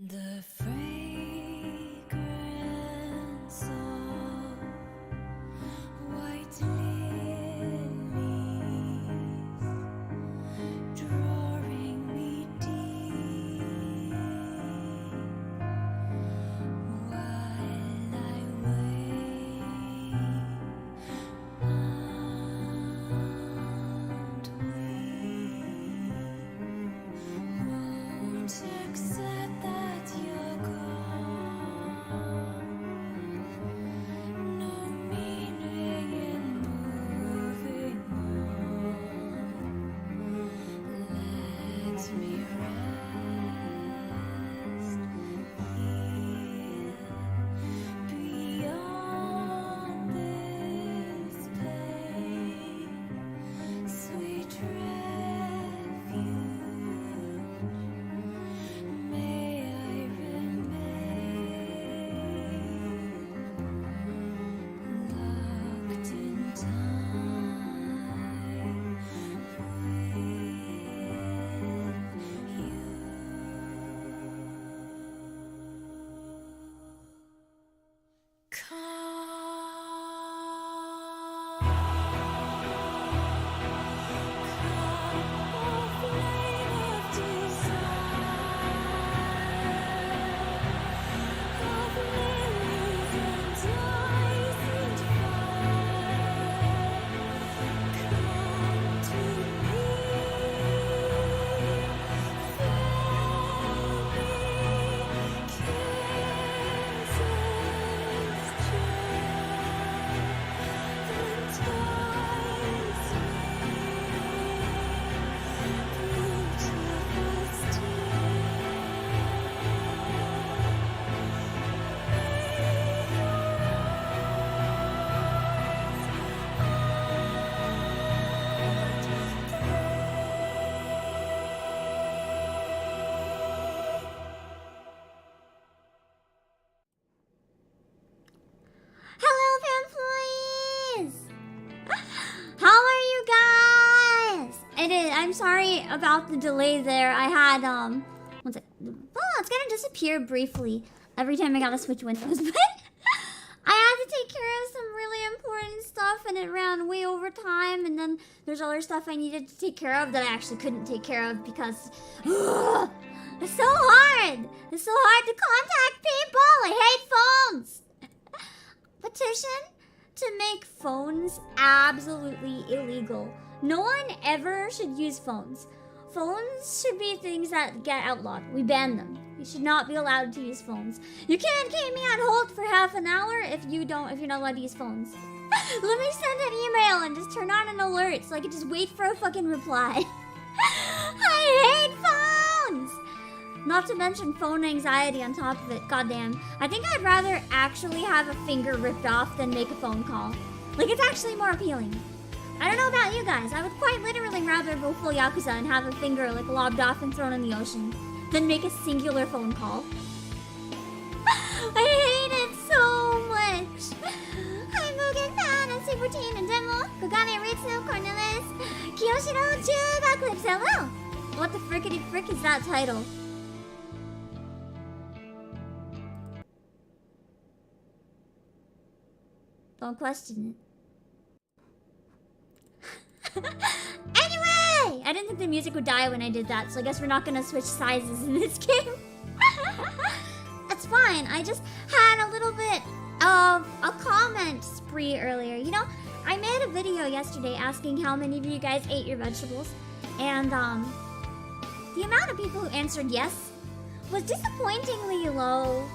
The fragrance of white lilies drawing me deep while I wait and we won't accept that you're gone. No meaning in moving on. Let me rest here beyond this pain. Sweet refuge, may I remain locked in time with you. Hello, employees! How are you guys? I'm sorry about the delay there. I had, one sec. Oh, it's gonna disappear briefly every time I gotta switch windows, but I had to take care of some really important stuff and it ran way over time, and then there's other stuff I needed to take care of that I actually couldn't take care of because it's so hard! It's so hard to contact people! I hate phones! Petition to make phones absolutely illegal. No one ever should use phones. Phones should be things that get outlawed. We ban them. You should not be allowed to use phones. You can't keep me on hold for half an hour if you're not allowed to use phones. Let me send an email and just turn on an alert so I can just wait for a fucking reply. I hate phones! Not to mention phone anxiety on top of it. Goddamn. I think I'd rather actually have a finger ripped off than make a phone call. Like, it's actually more appealing. I don't know about you guys. I would quite literally rather go full Yakuza and have a finger, like, lobbed off and thrown in the ocean than make a singular phone call. I hate it so much. Hi, Mugen Fan and Super Teen and Demo. Kogane Ritsu, Cornelis, Kiyoshiro, Chuga Clips. Hello. What the frickety frick is that title? Don't question it. Anyway! I didn't think the music would die when I did that, so I guess we're not gonna switch sizes in this game. That's fine. I just had a little bit of a comment spree earlier. You know, I made a video yesterday asking how many of you guys ate your vegetables, and the amount of people who answered yes was disappointingly low.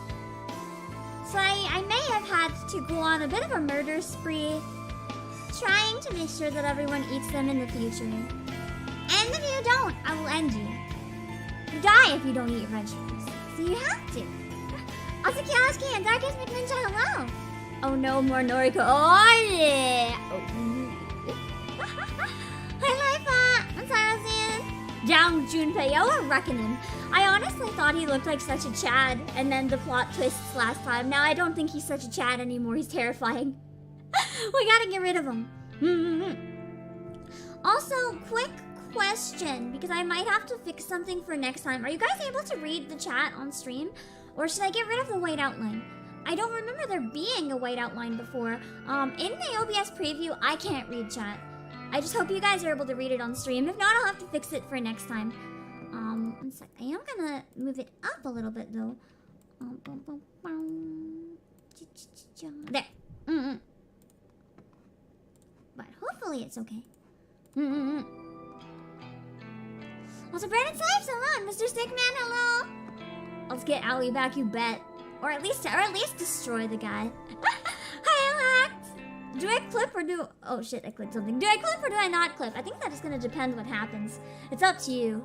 So I may have had to go on a bit of a murder spree, trying to make sure that everyone eats them in the future. And if you don't, I will end you. You die if you don't eat your vegetables. So you have to. Asakiyashi and Darkest McNinja, hello! Oh no, more Noriko. Oh yeah! Oh. Hi Lifa! I'm Sarah-san! Down Junpei, you're reckoning. I honestly thought he looked like such a Chad, and then the plot twists last time. Now I don't think he's such a Chad anymore. He's terrifying. We gotta get rid of him. Also, quick question, because I might have to fix something for next time. Are you guys able to read the chat on stream? Or should I get rid of the white outline? I don't remember there being a white outline before. In the OBS preview, I can't read chat. I just hope you guys are able to read it on stream. If not, I'll have to fix it for next time. One sec. I am gonna move it up a little bit though. There. But hopefully it's okay. Also, Brandon Snipes, hello, Mr. Stickman, hello. Let's get Ali back, you bet. Or at least destroy the guy. Hi, Alex. Do I clip or do... Oh shit, I clicked something. Do I clip or do I not clip? I think that is gonna depend what happens. It's up to you.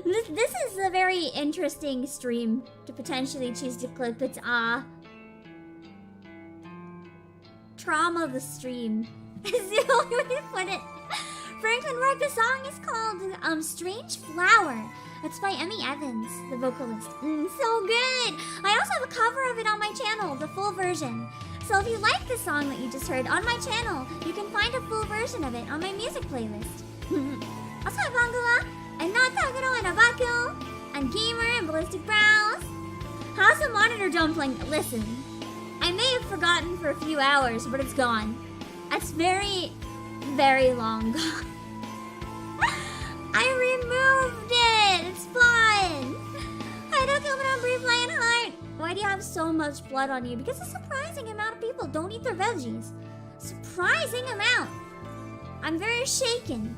This is a very interesting stream to potentially choose to clip. It's trauma of the stream. Is the only way to put it. Franklin Rock, the song is called Strange Flower. It's by Emmy Evans, the vocalist. So good! I also have a cover of it on my channel, the full version. So if you like the song that you just heard on my channel, you can find a full version of it on my music playlist. Also, hi Bangala, and Natagano, and Obake, and Gamer, and Ballistic Brows. How's the monitor dumpling? Listen, I may have forgotten for a few hours, but it's gone. It's very, very long gone. I removed it! It's fine! I don't kill on Brief Lion Heart! Why do you have so much blood on you? Because a surprising amount of people don't eat their veggies. Surprising amount! I'm very shaken.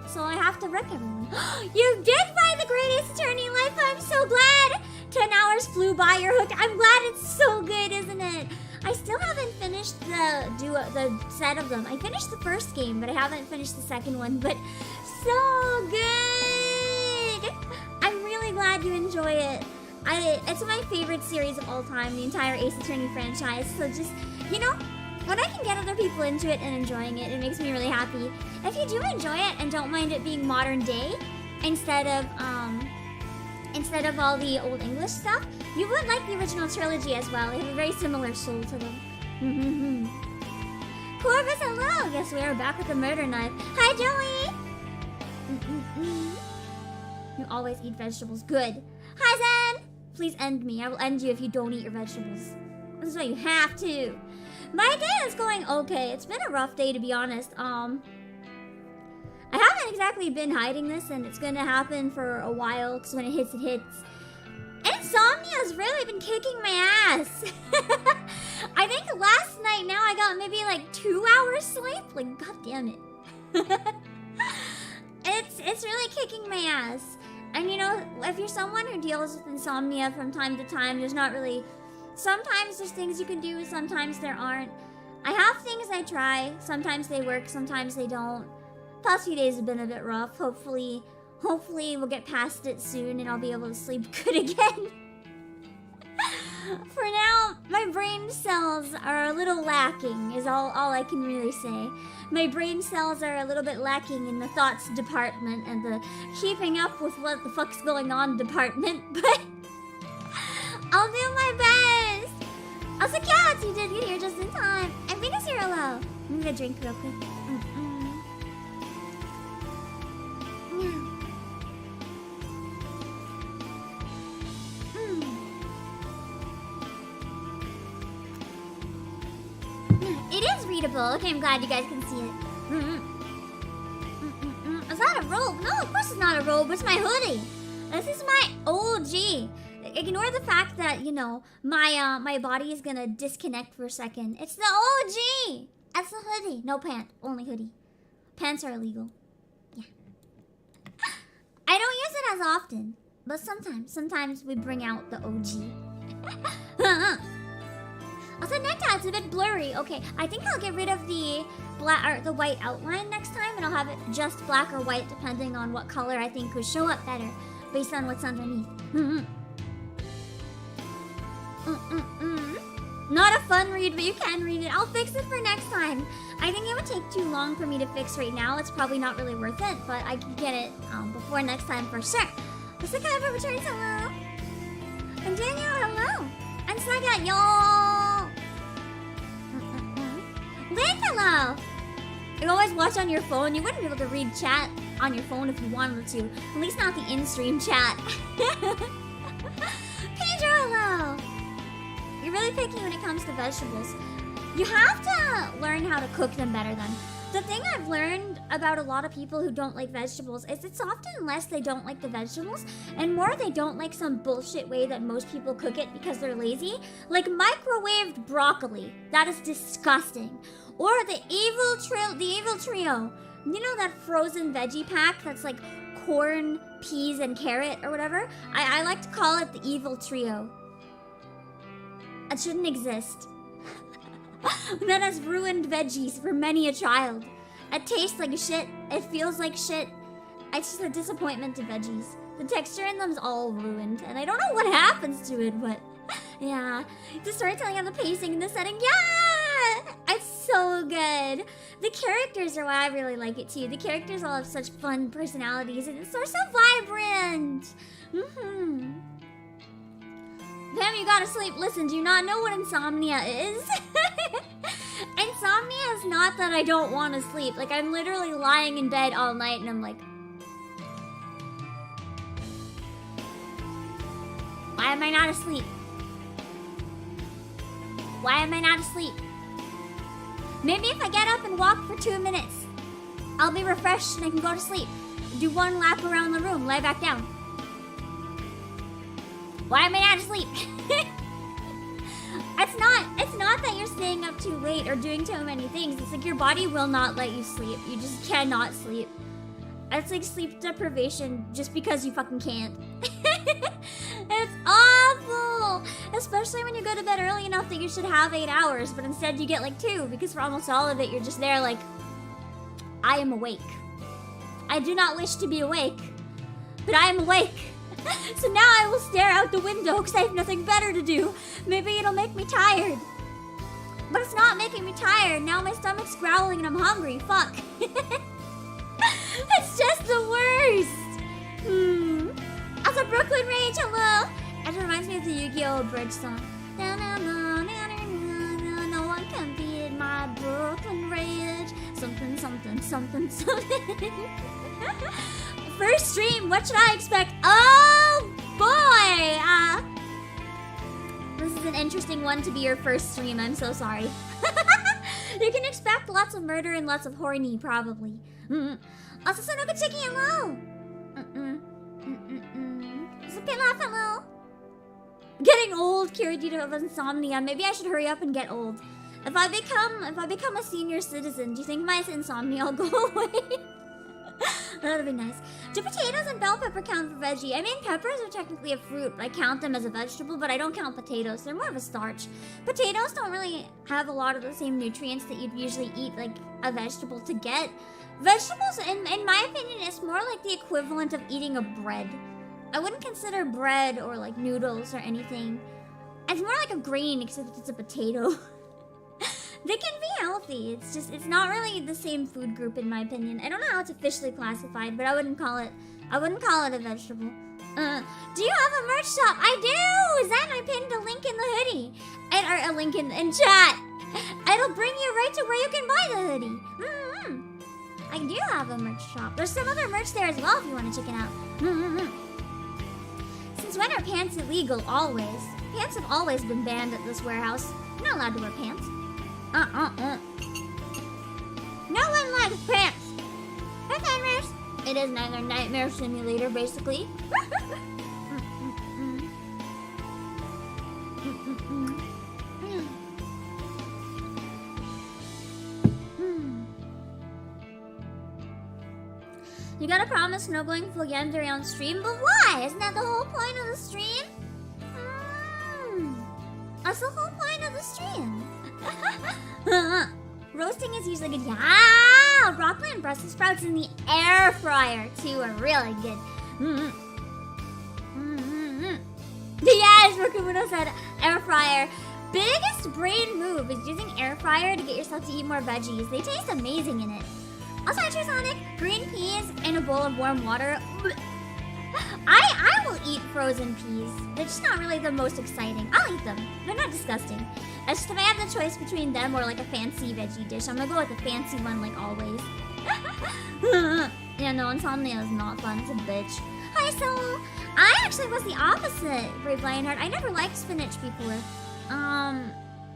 So I have to wreck everyone. You did find the greatest attorney in life! I'm so glad! 10 hours flew by, you're hooked. I'm glad, it's so good, isn't it? I still haven't finished the set of them. I finished the first game, but I haven't finished the second one. But so good! I'm really glad you enjoy it. It's my favorite series of all time, the entire Ace Attorney franchise. So just, you know, when I can get other people into it and enjoying it, it makes me really happy. If you do enjoy it and don't mind it being modern day, instead of all the old English stuff, you would like the original trilogy as well. They have a very similar soul to them. Corvus, hello! Guess we are back with the murder knife. Hi, Joey! You always eat vegetables. Good. Hi, Zen! Please end me. I will end you if you don't eat your vegetables. This is why you have to. My day is going okay. It's been a rough day, to be honest. I haven't exactly been hiding this, and it's gonna happen for a while, because when it hits, it hits. Insomnia has really been kicking my ass. I think last night, now I got maybe like 2 hours sleep. Like, god damn it. It's really kicking my ass. And you know, if you're someone who deals with insomnia from time to time, there's not really... Sometimes there's things you can do, sometimes there aren't. I have things I try. Sometimes they work, sometimes they don't. Past few days have been a bit rough. Hopefully we'll get past it soon and I'll be able to sleep good again. For now, my brain cells are a little lacking, is all I can really say. My brain cells are a little bit lacking in the thoughts department and the keeping up with what the fuck's going on department, but I'll do my best. Also, Cats, you did get here just in time. And Venus, you're hello. I'm gonna drink real quick. It is readable. Okay, I'm glad you guys can see it. Is that a robe? No, of course it's not a robe. It's my hoodie. This is my OG. Ignore the fact that, you know, my body is gonna disconnect for a second. It's the OG. That's the hoodie. No pant. Only hoodie. Pants are illegal. Yeah. I don't use it as often, but sometimes we bring out the OG. Also, Neta, a bit blurry. Okay, I think I'll get rid of the black or the white outline next time, and I'll have it just black or white depending on what color I think would show up better based on what's underneath. Not a fun read, but you can read it. I'll fix it for next time. I think it would take too long for me to fix right now. It's probably not really worth it, but I can get it before next time for sure. What's the kind of returns? Hello. And Daniel, hello. And Saga, y'all. Lynn, hello. You always watch on your phone. You wouldn't be able to read chat on your phone if you wanted to. At least not the in-stream chat. Pedro, hello! You're really picky when it comes to vegetables. You have to learn how to cook them better then. The thing I've learned about a lot of people who don't like vegetables is it's often less they don't like the vegetables and more they don't like some bullshit way that most people cook it because they're lazy. Like microwaved broccoli. That is disgusting. Or the evil trio. You know that frozen veggie pack that's like corn, peas, and carrot or whatever? I like to call it the evil trio. It shouldn't exist. That has ruined veggies for many a child. It tastes like shit. It feels like shit. It's just a disappointment to veggies. The texture in them is all ruined, and I don't know what happens to it, but yeah. The storytelling and the pacing and the setting, yeah! It's so good. The characters are why I really like it too. The characters all have such fun personalities, and they're so vibrant. Damn, you gotta sleep. Listen, do you not know what insomnia is? Insomnia is not that I don't want to sleep. Like, I'm literally lying in bed all night and I'm like, why am I not asleep? Why am I not asleep? Maybe if I get up and walk for 2 minutes, I'll be refreshed and I can go to sleep. Do one lap around the room, lie back down. Why am I not asleep? It's not that you're staying up too late or doing too many things. It's like your body will not let you sleep. You just cannot sleep. It's like sleep deprivation just because you fucking can't. It's awful! Especially when you go to bed early enough that you should have 8 hours, but instead you get like 2 because for almost all of it you're just there like, I am awake. I do not wish to be awake, but I am awake. So now I will stare out the window because I have nothing better to do. Maybe it'll make me tired. But it's not making me tired. Now my stomach's growling and I'm hungry. Fuck. It's just the worst. Also, Brooklyn Rage, hello. It reminds me of the Yu-Gi-Oh! Bridge song. No one can beat my Brooklyn Rage. Something, something, something, something. First stream, what should I expect? Oh boy! This is an interesting one to be your first stream, I'm so sorry. You can expect lots of murder and lots of horny, probably. Also, Sonoka Chiki, hello! Pilaf, hello! Getting old, Kiradita of insomnia. Maybe I should hurry up and get old. If I become a senior citizen, do you think my insomnia will go away? That would be nice. Do potatoes and bell pepper count for veggie? I mean, peppers are technically a fruit. I count them as a vegetable, but I don't count potatoes. They're more of a starch. Potatoes don't really have a lot of the same nutrients that you'd usually eat like a vegetable to get. Vegetables, in my opinion, is more like the equivalent of eating a bread. I wouldn't consider bread or like noodles or anything. It's more like a grain, except it's a potato. They can be healthy. It's not really the same food group in my opinion. I don't know how it's officially classified, but I wouldn't call it a vegetable. Do you have a merch shop? I do! Zen, I pinned a link in the hoodie. Or a link in chat. It'll bring you right to where you can buy the hoodie. I do have a merch shop. There's some other merch there as well if you want to check it out. Since when are pants illegal? Always. Pants have always been banned at this warehouse. You're not allowed to wear pants. No one likes pants. Hey, nightmares. It is another nightmare simulator, basically. You gotta promise no going full yandere on stream, but why? Isn't that the whole point of the stream? That's the whole point of the stream. Roasting is usually good. Yeah, broccoli and Brussels sprouts in the air fryer too are really good. Yes, Rokumuno said air fryer. Biggest brain move is using air fryer to get yourself to eat more veggies. They taste amazing in it. Also, Sonic, green peas in a bowl of warm water. I will eat frozen peas. They're just not really the most exciting. I'll eat them. They're not disgusting. It's just if I have the choice between them or like a fancy veggie dish, I'm gonna go with the fancy one like always. Yeah, no, insomnia is not fun. It's a bitch. Hi, Soul. I actually was the opposite, Brave Lionheart. I never liked spinach before.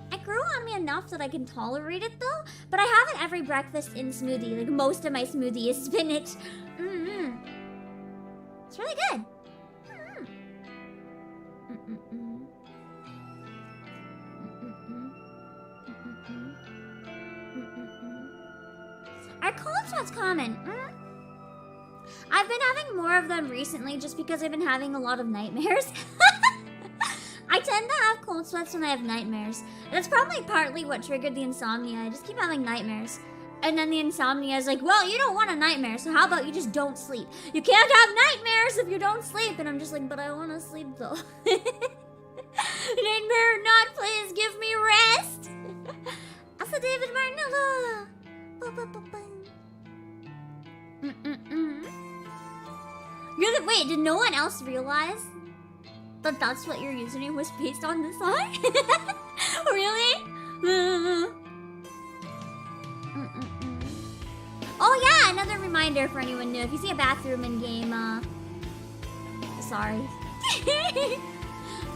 It grew on me enough that I can tolerate it though, but I have it every breakfast in smoothie. Like most of my smoothie is spinach. It's really good. Are cold sweats common? I've been having more of them recently just because I've been having a lot of nightmares. I tend to have cold sweats when I have nightmares. That's probably partly what triggered the insomnia. I just keep having nightmares. And then the insomnia is like, well, you don't want a nightmare, so how about you just don't sleep? You can't have nightmares if you don't sleep. And I'm just like, but I want to sleep though. Nightmare or not, please give me rest. Also, David Martinello. Wait, did no one else realize that that's what your username was based on this song? Really? Oh yeah, another reminder for anyone new. If you see a bathroom in game, sorry.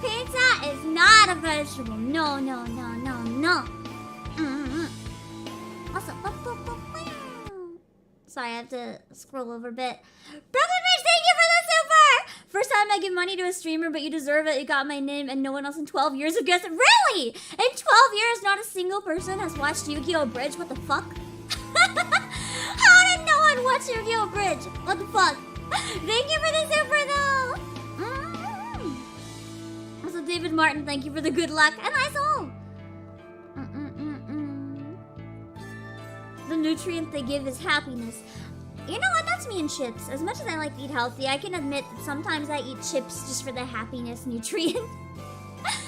Pizza is not a vegetable. No, no, no, no, no. Also, sorry, I have to scroll over a bit. Brother Mitch, thank you for the super! First time I give money to a streamer, but you deserve it. You got my name, and no one else in 12 years have guessed it. Really? In 12 years, not a single person has watched Yu-Gi-Oh! Bridge? What the fuck? How did no one watch Yu-Gi-Oh! Bridge? What the fuck? Thank you for the super, though! Also, David Martin, thank you for the good luck. And I soul! The nutrient they give is happiness. You know what? That's me and chips. As much as I like to eat healthy, I can admit that sometimes I eat chips just for the happiness nutrient.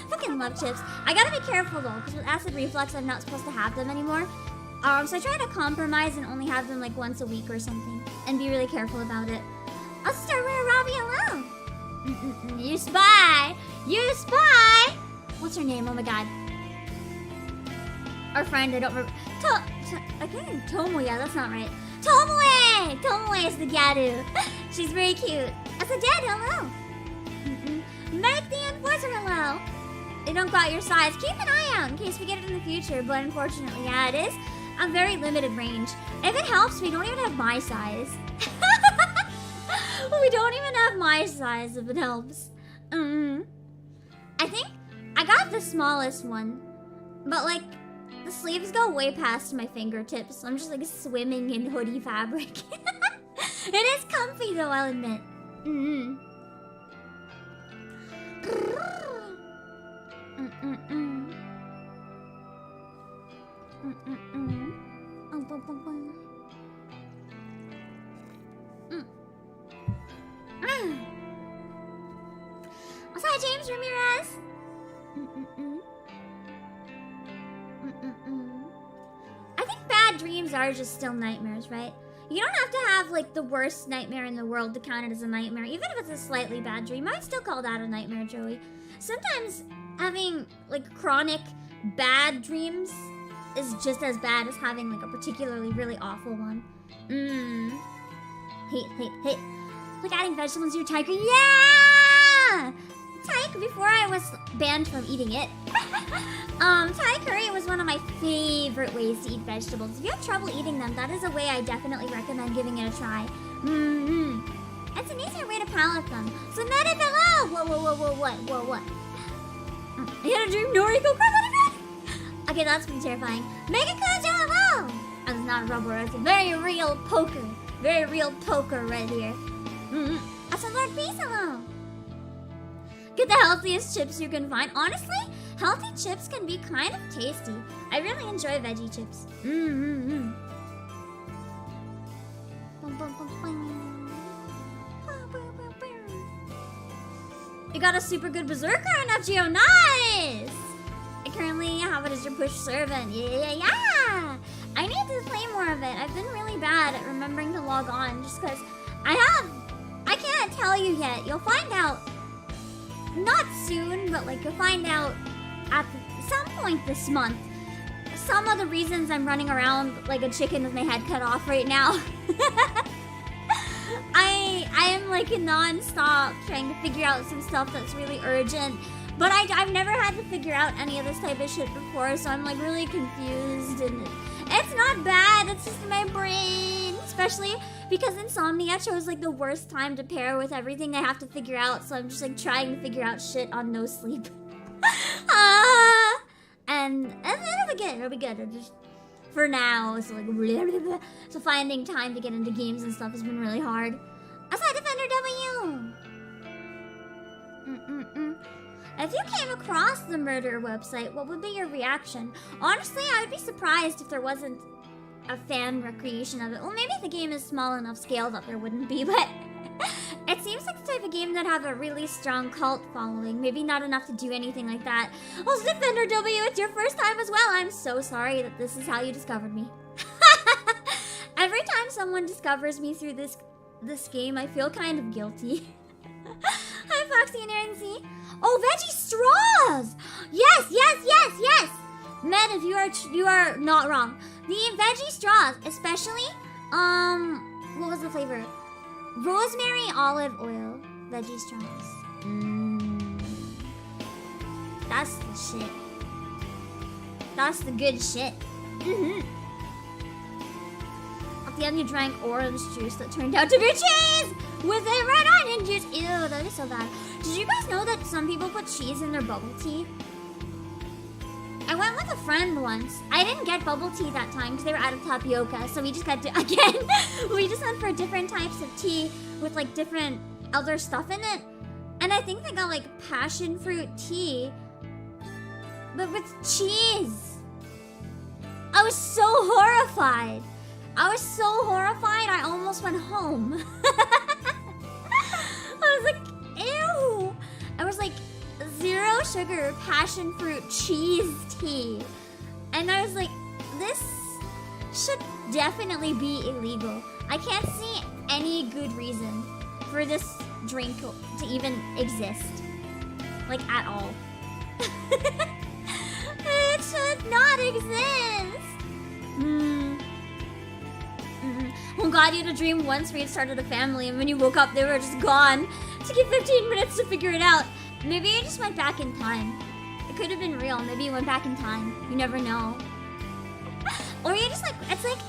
Fucking love chips. I gotta be careful though, because with acid reflux, I'm not supposed to have them anymore. So I try to compromise and only have them like once a week or something, and be really careful about it. I'll start with Robbie alone. You spy! You spy! What's her name? Oh my god. Our friend, I don't remember. Again, Tomoya, that's not right. Tomoe! Tomoe is the Gyaru. She's very cute. As a dad, hello. Make the enforcer, hello. They don't got your size. Keep an eye out in case we get it in the future, but unfortunately, yeah, it is a very limited range. If it helps, we don't even have my size. We don't even have my size if it helps. I think I got the smallest one, but like, the sleeves go way past my fingertips, so I'm just like swimming in hoodie fabric. It is comfy though, I'll admit. Also, hi, James Ramirez. I think bad dreams are just still nightmares, right? You don't have to have like the worst nightmare in the world to count it as a nightmare. Even if it's a slightly bad dream, I'd still call that a nightmare, Joey. Sometimes having like chronic bad dreams is just as bad as having like a particularly really awful one. Hey. Like adding vegetables to your tiger. Yeah! Thai, before I was banned from eating it, Thai curry was one of my favorite ways to eat vegetables. If you have trouble eating them, that is a way I definitely recommend giving it a try. It's an easier way to palate them. So Meta below! What? You had a dream Noriko cried. Okay, that's pretty terrifying. Mega Kojo hello! That's not a rubber, it's a very real poker. Very real poker right here. That's a Lord Peace hello! Get the healthiest chips you can find. Honestly, healthy chips can be kind of tasty. I really enjoy veggie chips. You got a super good berserker in FGO. Nice! I currently have it as your push servant. Yeah! I need to play more of it. I've been really bad at remembering to log on just because I have I can't tell you yet. You'll find out. Not soon, but like you'll find out at some point this month. Some of the reasons I'm running around like a chicken with my head cut off right now. I am like non-stop trying to figure out some stuff that's really urgent. But I've never had to figure out any of this type of shit before, so I'm like really confused, and it's not bad, it's just my brain. Especially because insomnia chose like the worst time to pair with everything I have to figure out, so I'm just like trying to figure out shit on no sleep. And it'll be good. It'll just, for now, so like so finding time to get into games and stuff has been really hard. Aside Defender W. If you came across the murder website, what would be your reaction? Honestly, I would be surprised if there wasn't a fan recreation of it. Well, maybe if the game is small enough scale that there wouldn't be, but it seems like the type of game that have a really strong cult following. Maybe not enough to do anything like that. Oh, Defender W, it's your first time as well. I'm so sorry that this is how you discovered me. Every time someone discovers me through this game, I feel kind of guilty. Hi, Foxy and Aaron C. Oh, veggie straws! Yes! Med, if you are not wrong. The veggie straws, especially, what was the flavor? Rosemary olive oil veggie straws. That's the shit. That's the good shit. At the end, you drank orange juice that turned out to be cheese with a red onion juice. Ew, that is so bad. Did you guys know that some people put cheese in their bubble tea? I went with a friend once. I didn't get bubble tea that time because they were out of tapioca, so we just got to, again, we just went for different types of tea with like different other stuff in it. And I think they got like passion fruit tea, but with cheese. I was so horrified. I almost went home. I was like, ew. I was like, 0 sugar, passion fruit, cheese tea. And I was like, this should definitely be illegal. I can't see any good reason for this drink to even exist. Like, at all. It should not exist. Oh god, you had a dream once where you started a family and when you woke up they were just gone. It took you 15 minutes to figure it out. Maybe you just went back in time. It could have been real. Maybe you went back in time. You never know. Or you just like, it's like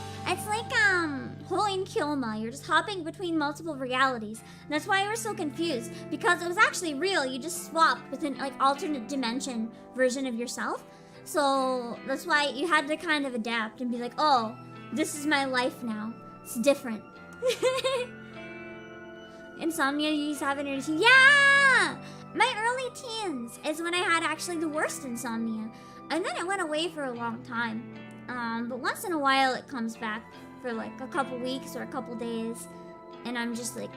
Hoin Kilma. You're just hopping between multiple realities. And that's why you were so confused. Because it was actually real. You just swapped with an like alternate dimension version of yourself. So that's why you had to kind of adapt and be like, oh, this is my life now. It's different. Insomnia, you used to have energy. Yeah! My early teens is when I had actually the worst insomnia. And then it went away for a long time. But once in a while it comes back for like a couple weeks or a couple days. And I'm just like,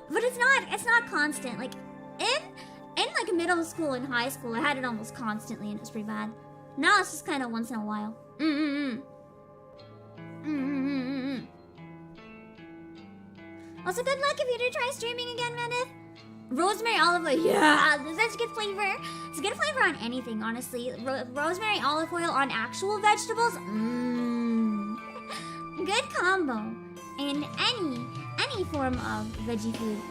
but it's not constant. Like in like middle school and high school, I had it almost constantly and it was pretty bad. Now it's just kind of once in a while. Also, good luck if you do try streaming again, Meredith. Rosemary olive oil, yeah, that's a good flavor. It's a good flavor on anything, honestly. Rosemary olive oil on actual vegetables, good combo in any form of veggie food.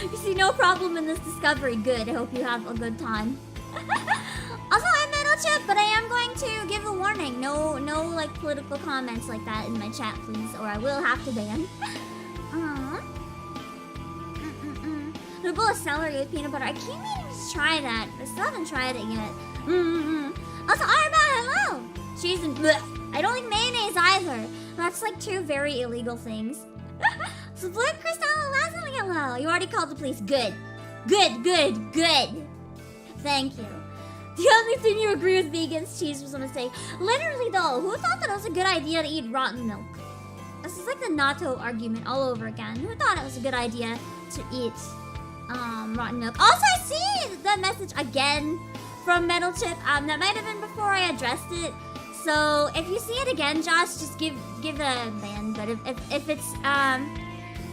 You see no problem in this discovery. Good. I hope you have a good time. Also, I'm Metal Chip, but I am going to give a warning. No, like political comments like that in my chat, please, or I will have to ban. A bowl of celery with peanut butter. I keep meaning to try that, but I still haven't tried it yet. Also, Arma, hello! Cheese and bleh. I don't like mayonnaise either. That's like 2 very illegal things. So, Blue Crystal, hello. You already called the police. Good. Thank you. The only thing you agree with vegans, cheese was a mistake. Literally, though, who thought that it was a good idea to eat rotten milk? This is like the natto argument all over again. Who thought it was a good idea to eat rotten milk? Also, I see the message again from Metal Chip. That might have been before I addressed it. So if you see it again, Josh, just give a ban. But if it's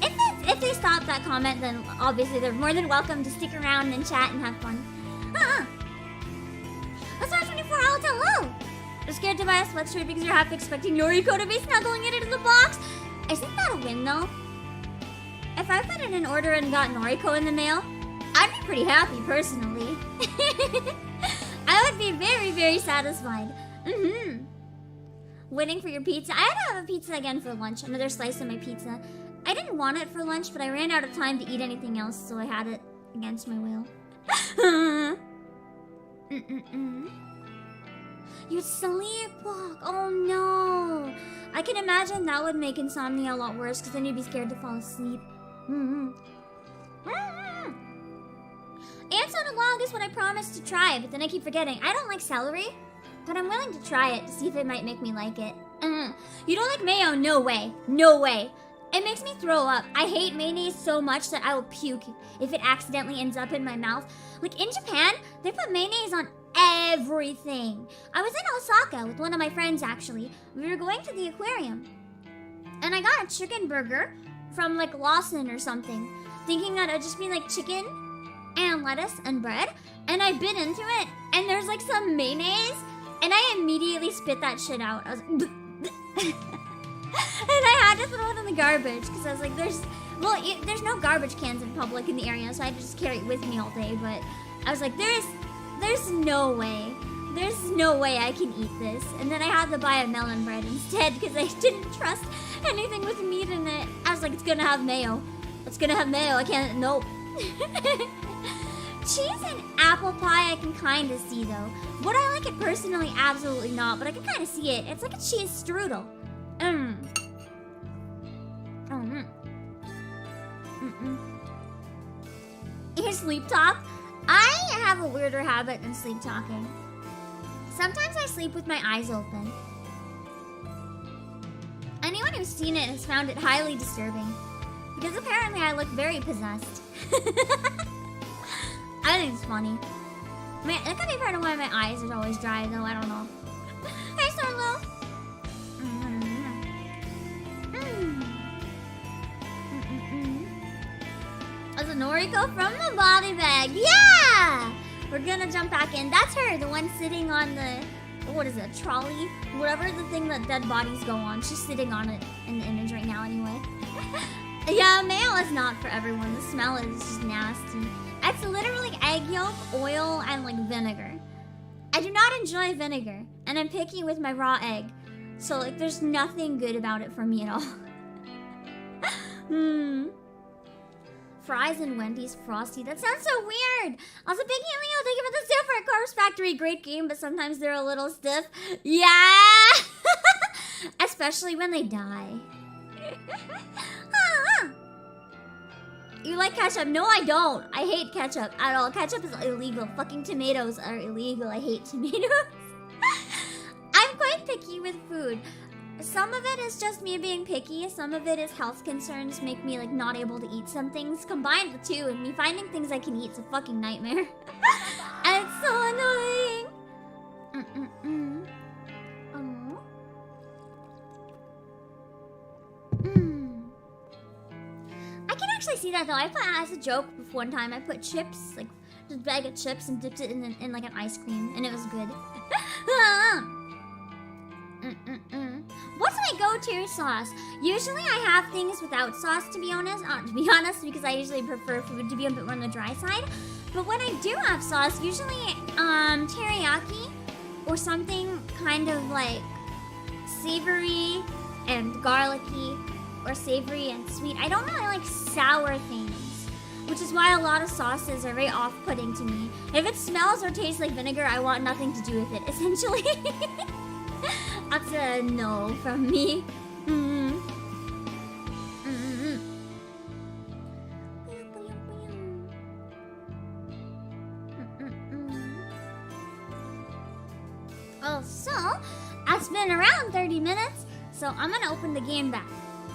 If they stop that comment, then obviously they're more than welcome to stick around and chat and have fun. That's our 24 hours. Hello. You're scared to buy a sweatshirt because you're half expecting Noriko to be snuggling it into the box. Isn't that a win though? If I put in an order and got Noriko in the mail, I'd be pretty happy personally. I would be very, very satisfied. Waiting for your pizza. I had to have a pizza again for lunch. Another slice of my pizza. I didn't want it for lunch, but I ran out of time to eat anything else, so I had it against my will. You sleepwalk. Oh no. I can imagine that would make insomnia a lot worse, because then you'd be scared to fall asleep. Ants on a log is what I promised to try, but then I keep forgetting. I don't like celery, but I'm willing to try it to see if it might make me like it. You don't like mayo? No way. No way. It makes me throw up. I hate mayonnaise so much that I will puke if it accidentally ends up in my mouth. Like in Japan, they put mayonnaise on everything. I was in Osaka with one of my friends actually. We were going to the aquarium. And I got a chicken burger from like Lawson or something, thinking that it'd just be like chicken and lettuce and bread. And I bit into it and there's like some mayonnaise and I immediately spit that shit out. I was like, and I had to throw it in the garbage because I was like, there's no garbage cans in public in the area, so I had to just carry it with me all day. But I was like, there's no way. There's no way I can eat this. And then I had to buy a melon bread instead because I didn't trust anything with meat in it. I was like, it's gonna have mayo. It's gonna have mayo. I can't, nope. Cheese and apple pie I can kind of see though. Would I like it personally? Absolutely not, but I can kind of see it. It's like a cheese strudel. Your sleep talk? I have a weirder habit than sleep talking. Sometimes I sleep with my eyes open. Anyone who's seen it has found it highly disturbing. Because apparently I look very possessed. I think it's funny. Man, that could be part of why my eyes are always dry though, I don't know. Hey, Starlo! That's a Noriko from the body bag. Yeah! We're gonna jump back in. That's her, the one sitting on the, what is it, trolley? Whatever the thing that dead bodies go on. She's sitting on it in the image right now anyway. Yeah, mayo is not for everyone. The smell is just nasty. It's literally egg yolk, oil, and like vinegar. I do not enjoy vinegar, and I'm picky with my raw egg. So like there's nothing good about it for me at all. Fries and Wendy's Frosty. That sounds so weird. Also, Big Helio, thank you for the super Corpse Factory. Great game, but sometimes they're a little stiff. Yeah! Especially when they die. You like ketchup? No, I don't. I hate ketchup at all. Ketchup is illegal. Fucking tomatoes are illegal. I hate tomatoes. I'm quite picky with food. Some of it is just me being picky. Some of it is health concerns make me like not able to eat some things. Combined the two, and me finding things I can eat is a fucking nightmare. And it's so annoying. I can actually see that though. I put as a joke one time. I put chips, like just a bag of chips, and dipped it in like an ice cream, and it was good. What's my go-to sauce? Usually I have things without sauce, to be honest, because I usually prefer food to be a bit more on the dry side. But when I do have sauce, usually teriyaki or something kind of like savory and garlicky, or savory and sweet. I don't really like sour things, which is why a lot of sauces are very off-putting to me. If it smells or tastes like vinegar, I want nothing to do with it, essentially. That's a no from me. Oh, so, it's been around 30 minutes, so I'm gonna open the game back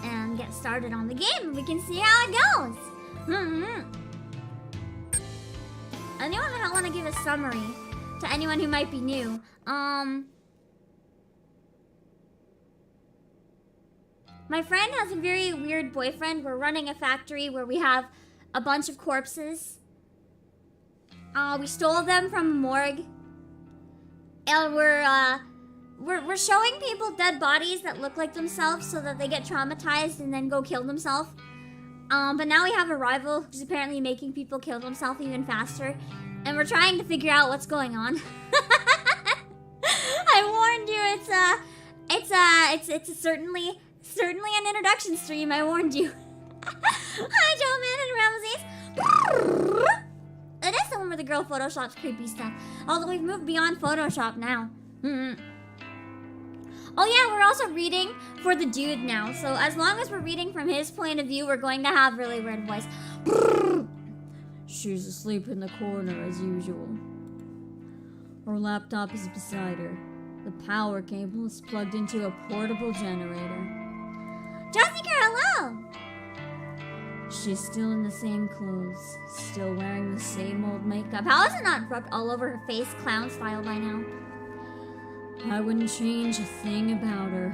and get started on the game, and we can see how it goes. Anyone that want to give a summary to anyone who might be My friend has a very weird boyfriend. We're running a factory where we have a bunch of corpses. We stole them from a morgue. And we're showing people dead bodies that look like themselves so that they get traumatized and then go kill themselves. But now we have a rival who's apparently making people kill themselves even faster. And we're trying to figure out what's going on. I warned you, it's certainly an introduction stream, I warned you. Hi, Joe Man and Ramses. It is the one where the girl photoshops creepy stuff. Although we've moved beyond Photoshop now. Oh yeah, we're also reading for the dude now. So as long as we're reading from his point of view, we're going to have really weird voice. She's asleep in the corner as usual. Her laptop is beside her. The power cable is plugged into a portable generator. Jessica, hello! She's still in the same clothes, still wearing the same old makeup. How is it not rubbed all over her face, clown style by now? I wouldn't change a thing about her.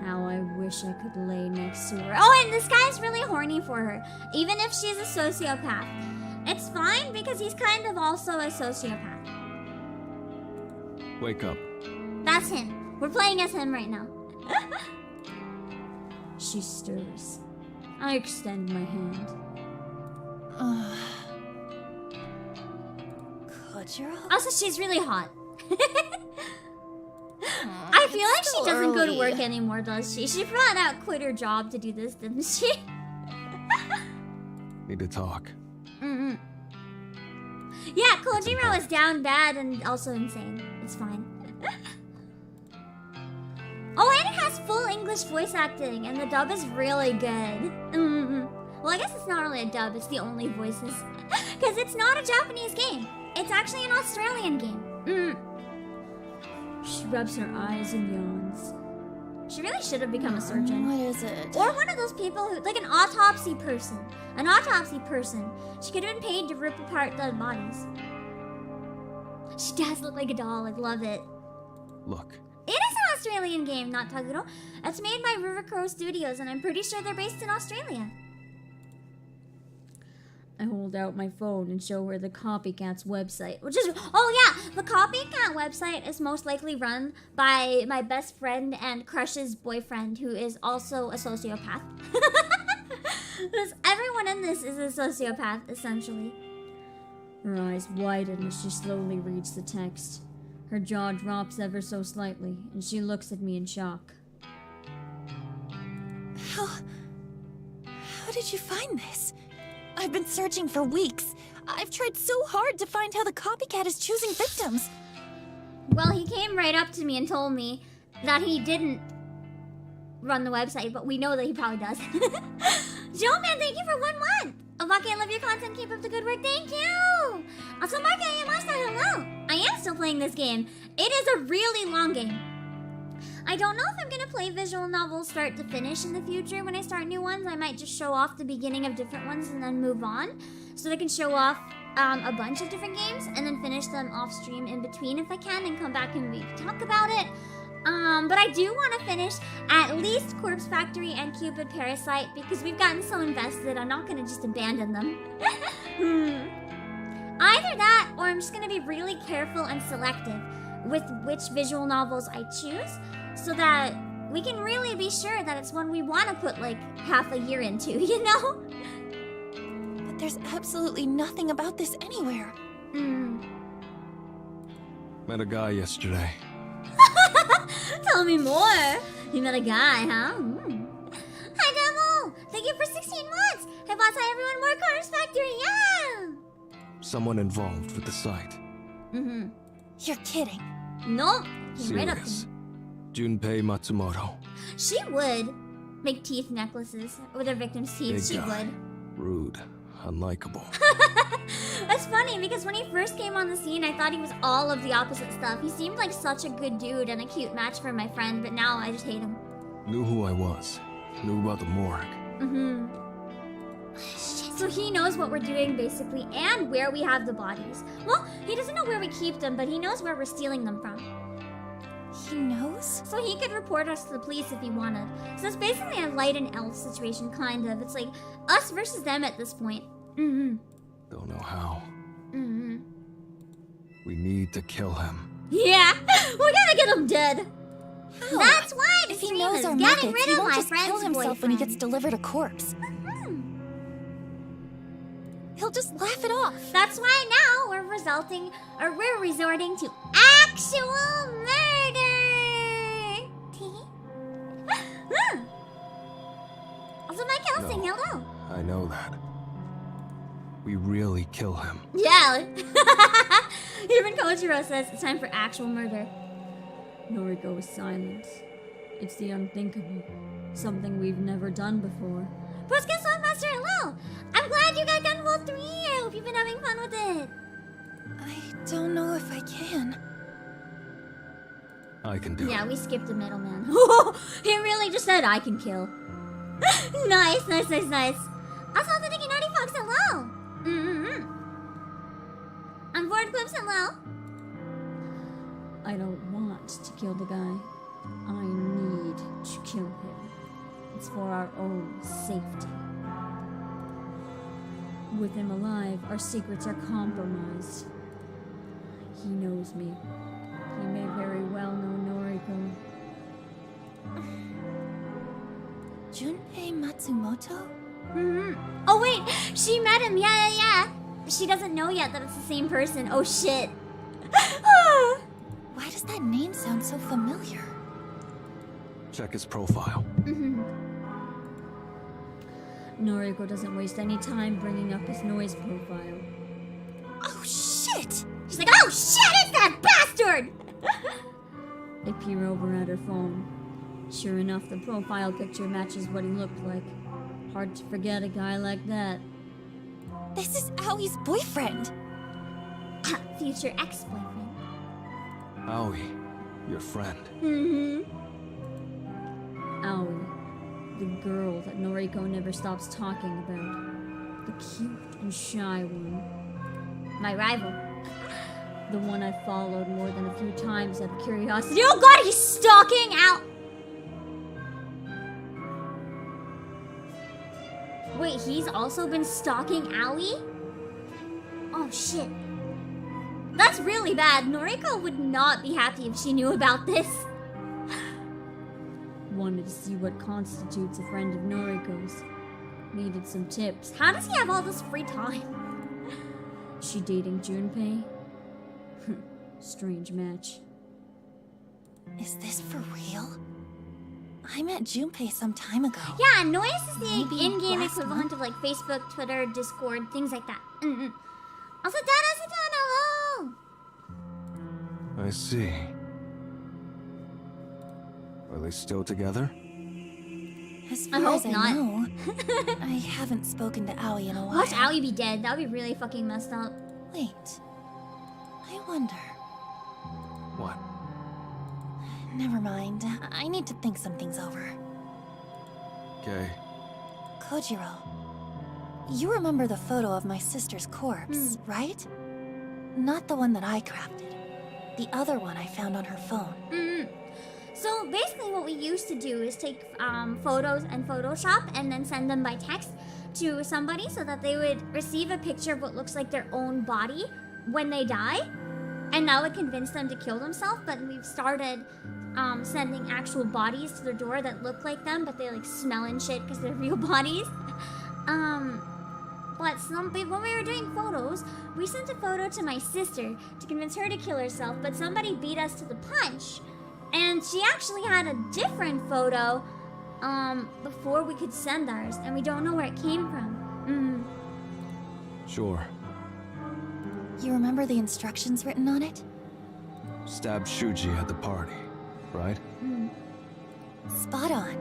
How I wish I could lay next to her. Oh, and this guy's really horny for her, even if she's a sociopath. It's fine because he's kind of also a sociopath. Wake up. That's him. We're playing as him right now. She stirs. I extend my hand. Also, she's really hot. I feel like she doesn't go to work anymore, does she? She flat out quit her job to do this, didn't she? Need to talk. Yeah, Kojiro is down bad and also insane. It's fine. Oh, and it has full English voice acting, and the dub is really good. Well, I guess it's not really a dub, it's the only voices. Because it's not a Japanese game. It's actually an Australian game. She rubs her eyes and yawns. She really should have become a surgeon. What is it? Or one of those people who, like an autopsy person. An autopsy person. She could have been paid to rip apart dead bodies. She does look like a doll. I love it. Look. It is an Australian game, not Taguro. It's made by River Crow Studios, and I'm pretty sure they're based in Australia. I hold out my phone and show her the Copycat's website, which is, oh yeah, the Copycat website is most likely run by my best friend and crush's boyfriend, who is also a sociopath. Because everyone in this is a sociopath, essentially. Her eyes widen as she slowly reads the text. Her jaw drops ever so slightly, and she looks at me in shock. How did you find this? I've been searching for weeks. I've tried so hard to find how the copycat is choosing victims. Well, he came right up to me and told me that he didn't run the website, but we know that he probably does. Joe Man, thank you for 1 month. Obake, I love your content. Keep up the good work. Thank you. Also, Marka Yamashita, hello. I am still playing this game. It is a really long game. I don't know if I'm going to play visual novels start to finish in the future. When I start new ones, I might just show off the beginning of different ones and then move on. So I can show off a bunch of different games and then finish them off stream in between if I can and come back and maybe talk about it. But I do want to finish at least Corpse Factory and Cupid Parasite because we've gotten so invested. I'm not going to just abandon them. Either that or I'm just going to be really careful and selective with which visual novels I choose so that we can really be sure that it's one we want to put like half a year into, you know? But there's absolutely nothing about this anywhere. Met a guy yesterday. Tell me more. You met a guy, huh? Hi, Demo. Thank you for 16 months. Hey, boss, hi, everyone. More Corpse Factory, yeah. Someone involved with the site. You're kidding. Nope. Came right up to Serious. me. Junpei Matsumoto. She would make teeth necklaces with her victims' teeth. Big She guy. would. Rude. Unlikable. That's funny because when he first came on the scene, I thought he was all of the opposite stuff. He seemed like such a good dude and a cute match for my friend, but now I just hate him. Knew who I was. Knew about the morgue. So he knows what we're doing basically and where we have the bodies. Well, he doesn't know where we keep them, but he knows where we're stealing them from. He knows? So he could report us to the police if he wanted. So it's basically a light and elf situation, kind of. It's like us versus them at this point. Don't know how. We need to kill him. Yeah, we gotta get him dead. How? That's why the If he stream knows is our getting methods, rid he of won't my just friend's kill himself when he gets boyfriend. delivered a corpse. He'll just laugh it off. That's why now we're resorting to actual murder. Also, my kill saying No. hello. I know that. We really kill him. Yeah. Even Kojiro says it's time for actual murder. Noriko is silent. It's the unthinkable. Something we've never done before. Postgres Master, hello! I'm glad you got Gunvolt 3! I hope you've been having fun with it! I don't know if I can. I can do Yeah, it. we skipped the middleman. He really just said I can kill. Nice. Also, the Nicky Naughty Fox, hello! I'm bored Clips, hello! I don't want to kill the guy. I need to kill him. It's for our own safety. With him alive, our secrets are compromised. He knows me. He may very well know Noriko. Junpei Matsumoto? Oh wait, she met him. Yeah. She doesn't know yet that it's the same person. Oh shit. Why does that name sound so familiar? Check his profile. Noriko doesn't waste any time bringing up his noise profile. Oh shit! She's like, oh shit, it's that bastard! I peer over at her phone. Sure enough, the profile picture matches what he looked like. Hard to forget a guy like that. This is Aoi's boyfriend! Future ex-boyfriend. Aoi, your friend. Aoi. The girl that Noriko never stops talking about. The cute and shy one. My rival. The one I followed more than a few times out of curiosity. Oh god, he's stalking out! Wait, he's also been stalking Aoi? Oh shit. That's really bad. Noriko would not be happy if she knew about this. Wanted to see what constitutes a friend of Noriko's. Needed some tips. How does he have all this free time? She dating Junpei? Strange match. Is this for real? I met Junpei some time ago. Yeah, Noise is the Maybe in-game last equivalent month? of like Facebook, Twitter, Discord, things like that. Also, Dada Satan, hello! I see. Are they still together? As I far hope as I not. know, I haven't spoken to Aoi in a while. Watch Aoi be dead. That would be really fucking messed up. Wait. I wonder. What? Never mind. I need to think some things over. Okay. Kojiro, you remember the photo of my sister's corpse, right? Not the one that I crafted. The other one I found on her phone. So basically what we used to do is take photos and Photoshop and then send them by text to somebody so that they would receive a picture of what looks like their own body when they die. And that would convince them to kill themselves. But we've started sending actual bodies to their door that look like them, but they like smell and shit because they're real bodies. But when we were doing photos, we sent a photo to my sister to convince her to kill herself, but somebody beat us to the punch. And she actually had a different photo before we could send ours, and we don't know where it came from. Sure. You remember the instructions written on it? Stab Shuji at the party, right? Spot on.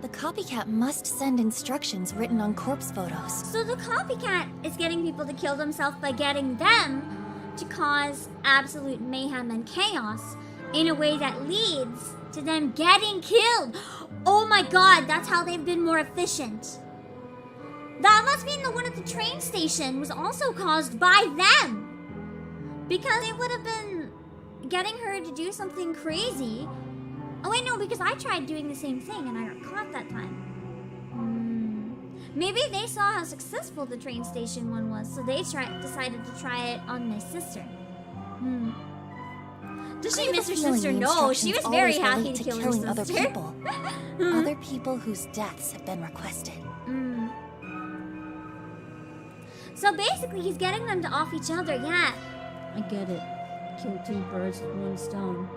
The copycat must send instructions written on corpse photos. So the copycat is getting people to kill themselves by getting them to cause absolute mayhem and chaos in a way that leads to them getting killed. Oh my god, that's how they've been more efficient. That must mean the one at the train station was also caused by them. Because they would have been getting her to do something crazy. Oh wait, no, because I tried doing the same thing and I got caught that time. Maybe they saw how successful the train station one was, so they decided to try it on my sister. Does she miss her sister? No, she was very happy to kill her sister. Other people. Other people whose deaths have been requested. So basically, he's getting them to off each other, yeah. I get it. Kill 2 birds with 1 stone.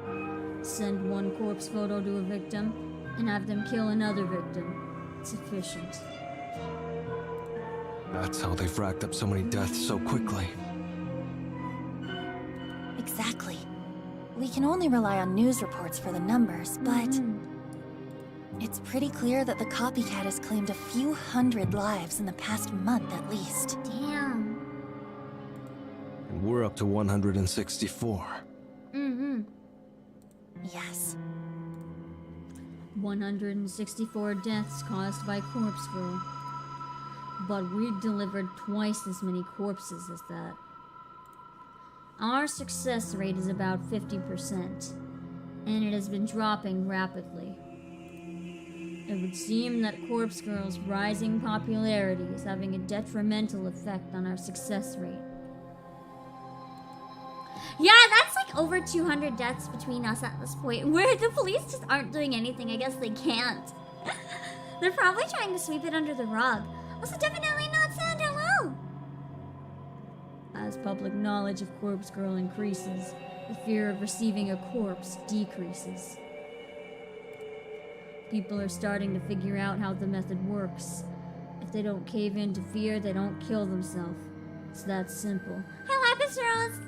Send 1 corpse photo to a victim, and have them kill another victim. It's efficient. That's how they've racked up so many deaths so quickly. Exactly. We can only rely on news reports for the numbers, but it's pretty clear that the copycat has claimed a few hundred lives in the past month at least. Damn. And we're up to 164. Yes. 164 deaths caused by corpseville. But we delivered twice as many corpses as that. Our success rate is about 50%, and it has been dropping rapidly. It would seem that Corpse Girl's rising popularity is having a detrimental effect on our success rate. Yeah, that's like over 200 deaths between us at this point, where the police just aren't doing anything. I guess they can't. They're probably trying to sweep it under the rug. Also, definitely not sound hello. As public knowledge of Corpse Girl increases, the fear of receiving a corpse decreases. People are starting to figure out how the method works. If they don't cave into fear, they don't kill themselves. It's that simple. Hi, Lapis Rose!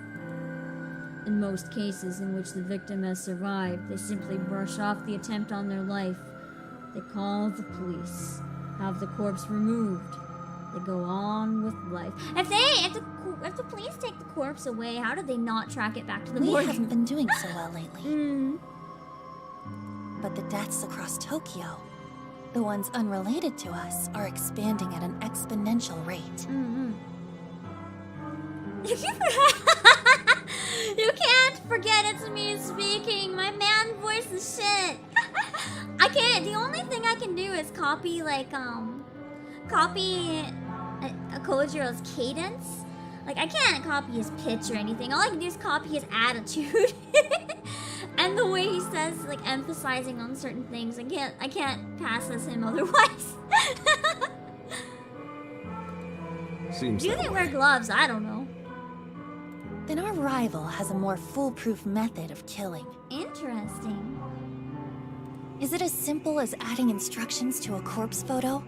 In most cases in which the victim has survived, they simply brush off the attempt on their life. They call the police, have the corpse removed. They go on with life. If the police take the corpse away, how do they not track it back to the morgue? We haven't been doing so well lately. But the deaths across Tokyo, the ones unrelated to us, are expanding at an exponential rate. You can't forget it's me speaking. My man voice is shit. I can't. The only thing I can do is copy Kojiro's cadence. Like, I can't copy his pitch or anything. All I can do is copy his attitude. And the way he says, like, emphasizing on certain things. I can't pass as him otherwise. Seems Do they wear gloves? I don't know. Then our rival has a more foolproof method of killing. Interesting. Is it as simple as adding instructions to a corpse photo?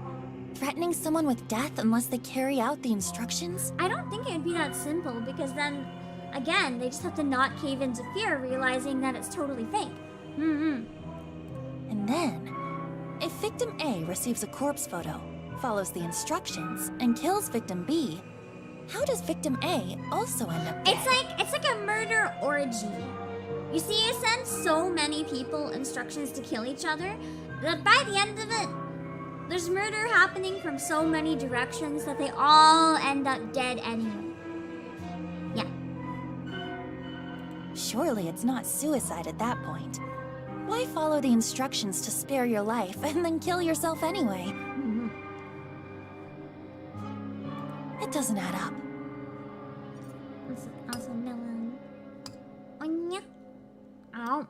Threatening someone with death unless they carry out the instructions? I don't think it would be that simple, because then, again, they just have to not cave into fear, realizing that it's totally fake. And then, if victim A receives a corpse photo, follows the instructions, and kills victim B, how does victim A also end up dead? It's like a murder orgy. You see, you send so many people instructions to kill each other that by the end of it, there's murder happening from so many directions that they all end up dead anyway. Yeah. Surely it's not suicide at that point. Why follow the instructions to spare your life and then kill yourself anyway? It doesn't add up. This is also melon. Oh, yeah. Ow.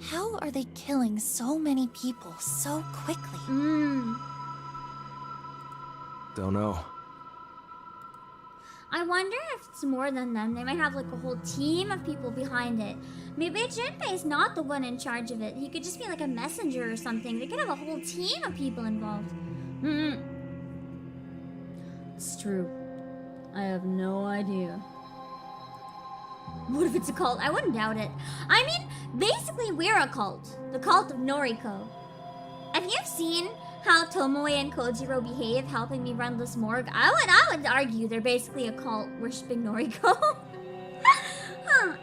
How are they killing so many people so quickly? Don't know. I wonder if it's more than them. They might have like a whole team of people behind it. Maybe Junpei's not the one in charge of it. He could just be like a messenger or something. They could have a whole team of people involved. It's true. I have no idea. What if it's a cult? I wouldn't doubt it. I mean, basically we're a cult. The cult of Noriko. If you've seen how Tomoe and Kojiro behave helping me run this morgue, I would argue they're basically a cult worshipping Noriko.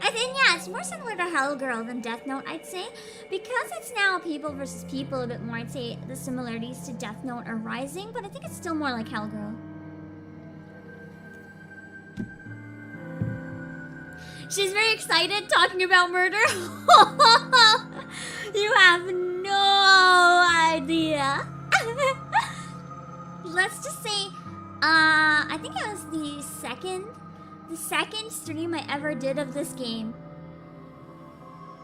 I think, yeah, it's more similar to Hellgirl than Death Note, I'd say. Because it's now people versus people a bit more, I'd say the similarities to Death Note are rising, but I think it's still more like Hellgirl. She's very excited talking about murder. You have no idea. Let's just say, I think it was the second stream I ever did of this game.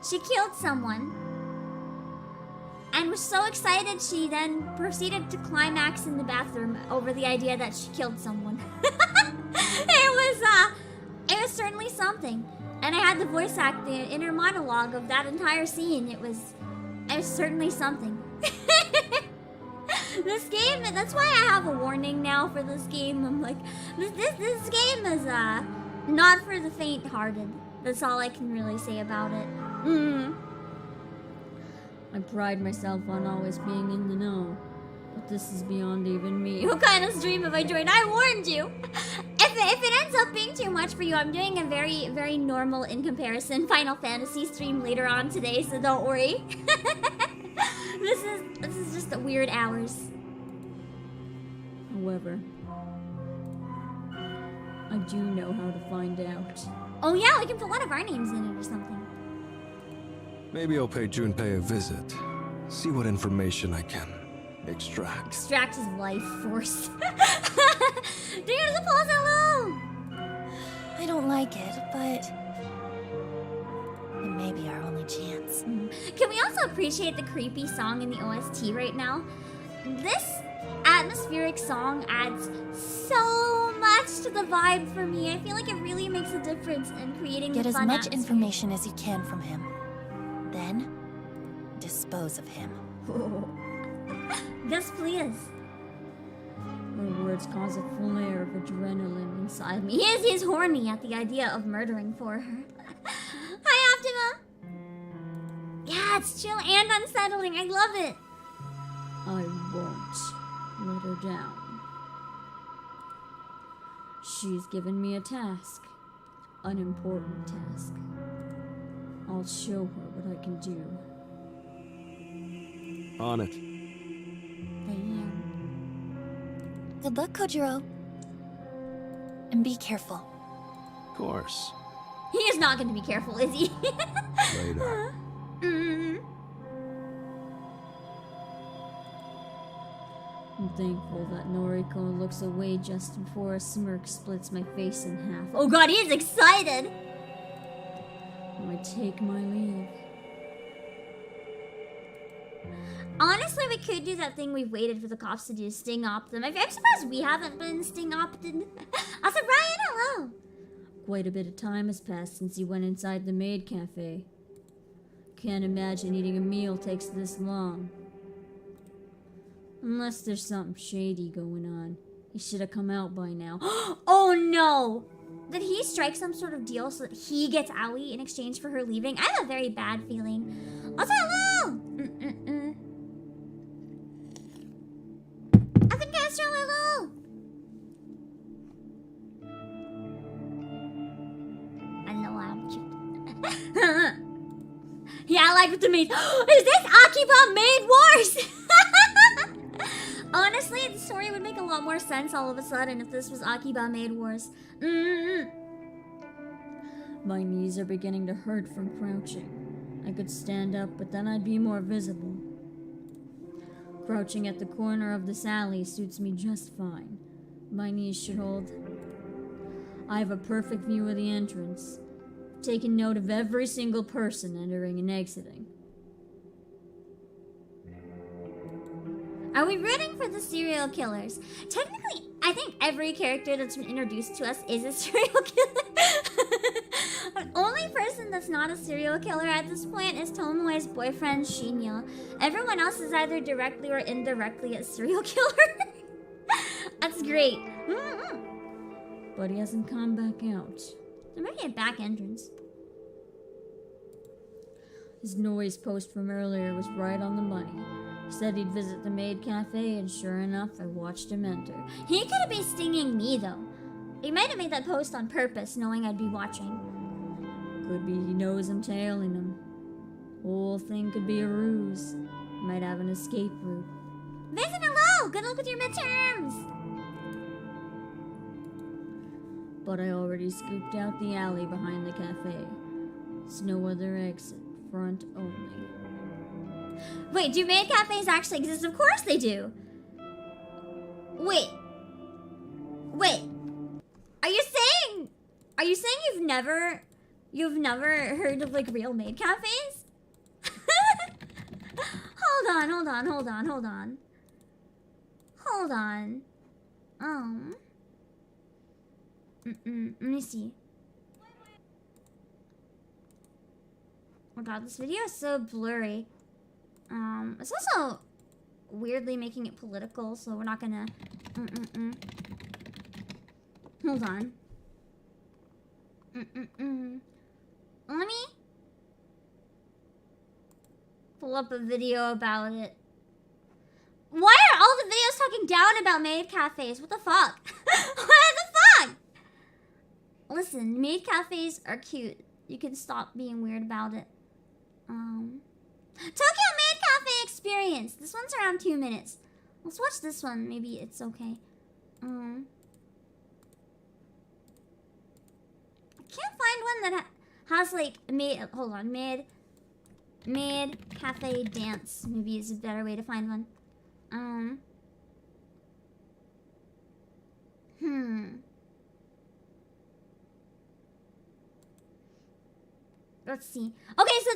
She killed someone and was so excited she then proceeded to climax in the bathroom over the idea that she killed someone. It was certainly something. And I had the voice act, the inner monologue of that entire scene. It was certainly something. This game, that's why I have a warning now for this game. I'm like, this game is not for the faint-hearted. That's all I can really say about it. I pride myself on always being in the know, but this is beyond even me. What kind of stream have I joined? I warned you. If it ends up being too much for you, I'm doing a very, very normal, in comparison, Final Fantasy stream later on today, so don't worry. This is just the weird hours. However, I do know how to find out. Oh yeah, we can put one of our names in it or something. Maybe I'll pay Junpei a visit. See what information I can extract. Extract his life force. There's a pause hello! I don't like it, but it may be our only chance. Can we also appreciate the creepy song in the OST right now? This atmospheric song adds so much to the vibe for me. I feel like it really makes a difference in creating Get the as fun much atmosphere. information as you can from him. Then, dispose of him. Yes, please. Her words cause a flare of adrenaline inside me. He's horny at the idea of murdering for her. Hi, Optima! Yeah, it's chill and unsettling. I love it. I won't let her down. She's given me a task. An important task. I'll show her what I can do. On it. Good luck, Kojiro. And be careful. Of course. He is not going to be careful, is he? Later. I'm thankful that Noriko looks away just before a smirk splits my face in half. Oh god, he is excited! I take my leave. Honestly, we could do that thing we've waited for the cops to do, sting opt them. I'm surprised we haven't been sting opted. I said, Ryan, hello! Quite a bit of time has passed since you went inside the maid cafe. Can't imagine eating a meal takes this long. Unless there's something shady going on. He should have come out by now. Oh no! Did he strike some sort of deal so that he gets owie in exchange for her leaving? I have a very bad feeling. Also, hello! I think Castro, hello! I know I'm cute. Yeah, I like with the maid. Is this Akiba Maid Wars? Honestly, the story would make a lot more sense all of a sudden if this was Akiba Maid Wars. My knees are beginning to hurt from crouching. I could stand up, but then I'd be more visible. Crouching at the corner of this alley suits me just fine. My knees should hold. I have a perfect view of the entrance. Taking note of every single person entering and exiting. Are we rooting for the serial killers? Technically, I think every character that's been introduced to us is a serial killer. The only person that's not a serial killer at this point is Tomoe's boyfriend, Shinya. Everyone else is either directly or indirectly a serial killer. That's great. But he hasn't come back out. There might be a back entrance. His noise post from earlier was right on the money. He said he'd visit the maid cafe, and sure enough, I watched him enter. He could have been stinging me, though. He might have made that post on purpose, knowing I'd be watching. Could be he knows I'm tailing him. Whole thing could be a ruse. Might have an escape route. Vincent, hello! Good luck with your midterms! but I already scooped out the alley behind the cafe. There's no other exit, front only. Wait, do maid cafes actually exist? Of course they do. Wait. Are you saying you've never heard of like real maid cafes? Hold on. Let me see. Oh god, this video is so blurry. It's also weirdly making it political, so we're not gonna. Hold on. Let me pull up a video about it. Why are all the videos talking down about maid cafes? What the fuck? What the fuck? Listen, maid cafes are cute. You can stop being weird about it. Tokyo Maid Cafe Experience. This one's around 2 minutes. Let's watch this one. Maybe it's okay. I can't find one that has like maid. Hold on, maid cafe dance. Maybe is a better way to find one. Let's see. Okay, so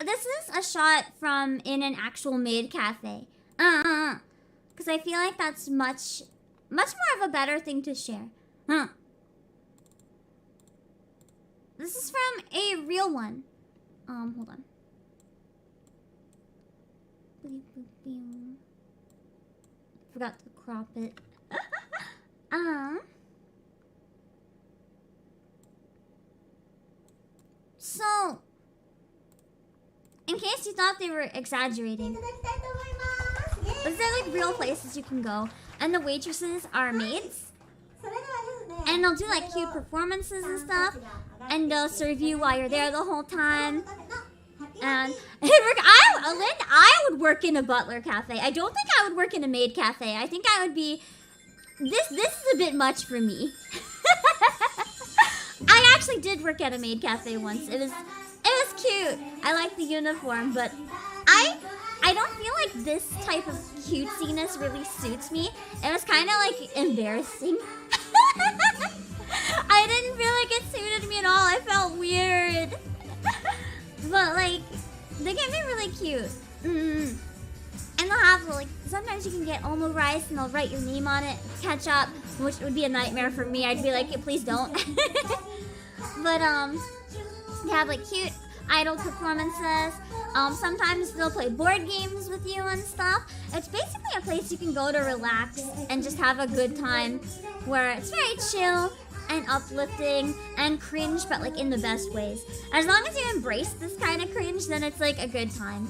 this is a shot from in an actual maid cafe. Because I feel like that's much more of a better thing to share. This is from a real one. Hold on. Forgot to crop it. So, in case you thought they were exaggerating, is there like real places you can go, and the waitresses are maids, and they'll do like cute performances and stuff, and they'll serve you while you're there the whole time. And I would work in a butler cafe. I don't think I would work in a maid cafe. I think I would be. This is a bit much for me. I actually did work at a maid cafe once. It was cute. I like the uniform, but I don't feel like this type of cutesiness really suits me. It was kind of like embarrassing. I didn't feel like it suited me at all. I felt weird. But like, they can be really cute. And they'll have like, sometimes you can get omo rice and they'll write your name on it, ketchup, which would be a nightmare for me. I'd be like, please don't. But they have like cute idol performances. Sometimes they'll play board games with you and stuff. It's basically a place you can go to relax and just have a good time, where it's very chill and uplifting and cringe, but like in the best ways. As long as you embrace this kind of cringe, then it's like a good time.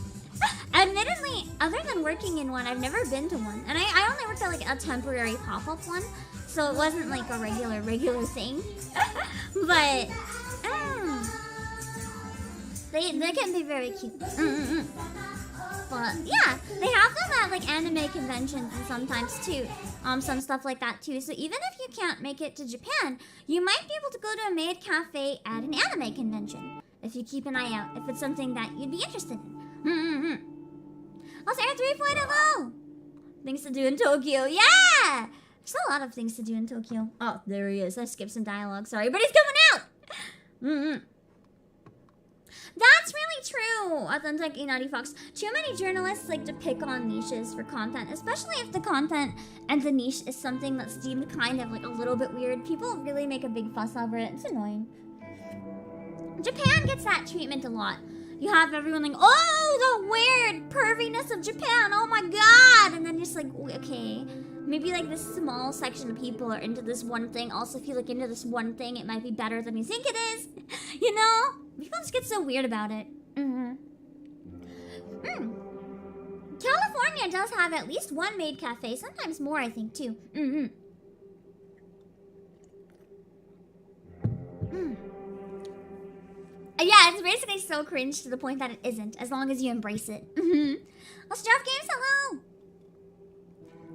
Admittedly, other than working in one, I've never been to one. And I only worked at like a temporary pop-up one, so it wasn't like a regular thing. But they can be very cute. But yeah, they have them at like anime conventions and sometimes too. Some stuff like that too. So even if you can't make it to Japan, you might be able to go to a maid cafe at an anime convention if you keep an eye out, if it's something that you'd be interested in. Also, Air 3.0! Things to do in Tokyo. Yeah! There's a lot of things to do in Tokyo. Oh, there he is. I skipped some dialogue. Sorry, but he's coming out! That's really true, Authentic Inari Fox. Too many journalists like to pick on niches for content, especially if the content and the niche is something that's deemed kind of like a little bit weird. People really make a big fuss over it. It's annoying. Japan gets that treatment a lot. You have everyone like, oh, the weird perviness of Japan, oh my god! And then just like, okay, maybe like this small section of people are into this one thing. Also, if you look into this one thing, it might be better than you think it is. You know? People just get so weird about it. California does have at least one maid cafe, sometimes more, I think, too. Yeah, it's basically so cringe to the point that it isn't, as long as you embrace it. Let's drop games, hello!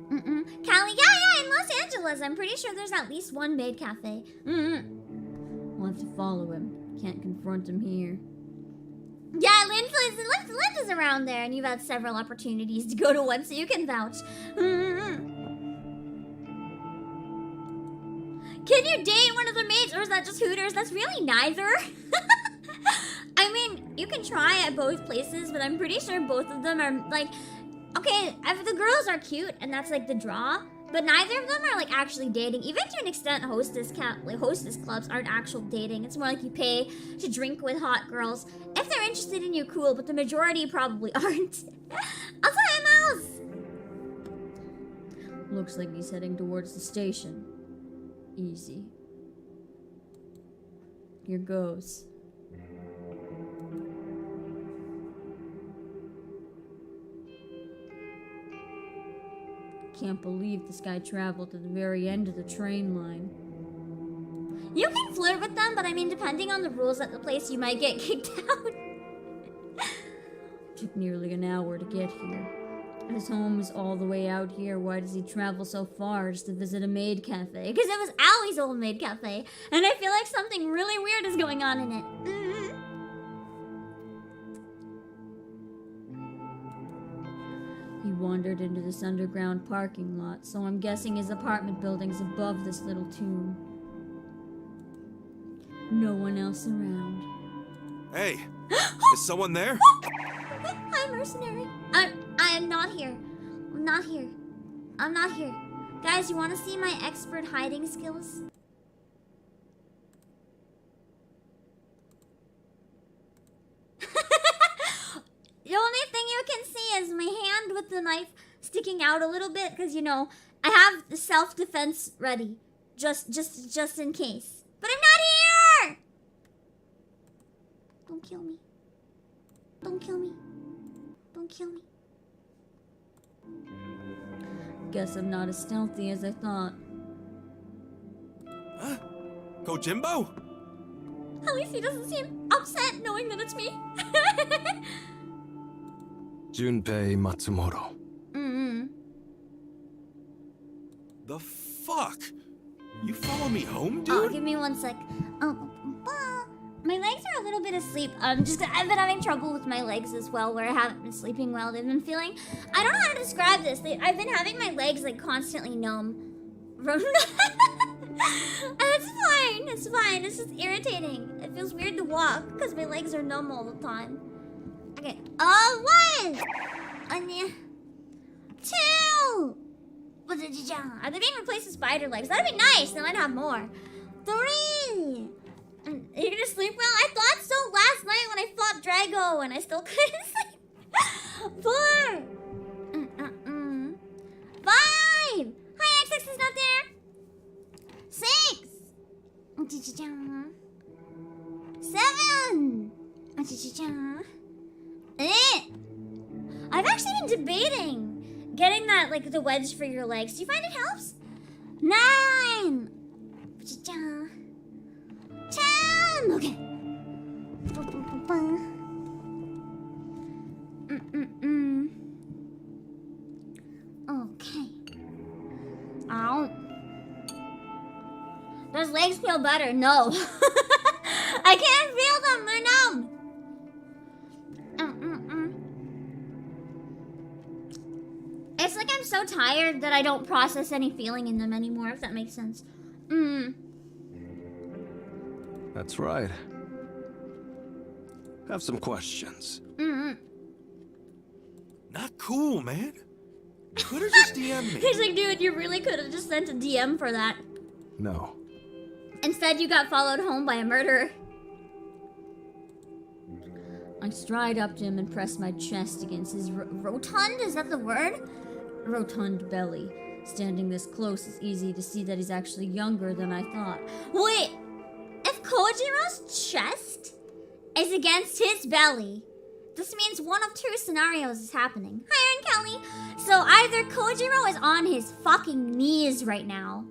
Callie, yeah, I in Los Angeles, I'm pretty sure there's at least one maid cafe. We'll have to follow him. Can't confront him here. Yeah, Lind is around there, and you've had several opportunities to go to one, so you can vouch. Can you date one of the maids, or is that just Hooters? That's really neither. I mean, you can try at both places, but I'm pretty sure both of them are, like... Okay, if the girls are cute, and that's, like, the draw, but neither of them are, like, actually dating. Even to an extent, hostess clubs aren't actual dating. It's more like you pay to drink with hot girls. If they're interested in you, cool, but the majority probably aren't. I'll tell him else! Looks like he's heading towards the station. Easy. Here goes. Can't believe this guy traveled to the very end of the train line. You can flirt with them, but I mean, depending on the rules at the place, you might get kicked out. Took nearly an hour to get here. His home is all the way out here. Why does he travel so far just to visit a maid cafe? Because it was Allie's old maid cafe, and I feel like something really weird is going on in it. He wandered into this underground parking lot, so I'm guessing his apartment building's above this little tomb. No one else around. Hey, is someone there? Hi, mercenary. I am not here. I'm not here. I'm not here. Guys, you want to see my expert hiding skills? The only thing you can see is my hand with the knife sticking out a little bit, because, you know, I have the self-defense ready. Just in case. But I'm not here! Don't kill me. Don't kill me. Don't kill me. Guess I'm not as stealthy as I thought. Huh? Kojimbo? At least he doesn't seem upset knowing that it's me. Junpei Matsumoto. The fuck? You follow me home, dude? Oh, give me one sec. My legs are a little bit asleep. I've been having trouble with my legs as well, where I haven't been sleeping well. They've been feeling... I don't know how to describe this. I've been having my legs, like, constantly numb. It's fine. It's fine. It's just irritating. It feels weird to walk, because my legs are numb all the time. Okay. One! Two! Are they being replaced with spider legs? That'd be nice. Then I'd have more. 3! Are you gonna sleep well? I thought so last night when I fought Drago and I still couldn't sleep. 4! 5! Hi, X6 is not there. 6! 7! 8! I've actually been debating getting that, like, the wedge for your legs. Do you find it helps? 9! 10! Okay. Okay. Ow. Those legs feel better. No. I can't feel them. They're numb. It's like I'm so tired that I don't process any feeling in them anymore, if that makes sense. That's right. Have some questions. Not cool, man. Could've just DM'd me. He's like, dude, you really could have just sent a DM for that. No. Instead, you got followed home by a murderer. I stride up to him and press my chest against his rotund, is that the word? Rotund belly. Standing this close, it's easy to see that he's actually younger than I thought. Wait! If Kojiro's chest is against his belly, this means one of two scenarios is happening. Hi, Aaron Kelly! So either Kojiro is on his fucking knees right now,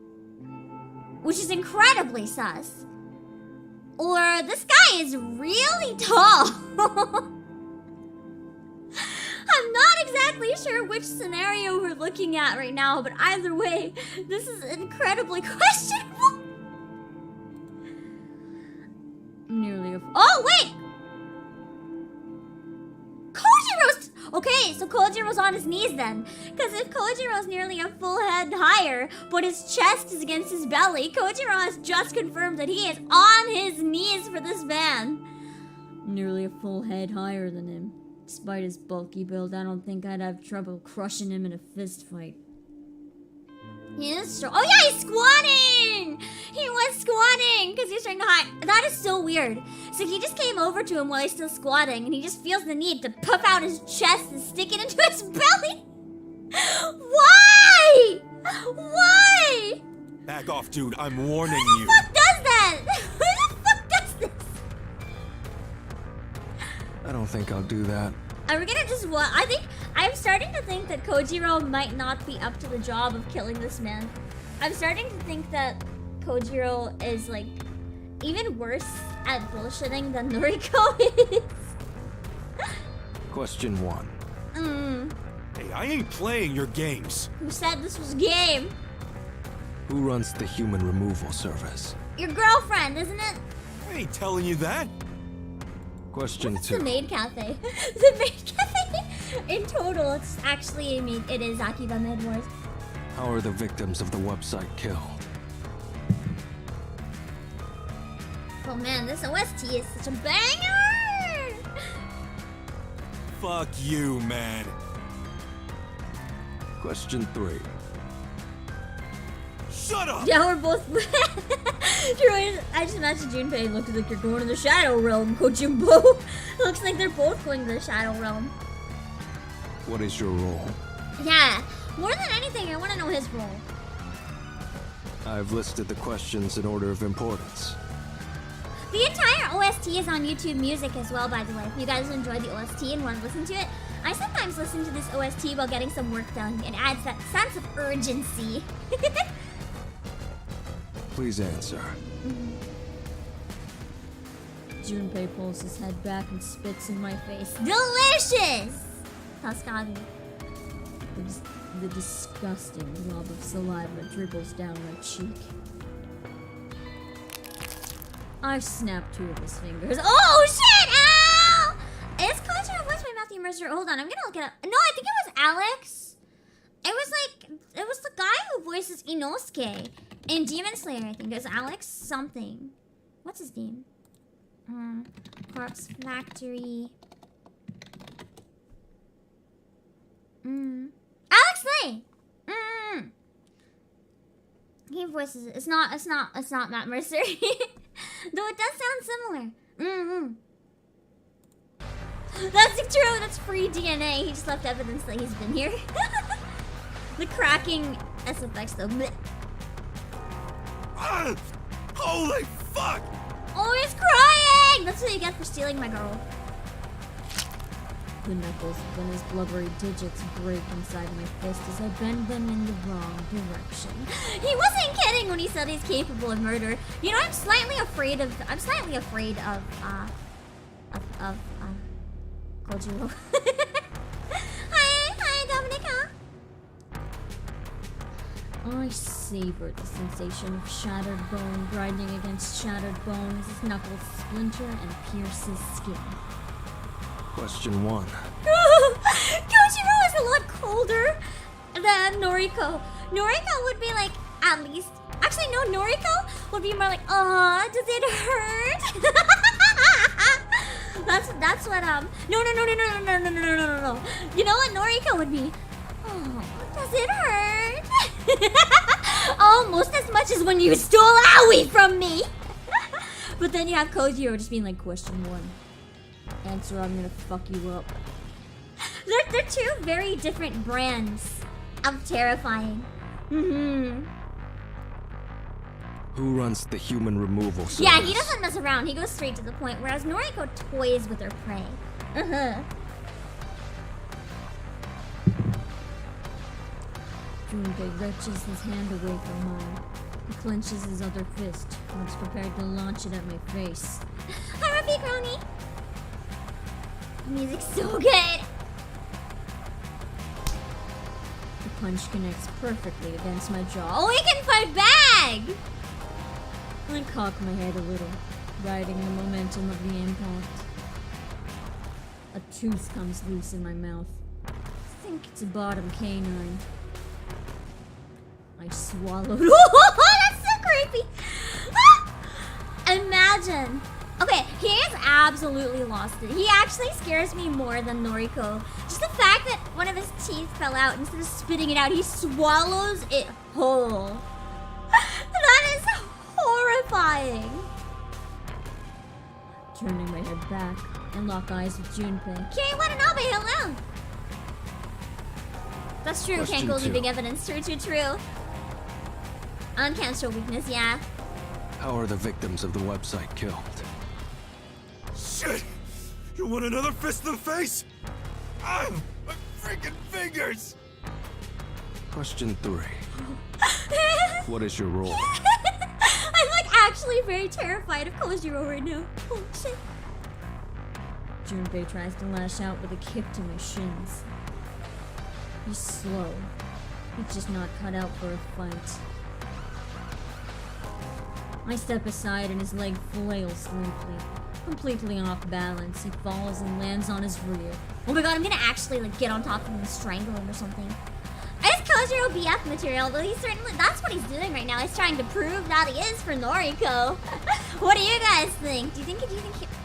which is incredibly sus, or this guy is really tall. Hi, I'm not exactly sure which scenario we're looking at right now, but either way, this is incredibly questionable. Nearly a... Oh, wait! Kojiro's... Okay, so Kojiro's on his knees then. Because if Kojiro's nearly a full head higher, but his chest is against his belly, Kojiro has just confirmed that he is on his knees for this man. Nearly a full head higher than him. Despite his bulky build, I don't think I'd have trouble crushing him in a fist fight. He is strong. Oh yeah, he's squatting! He was squatting because he's trying to hide. That is so weird. So he just came over to him while he's still squatting, and he just feels the need to puff out his chest and stick it into his belly. Why? Why? Back off, dude. I'm warning Who you. the fuck does that? Who the fuck does this? I don't think I'll do that. Are we gonna just what? I'm starting to think that Kojiro might not be up to the job of killing this man. I'm starting to think that Kojiro is like even worse at bullshitting than Noriko is. Question 1. Hey, I ain't playing your games. Who said this was a game? Who runs the human removal service? Your girlfriend, isn't it? I ain't telling you that. Question It's 2. the maid cafe. The maid cafe. In total, it's actually it is Akiba Med Wars. How are the victims of the website killed? Oh man, this OST is such a banger! Fuck you, man. Question 3. Shut up! Yeah, we're both. I just imagine Junpei looks like you're going to the Shadow Realm, Kojimbo. Looks like they're both going to the Shadow Realm. What is your role? Yeah, more than anything, I want to know his role. I've listed the questions in order of importance. The entire OST is on YouTube Music as well, by the way. If you guys enjoy the OST and want to listen to it, I sometimes listen to this OST while getting some work done. It adds that sense of urgency. Please answer. Junpei pulls his head back and spits in my face. Delicious! Tascani. The disgusting glob of saliva dribbles down my cheek. I snap 2 of his fingers. Oh shit! Ow! Is Kojiro voiced by Matthew Mercer? Hold on, I'm gonna look it up. No, I think it was Alex. It was the guy who voices Inosuke in Demon Slayer. I think it was Alex something. What's his name? Corpse Factory. Alex Lay. He voices it. It's not Matt Mercer. Though it does sound similar. That's true. That's free DNA. He just left evidence that he's been here. The cracking SFX though. Blech. Holy fuck! Oh, he's crying! That's what you get for stealing my girl. The knuckles of his blubbery digits break inside my fist as I bend them in the wrong direction. He wasn't kidding when he said he's capable of murder. You know, I'm slightly afraid of Kojiro. Hi, Dominica. I savored the sensation of shattered bone grinding against shattered bone as his knuckles splinter and pierce his skin. Question 1. Kojiro is a lot colder than Noriko. Noriko would be like, at least... Actually, no, Noriko would be more like, aw, does it hurt? That's what, No. You know what Noriko would be? Oh, does it hurt? Almost as much as when you stole Aoi from me. But then you have Kojiro just being like, question 1. Answer, I'm gonna fuck you up. They're 2 very different brands of terrifying. Who runs the human removal service? Yeah, he doesn't mess around. He goes straight to the point, whereas Noriko toys with her prey. Junpei wrenches his hand away from mine. He clenches his other fist, looks prepared to launch it at my face. Hi, Ruffy Crony! The music's so good! punch connects perfectly against my jaw. Oh, he can fight back! I cock my head a little, riding the momentum of the impact. A tooth comes loose in my mouth. I think it's a bottom canine. I swallowed. That's so creepy! Imagine. Okay, he has absolutely lost it. He actually scares me more than Noriko. Just the fact that one of his teeth fell out, instead of spitting it out, he swallows it whole. That is horrifying. Turning my head back and lock eyes with Junpei. Kiri Watanabe, hello! That's true, Question can't go two. leaving evidence. True. Uncancelled weakness, yeah. How are the victims of the website killed? Shit! You want another fist in the face? Ah, my freaking fingers! Question 3. What is your role? I'm like actually very terrified of Kojiro right now. Holy shit. Junpei tries to lash out with a kick to my shins. He's slow. He's just not cut out for a fight. I step aside and his leg flails limply. Completely off balance, he falls and lands on his rear. Oh my god, I'm gonna actually like get on top of him and strangle him or something. It's Kojiro BF material, though he's certainly, that's what he's doing right now. He's trying to prove that he is for Noriko. What do you guys think? Do you think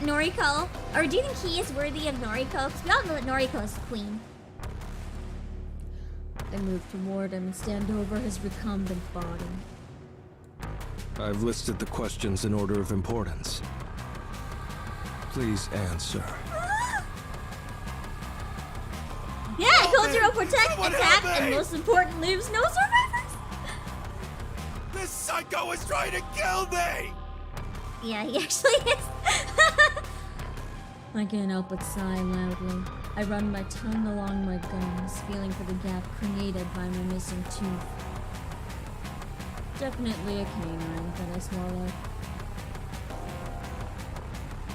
Noriko, or do you think he is worthy of Noriko? Because we all know that Noriko is the queen. I move toward him and stand over his recumbent body. I've listed the questions in order of importance. Please answer. Yeah, Kojiro protect, Someone attack, help and me! most important, leaves no survivors. This psycho is trying to kill me! Yeah, he actually is. I can't help but sigh loudly. I run my tongue along my gums, feeling for the gap created by my missing tooth. Definitely a canine that I swallowed.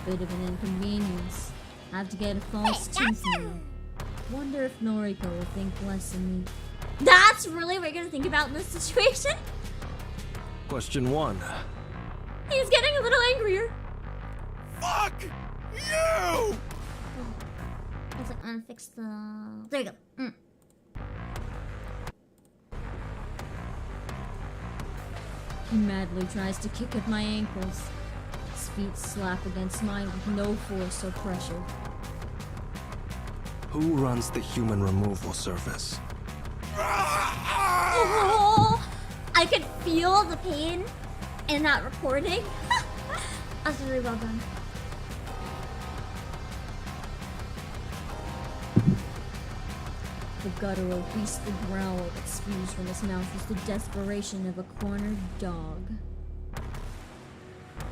Bit of an inconvenience. Have to get a false tooth now. Wonder if Noriko will think less of me. That's really what you're gonna think about in this situation? Question 1. He's getting a little angrier. Fuck you! Let's like unfix the. There we go. He madly tries to kick at my ankles. His feet slap against mine with no force or pressure. Who runs the human removal service? Oh, I could feel the pain in that recording. That's really well done. The guttural beastly growl that spews from his mouth is the desperation of a cornered dog.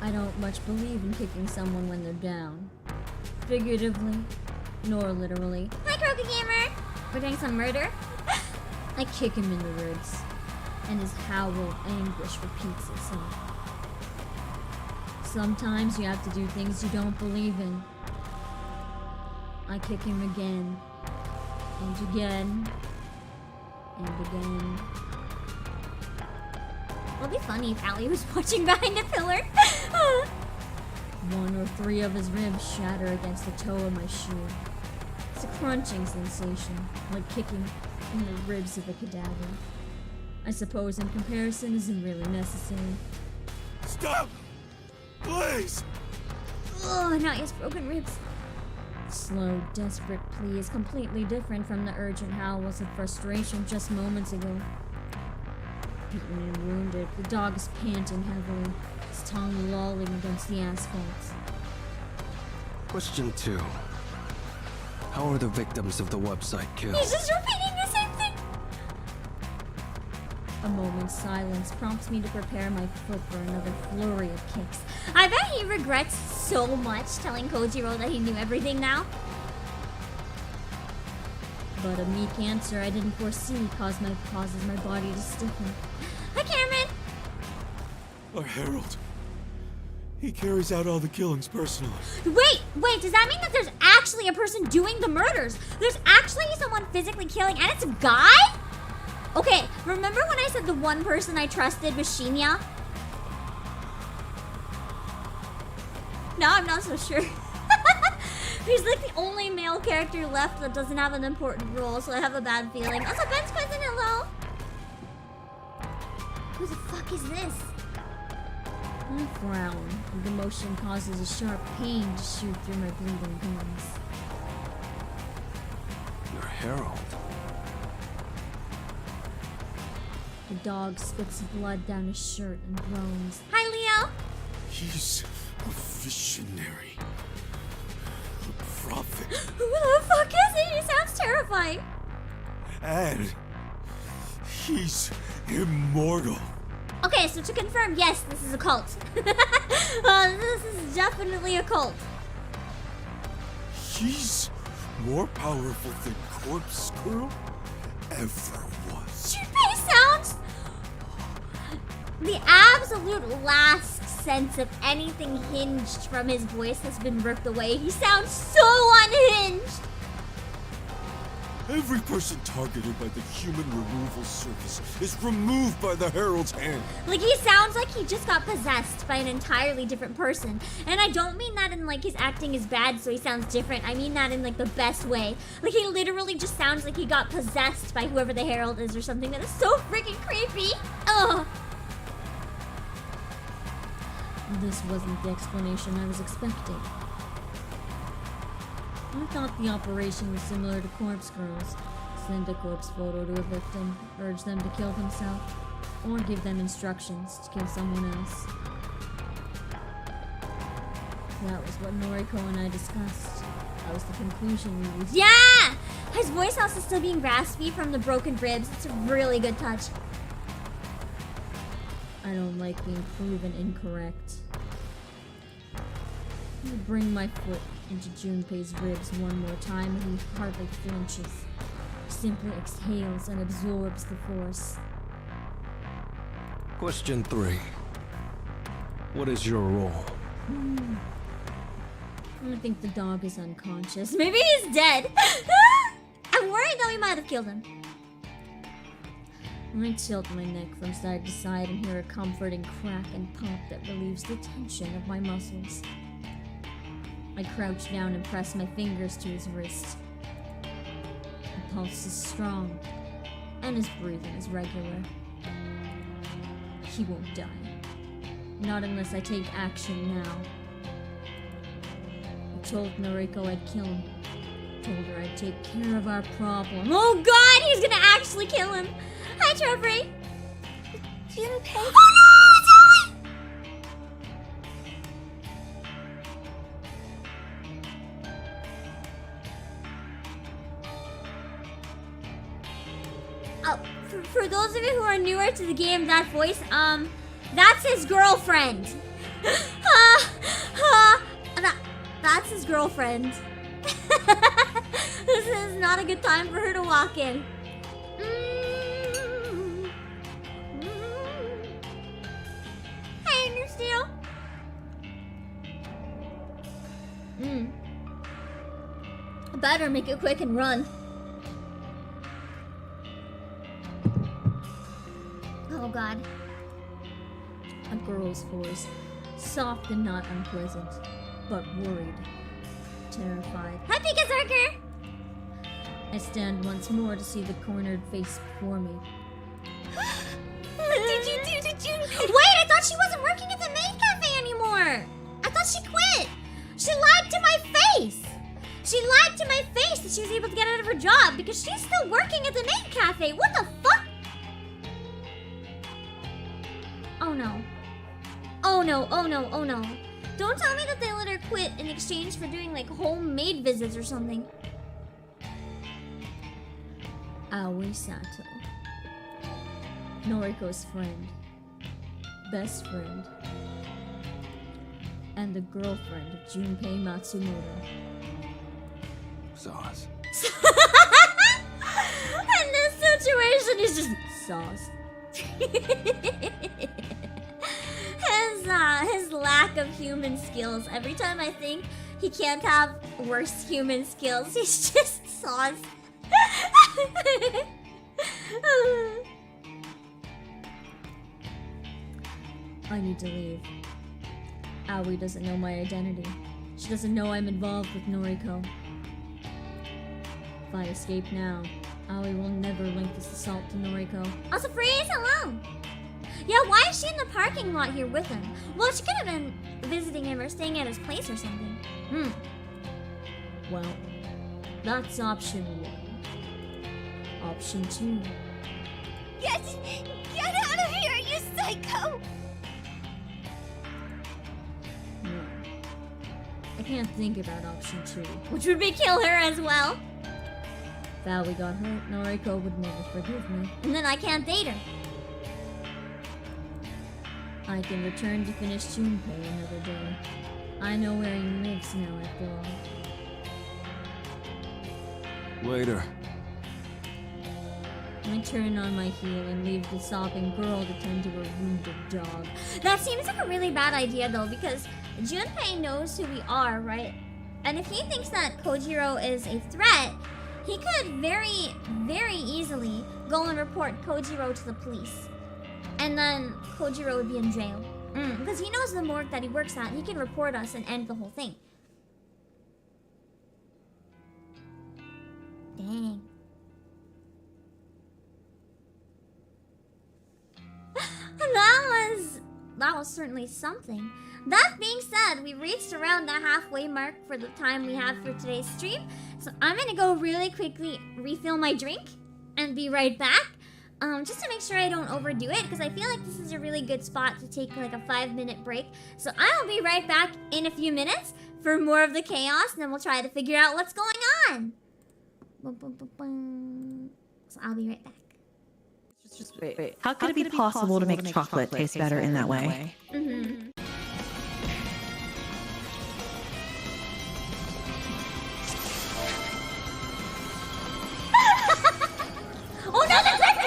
I don't much believe in kicking someone when they're down. Figuratively, nor literally. Hi, Kroga Gamer! We're doing some murder? I kick him in the ribs, and his howl of anguish repeats itself. Sometimes you have to do things you don't believe in. I kick him again, and again, and again. It'll be funny if Allie was watching behind a pillar. 1 or 3 of his ribs shatter against the toe of my shoe. It's a crunching sensation, like kicking in the ribs of a cadaver. I suppose in comparison isn't really necessary. Stop! Please! Oh, now he has broken ribs. Slow, desperate plea is completely different from the urgent howls of frustration just moments ago. Beaten and wounded, the dog is panting heavily, his tongue lolling against the asphalt. Question 2. How are the victims of the website killed? He's just repeating the same thing! A moment's silence prompts me to prepare my foot for another flurry of kicks. I bet he regrets so much telling Kojiro that he knew everything now. But a meek answer I didn't foresee causes my body to stiffen. Hi, Cameron! Our Herald. He carries out all the killings personally. Wait, does that mean that there's actually a person doing the murders? There's actually someone physically killing, and it's a guy? Okay, remember when I said the one person I trusted was Shinya? Now I'm not so sure. He's like the only male character left that doesn't have an important role, so I have a bad feeling. Also, Ben's cousin, hello! Who the fuck is this? I frown. The motion causes a sharp pain to shoot through my bleeding gums. Your herald. The dog spits blood down his shirt and groans. Hi, Leo! He's a visionary. A prophet. Who the fuck is he? He sounds terrifying. And he's immortal. Okay, so to confirm, yes, this is a cult. This is definitely a cult. He's more powerful than Corpse Girl ever was. Junpei sounds the absolute last sense of anything hinged from his voice has been ripped away. He sounds so unhinged. Every person targeted by the human removal service is removed by the Herald's hand. Like, he sounds like he just got possessed by an entirely different person. And I don't mean that in like his acting is bad so he sounds different. I mean that in like the best way. Like, he literally just sounds like he got possessed by whoever the Herald is or something. That is so freaking creepy. Ugh. This wasn't the explanation I was expecting. I thought the operation was similar to Corpse Girls. Send a corpse photo to a victim, urge them to kill themselves, or give them instructions to kill someone else. That was what Noriko and I discussed. That was the conclusion we reached. Yeah! His voice also still being raspy from the broken ribs. It's a really good touch. I don't like being proven incorrect. I bring my foot into Junpei's ribs one more time and he hardly flinches. He simply exhales and absorbs the force. Question 3. What is your role? I think the dog is unconscious. Maybe he's dead. I'm worried that we might have killed him. I tilt my neck from side to side and hear a comforting crack and pop that relieves the tension of my muscles. I crouch down and press my fingers to his wrist. The pulse is strong, and his breathing is regular. He won't die. Not unless I take action now. I told Noriko I'd kill him. Told her I'd take care of our problem. Oh god, he's gonna actually kill him! Hi, Trevor! Junpei. Oh no! It's Ellie! For those of you who are newer to the game, that voice, that's his girlfriend. That's his girlfriend. This is not a good time for her to walk in. Hey, Nursteel. Better make it quick and run. Oh god. A girl's voice, soft and not unpleasant, but worried, terrified. Hi, Pika Zerker! I stand once more to see the cornered face before me. Did you? Wait, I thought she wasn't working at the maid cafe anymore! I thought she quit! She lied to my face! She lied to my face that she was able to get out of her job because she's still working at the maid cafe! What the fuck? Oh no. Oh no, oh no, oh no. Don't tell me that they let her quit in exchange for doing like homemade visits or something. Aoi Sato. Noriko's friend. Best friend. And the girlfriend of Junpei Matsumoto. Sauce. And this situation is just sauce. His lack of human skills. Every time I think he can't have worse human skills, he's just sauce. I need to leave. Aoi doesn't know my identity. She doesn't know I'm involved with Noriko. If I escape now, Aoi will never link this assault to Noriko. Also, Freeze, hello! Yeah, why is she in the parking lot here with him? Well, she could have been visiting him or staying at his place or something. Well, that's option 1. Option 2. Get out of here, you psycho! No. I can't think about option 2, which would be kill her as well. If Aoi got hurt, Noriko would never forgive me. And then I can't date her. I can return to finish Junpei another day. I know where he lives now after all. Later. I turn on my heel and leave the sobbing girl to tend to a wounded dog. That seems like a really bad idea though, because Junpei knows who we are, right? And if he thinks that Kojiro is a threat, he could very, very easily go and report Kojiro to the police. And then Kojiro would be in jail. Because he knows the morgue that he works at. He can report us and end the whole thing. Dang. That was certainly something. That being said, we reached around the halfway mark for the time we have for today's stream. So I'm gonna go really quickly refill my drink and be right back. Just to make sure I don't overdo it, because I feel like this is a really good spot to take like a 5-minute break. So I will be right back in a few minutes for more of the chaos, and then we'll try to figure out what's going on. So I'll be right back. Just wait. How could it be possible to make chocolate taste better in that way? Oh no, they're drifting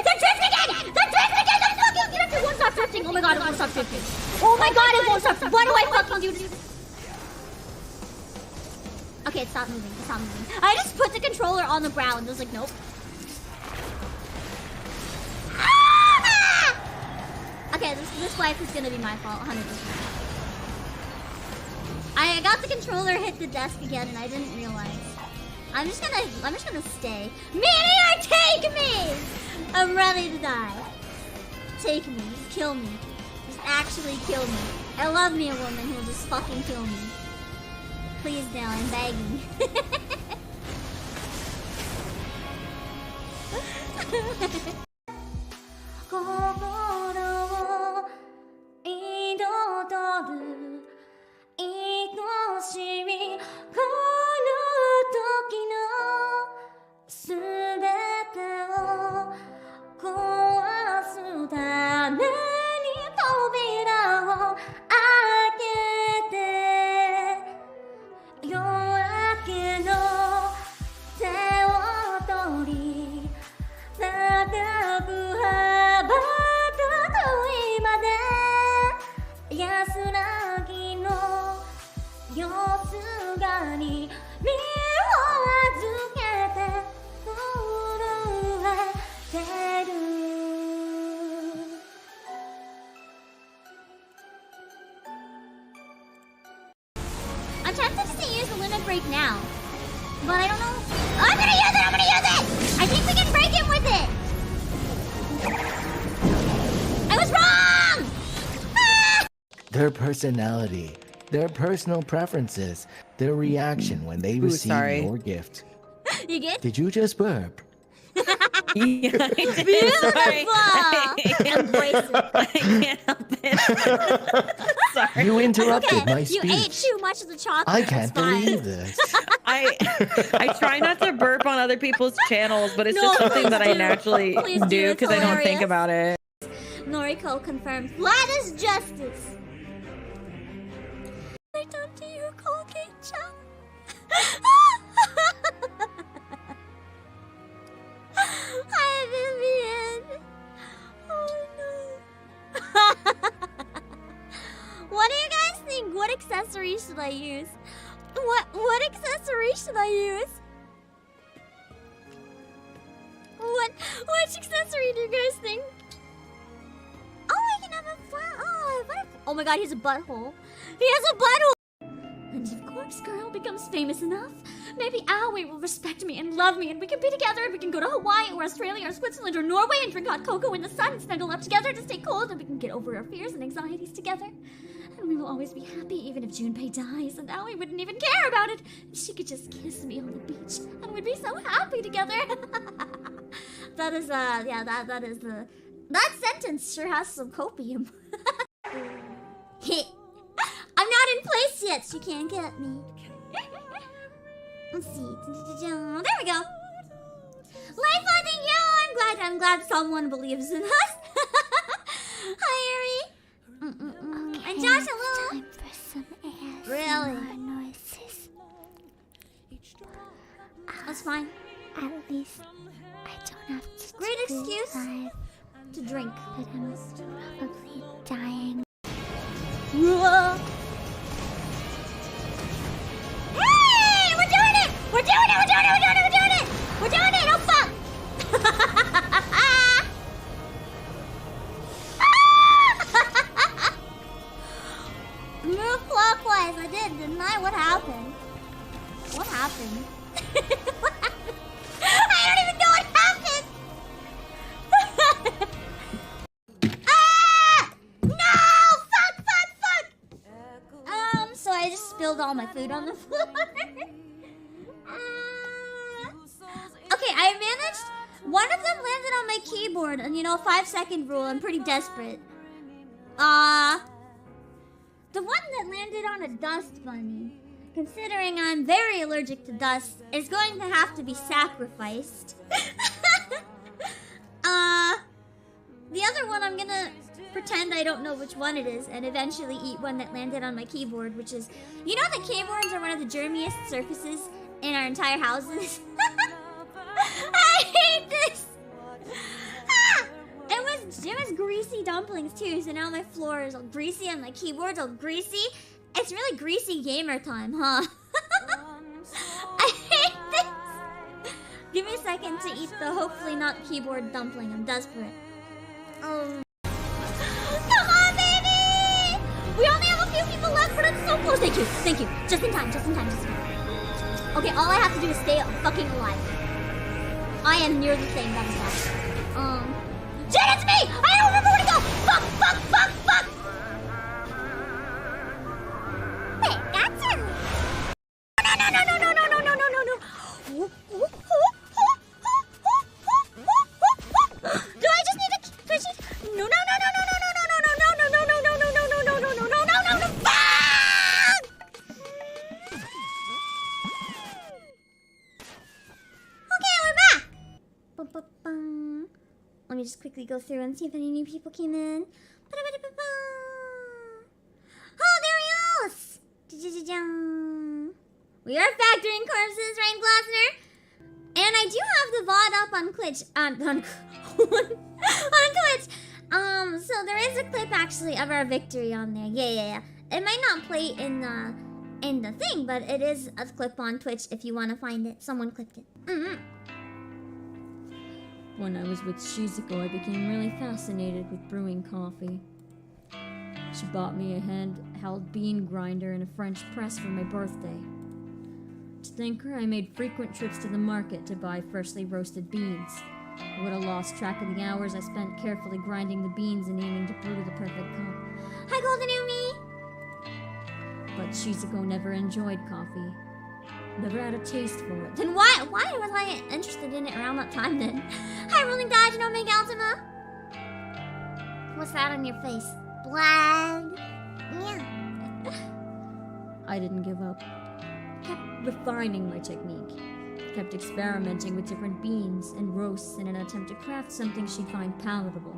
again! They're drifting again! They're fucking drifting! It won't stop drifting! Oh my god, it won't stop drifting! Oh my god, it won't stop! Why do I fucking do this? Okay, it stopped moving. It stopped moving. I just put the controller on the ground. I was like, nope. Ah! Okay, this wipe is gonna be my fault, 100%. I got the controller hit the desk again and I didn't realize. I'm just gonna stay. Meteor, take me! I'm ready to die. Take me. Just kill me. Just actually kill me. I love me a woman who'll just fucking kill me. Please now, I'm begging. I'm tempted to use the limit break now, but I don't know. Oh, I'm gonna use it! I'm gonna use it! I think we can break him with it! I was wrong! Ah! Their personality, their personal preferences, their reaction when they receive your gift. You good? Did you just burp? Yeah, Beautiful! Embrace it. I can't help it. Sorry. You interrupted Okay, my speech. you ate too much of the chocolate. I That's can't fine. believe this. I try not to burp on other people's channels, but it's No, just something please that do. I naturally Please do. do It's because I don't think hilarious. about it. Noriko confirmed. Flat is justice. I done to you, Colgate-chan. Hi, Vivian. Oh no. What do you guys think? What accessory should I use? What accessory should I use? Which accessory scary do you guys think? Oh, I can have a oh my god, he has a butthole. He has a butthole! And if Corpse Girl becomes famous enough, maybe Aoi will respect me and love me, and we can be together, and we can go to Hawaii or Australia or Switzerland or Norway and drink hot cocoa in the sun and snuggle up together to stay cold, and we can get over our fears and anxieties together. And we will always be happy even if Junpei dies, and Aoi wouldn't even care about it. She could just kiss me on the beach, and we'd be so happy together. That is, yeah, that is the... That sentence sure has some copium. I'm not in place yet, so you can't get me. Let's see. There we go. Life funding, yo! I'm glad someone believes in us. Hi, Ari. And Josh, hello. Time for some ASMR Really? noises. That's fine. At least I don't have to Great do excuse live, to drink. but I'm probably dying. Hey! We're doing it! We're doing it! We're doing it! We're doing it! We're doing it! We're doing it! Oh fuck! Move clockwise. I didn't I? What happened? What happened? What happened? I don't even know what happened! Ah! No! Fuck! So I just spilled all my food on the floor. Okay, I managed. One of them landed on my keyboard, and 5-second rule. I'm pretty desperate. The one that landed on a dust bunny, considering I'm very allergic to dust, is going to have to be sacrificed. The other one I'm gonna pretend I don't know which one it is and eventually eat one that landed on my keyboard, which is... that keyboards are one of the germiest surfaces in our entire houses? I hate this! It was greasy dumplings too, so now my floor is all greasy and my keyboard's all greasy. It's really greasy gamer time, huh? I hate this! Give me a second to eat the hopefully not keyboard dumpling. I'm desperate. Come on, baby! We only have a few people left, but it's so close. Thank you. Just in time. Okay, all I have to do is stay fucking alive. I am near the thing, that is that. Shit, it's me! I don't remember where to go! Fuck! Wait, that's a... No. Do I just need to... No. Fuck! Okay, we're back. Let me just quickly go through and see if any new people came in. Oh, there he is! We are factoring corpses, Rain Glasner. And I do have the VOD up on Twitch. On Twitch. So there is a clip actually of our victory on there. Yeah. It might not play in the thing, but it is a clip on Twitch if you want to find it. Someone clipped it. When I was with Shizuko, I became really fascinated with brewing coffee. She bought me a handheld bean grinder and a French press for my birthday. To thank her, I made frequent trips to the market to buy freshly roasted beans. I would have lost track of the hours I spent carefully grinding the beans and aiming to brew the perfect cup. Hi, Golden Umi! But Shizuko never enjoyed coffee. Never had a taste for it. Then why was I interested in it around that time then? Hi, Rolling Dodge and Omega Ultima! What's that on your face? Blood? Yeah. I didn't give up. Kept refining my technique. Kept experimenting with different beans and roasts in an attempt to craft something she'd find palatable.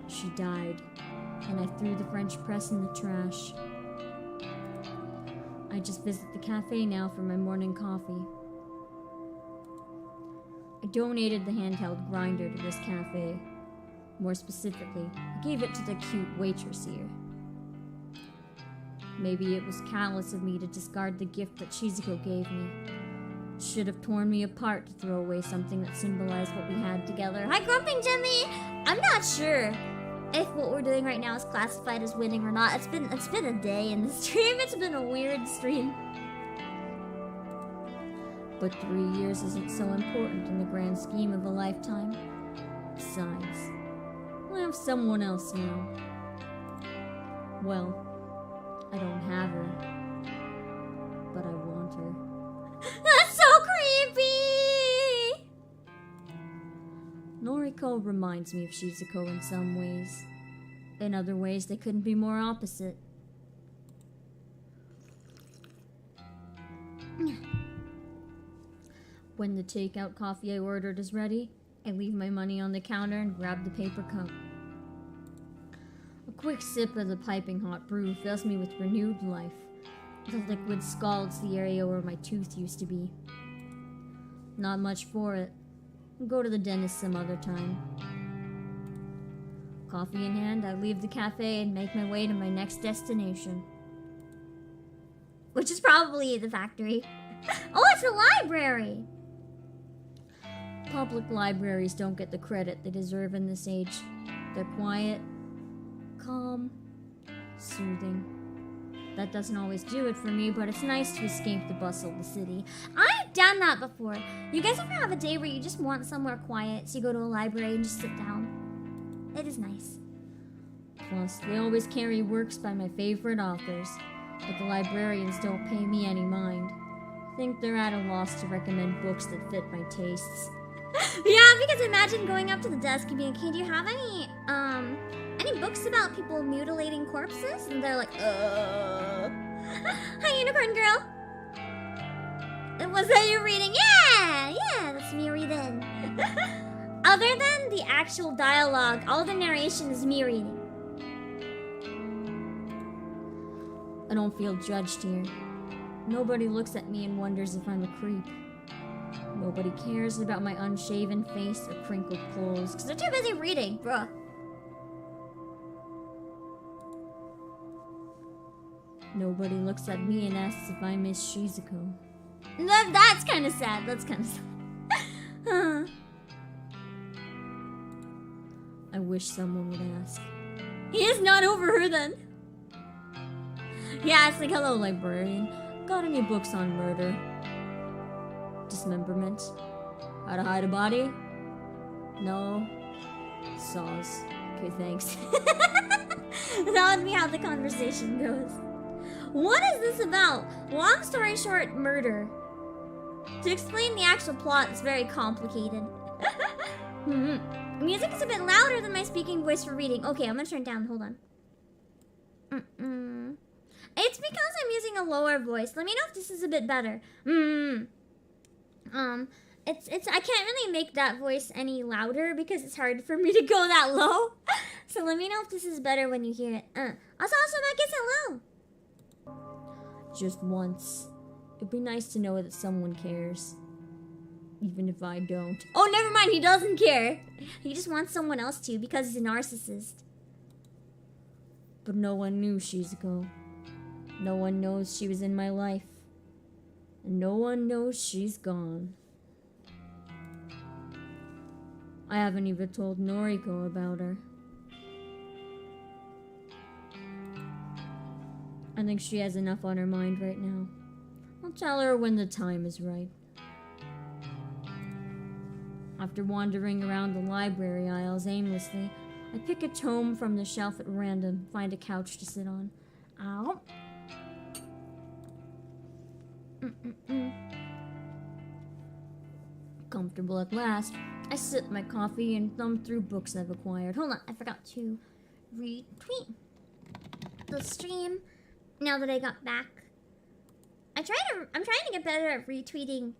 She died, and I threw the French press in the trash. I just visit the cafe now for my morning coffee. I donated the handheld grinder to this cafe. More specifically, I gave it to the cute waitress here. Maybe it was callous of me to discard the gift that Shizuko gave me. Should have torn me apart to throw away something that symbolized what we had together. Hi, Grumping Jimmy! I'm not sure if what we're doing right now is classified as winning or not. It's been a day in the stream. It's been a weird stream. But 3 years isn't so important in the grand scheme of a lifetime. Besides, I have someone else now. Well, I don't have her, but I want her. That's so creepy! Noriko reminds me of Shizuko in some ways. In other ways, they couldn't be more opposite. When the takeout coffee I ordered is ready, I leave my money on the counter and grab the paper cup. A quick sip of the piping hot brew fills me with renewed life. The liquid scalds the area where my tooth used to be. Not much for it. I'll go to the dentist some other time. Coffee in hand, I leave the cafe and make my way to my next destination. Which is probably the factory. Oh, it's a library! Public libraries don't get the credit they deserve in this age. They're quiet, calm, soothing. That doesn't always do it for me, but it's nice to escape the bustle of the city. I've done that before. You guys ever have a day where you just want somewhere quiet, so you go to a library and just sit down? It is nice. Plus, they always carry works by my favorite authors, but the librarians don't pay me any mind. I think they're at a loss to recommend books that fit my tastes. Yeah, because imagine going up to the desk and being like, hey, do you have any books about people mutilating corpses? And they're like, Hi, Unicorn Girl. Was that you reading? Yeah, that's me reading. Other than the actual dialogue, all the narration is me reading. I don't feel judged here. Nobody looks at me and wonders if I'm a creep. Nobody cares about my unshaven face or crinkled clothes, because they're too busy reading, bruh. Nobody looks at me and asks if I miss Shizuko. That's kind of sad. That's kind of sad. I wish someone would ask. He is not over her then. Yeah, it's like, hello, librarian. Got any books on murder? Dismemberment? How to hide a body? No. Saws. Okay, thanks. That would be how the conversation goes. What is this about? Long story short, murder. To explain the actual plot is very complicated. Music is a bit louder than my speaking voice for reading. Okay, I'm gonna turn it down. Hold on. It's because I'm using a lower voice. Let me know if this is a bit better. It's I can't really make that voice any louder because it's hard for me to go that low. So let me know if this is better when you hear it. Also, Magus, hello. Just once. It'd be nice to know that someone cares. Even if I don't. Oh, never mind, he doesn't care. He just wants someone else to because he's a narcissist. But no one knew Shizuko. No one knows she was in my life. And no one knows she's gone. I haven't even told Noriko about her. I think she has enough on her mind right now. I'll tell her when the time is right. After wandering around the library aisles aimlessly, I pick a tome from the shelf at random, find a couch to sit on. Ow. Comfortable at last, I sip my coffee and thumb through books I've acquired. Hold on, I forgot to retweet the stream now that I got back. I'm trying to get better at retweeting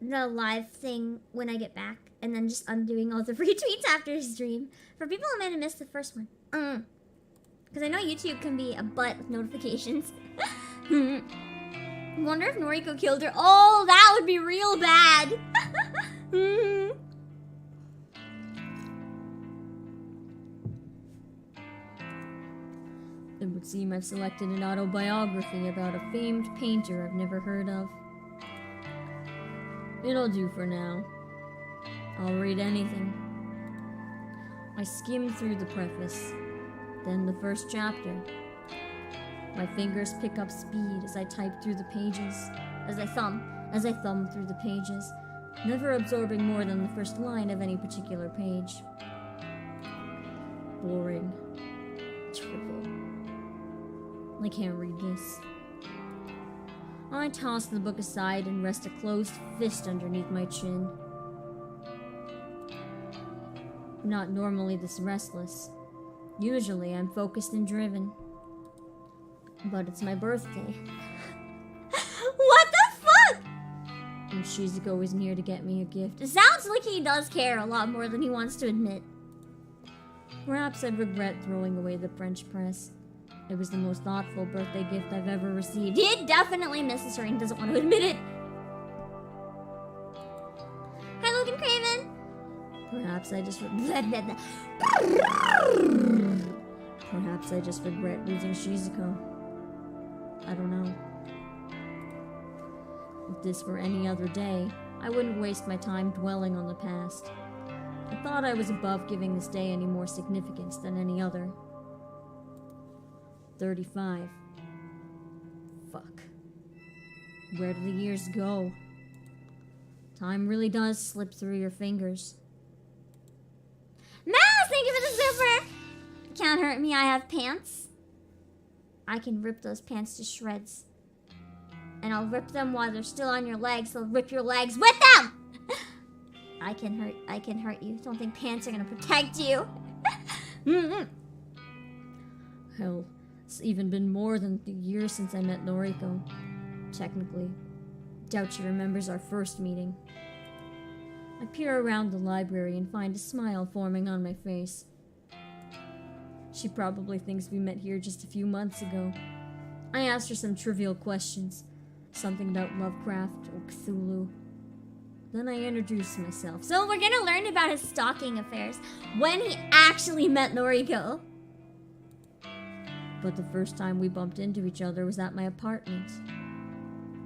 the live thing when I get back, and then just undoing all the retweets after the stream. For people who might have missed the first one. Because I know YouTube can be a butt with notifications. Wonder if Noriko killed her. Oh, that would be real bad. It would seem I've selected an autobiography about a famed painter I've never heard of. It'll do for now. I'll read anything. I skim through the preface, then the first chapter. My fingers pick up speed as I type through the pages, as I thumb through the pages, never absorbing more than the first line of any particular page. Boring. Trivial. I can't read this. I toss the book aside and rest a closed fist underneath my chin. I'm not normally this restless. Usually I'm focused and driven. But it's my birthday. What the fuck? And Shizuko is near to get me a gift. It sounds like he does care a lot more than he wants to admit. Perhaps I'd regret throwing away the French press. It was the most thoughtful birthday gift I've ever received. He definitely misses her and doesn't want to admit it. Hi, Logan Craven. Perhaps I just Perhaps I just regret losing Shizuko. I don't know. If this were any other day, I wouldn't waste my time dwelling on the past. I thought I was above giving this day any more significance than any other. 35. Fuck. Where do the years go? Time really does slip through your fingers. Mouse, thank you for the super! Can't hurt me, I have pants. I can rip those pants to shreds. And I'll rip them while they're still on your legs, so I'll rip your legs with them! I can hurt you. Don't think pants are gonna protect you. Hell, it's even been more than a year since I met Noriko. Technically. Doubt she remembers our first meeting. I peer around the library and find a smile forming on my face. She probably thinks we met here just a few months ago. I asked her some trivial questions. Something about Lovecraft or Cthulhu. Then I introduced myself. So we're gonna learn about his stalking affairs when he actually met Noriko. But the first time we bumped into each other was at my apartment.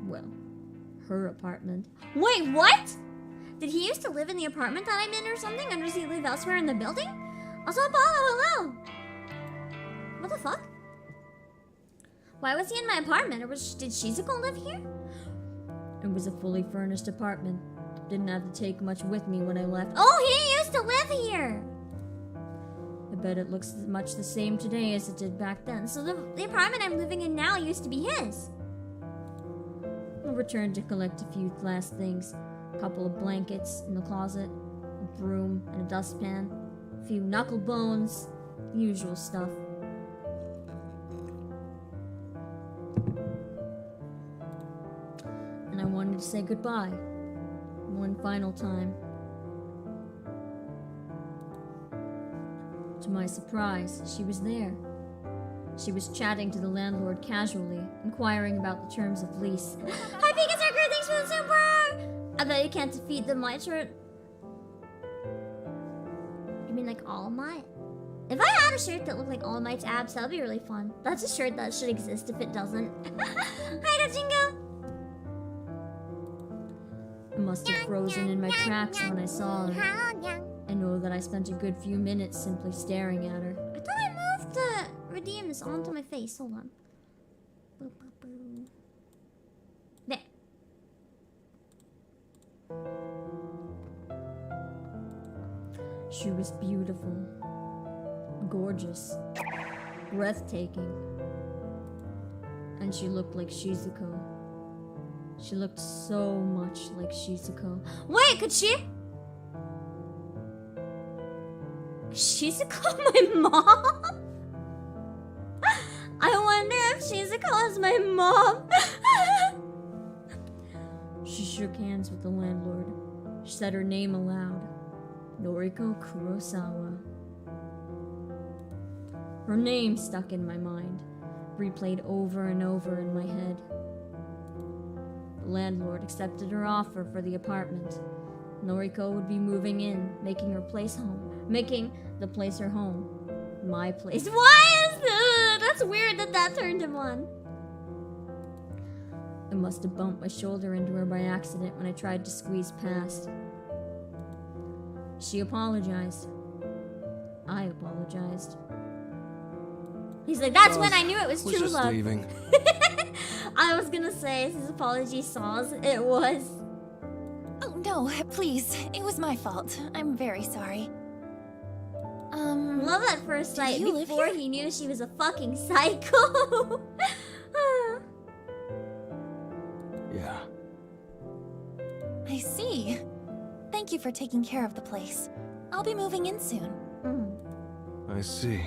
Well, her apartment. Wait, what? Did he used to live in the apartment that I'm in or something? Or does he live elsewhere in the building? Also, Apollo, hello! What the fuck? Why was he in my apartment? Or did Shizuko live here? It was a fully furnished apartment. Didn't have to take much with me when I left. Oh, he used to live here! I bet it looks much the same today as it did back then. So the apartment I'm living in now used to be his. I returned to collect a few last things. A couple of blankets in the closet, a broom and a dustpan, a few knuckle bones, the usual stuff. And I wanted to say goodbye. One final time. To my surprise, she was there. She was chatting to the landlord casually, inquiring about the terms of lease. Hi, Pika Circle, thanks for the super! I bet you can't defeat the Might shirt. You mean like All Might? If I had a shirt that looked like All Might's abs, that'd be really fun. That's a shirt that should exist if it doesn't. Hi, Dachingo! I must have frozen in my tracks when I saw her. I know that I spent a good few minutes simply staring at her. I thought I moved the redeems onto my face. Hold on. Boop, boop, boop. There. She was beautiful. Gorgeous. Breathtaking. And she looked like Shizuko. She looked so much like Shizuko. Wait, could she? Shizuko, my mom? I wonder if Shizuko is my mom. She shook hands with the landlord. She said her name aloud. Noriko Kurosawa. Her name stuck in my mind, replayed over and over in my head. The landlord accepted her offer for the apartment. Noriko would be moving in, making the place her home. My place. Why is that? That's weird that turned him on. I must have bumped my shoulder into her by accident when I tried to squeeze past. She apologized. I apologized. He's like, that's when I knew it was true just love. leaving. I was gonna say, his apology saws. It was. Oh, no, please. It was my fault. I'm very sorry. Love at first sight you live before here? he knew she was a fucking psycho. Yeah. I see. Thank you for taking care of the place. I'll be moving in soon. I see.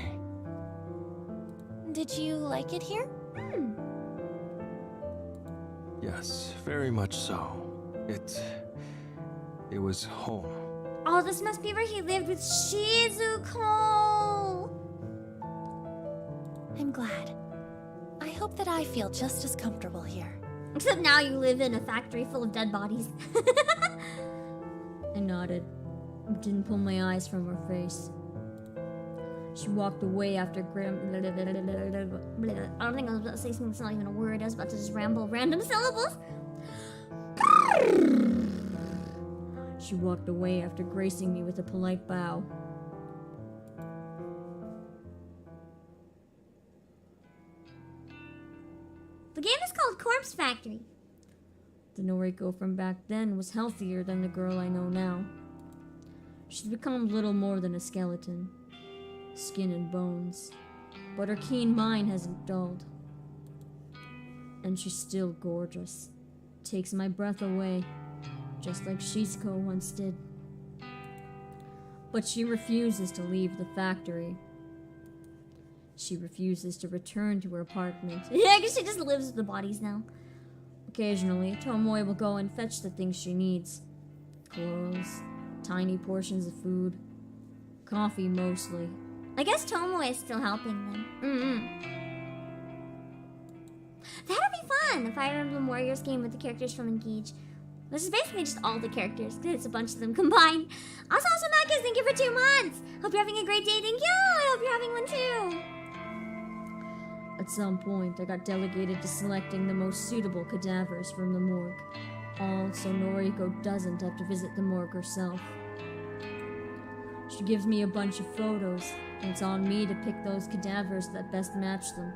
Did you like it here? Yes, very much so. It was home. Oh, this must be where he lived with Shizuko. I'm glad. I hope that I feel just as comfortable here. Except now you live in a factory full of dead bodies. I nodded. Didn't pull my eyes from her face. She walked away after I don't think I was about to say something that's not even a word. I was about to just ramble random syllables. She walked away after gracing me with a polite bow. The game is called Corpse Factory. The Noriko from back then was healthier than the girl I know now. She's become little more than a skeleton. Skin and bones. But her keen mind hasn't dulled. And she's still gorgeous. Takes my breath away. Just like Shizuko once did. But she refuses to leave the factory. She refuses to return to her apartment. Yeah, I guess she just lives with the bodies now. Occasionally, Tomoe will go and fetch the things she needs. Clothes, tiny portions of food, coffee mostly. I guess Tomoe is still helping them. That'd be fun! The Fire Emblem Warriors game with the characters from Engage. This is basically just all the characters, because it's a bunch of them combined. Also, Marcus, thank you for 2 months! Hope you're having a great day, thank you! I hope you're having one too! At some point, I got delegated to selecting the most suitable cadavers from the morgue. All so Noriko doesn't have to visit the morgue herself. She gives me a bunch of photos, and it's on me to pick those cadavers that best match them.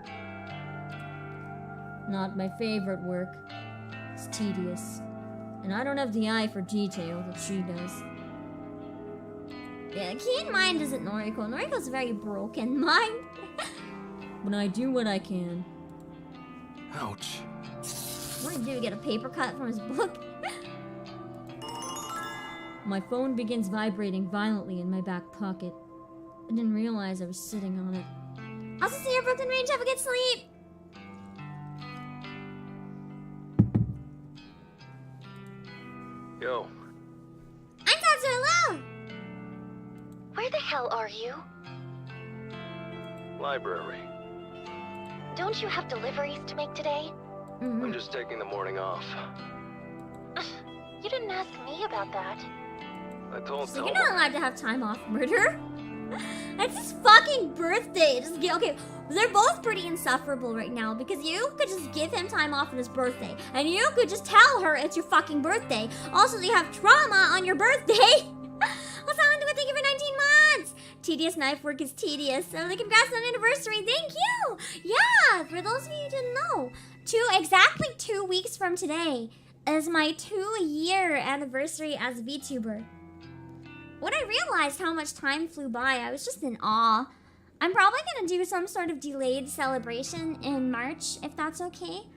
Not my favorite work. It's tedious. And I don't have the eye for detail that she does. Yeah, keen mind isn't Noriko. Noriko's a very broken mind. But I do what I can. Ouch. What did he do? Get a paper cut from his book? My phone begins vibrating violently in my back pocket. I didn't realize I was sitting on it. Also, see you, Brooklyn Range. Have a good sleep. Yo. I'm Tatsu, hello! Where the hell are you? Library. Don't you have deliveries to make today? I'm just taking the morning off. You didn't ask me about that. I told So Tomo. you're not allowed to have time off, murder? It's his fucking birthday. Just get, okay, they're both pretty insufferable right now because you could just give him time off on his birthday, and you could just tell her it's your fucking birthday. Also, you have trauma on your birthday. Also, I'm doing thank you for 19 months. Tedious knife work is tedious. So, congrats on the anniversary. Thank you. Yeah, for those of you who didn't know, exactly 2 weeks from today is my 2-year anniversary as a VTuber. When I realized how much time flew by, I was just in awe. I'm probably gonna do some sort of delayed celebration in March, if that's okay.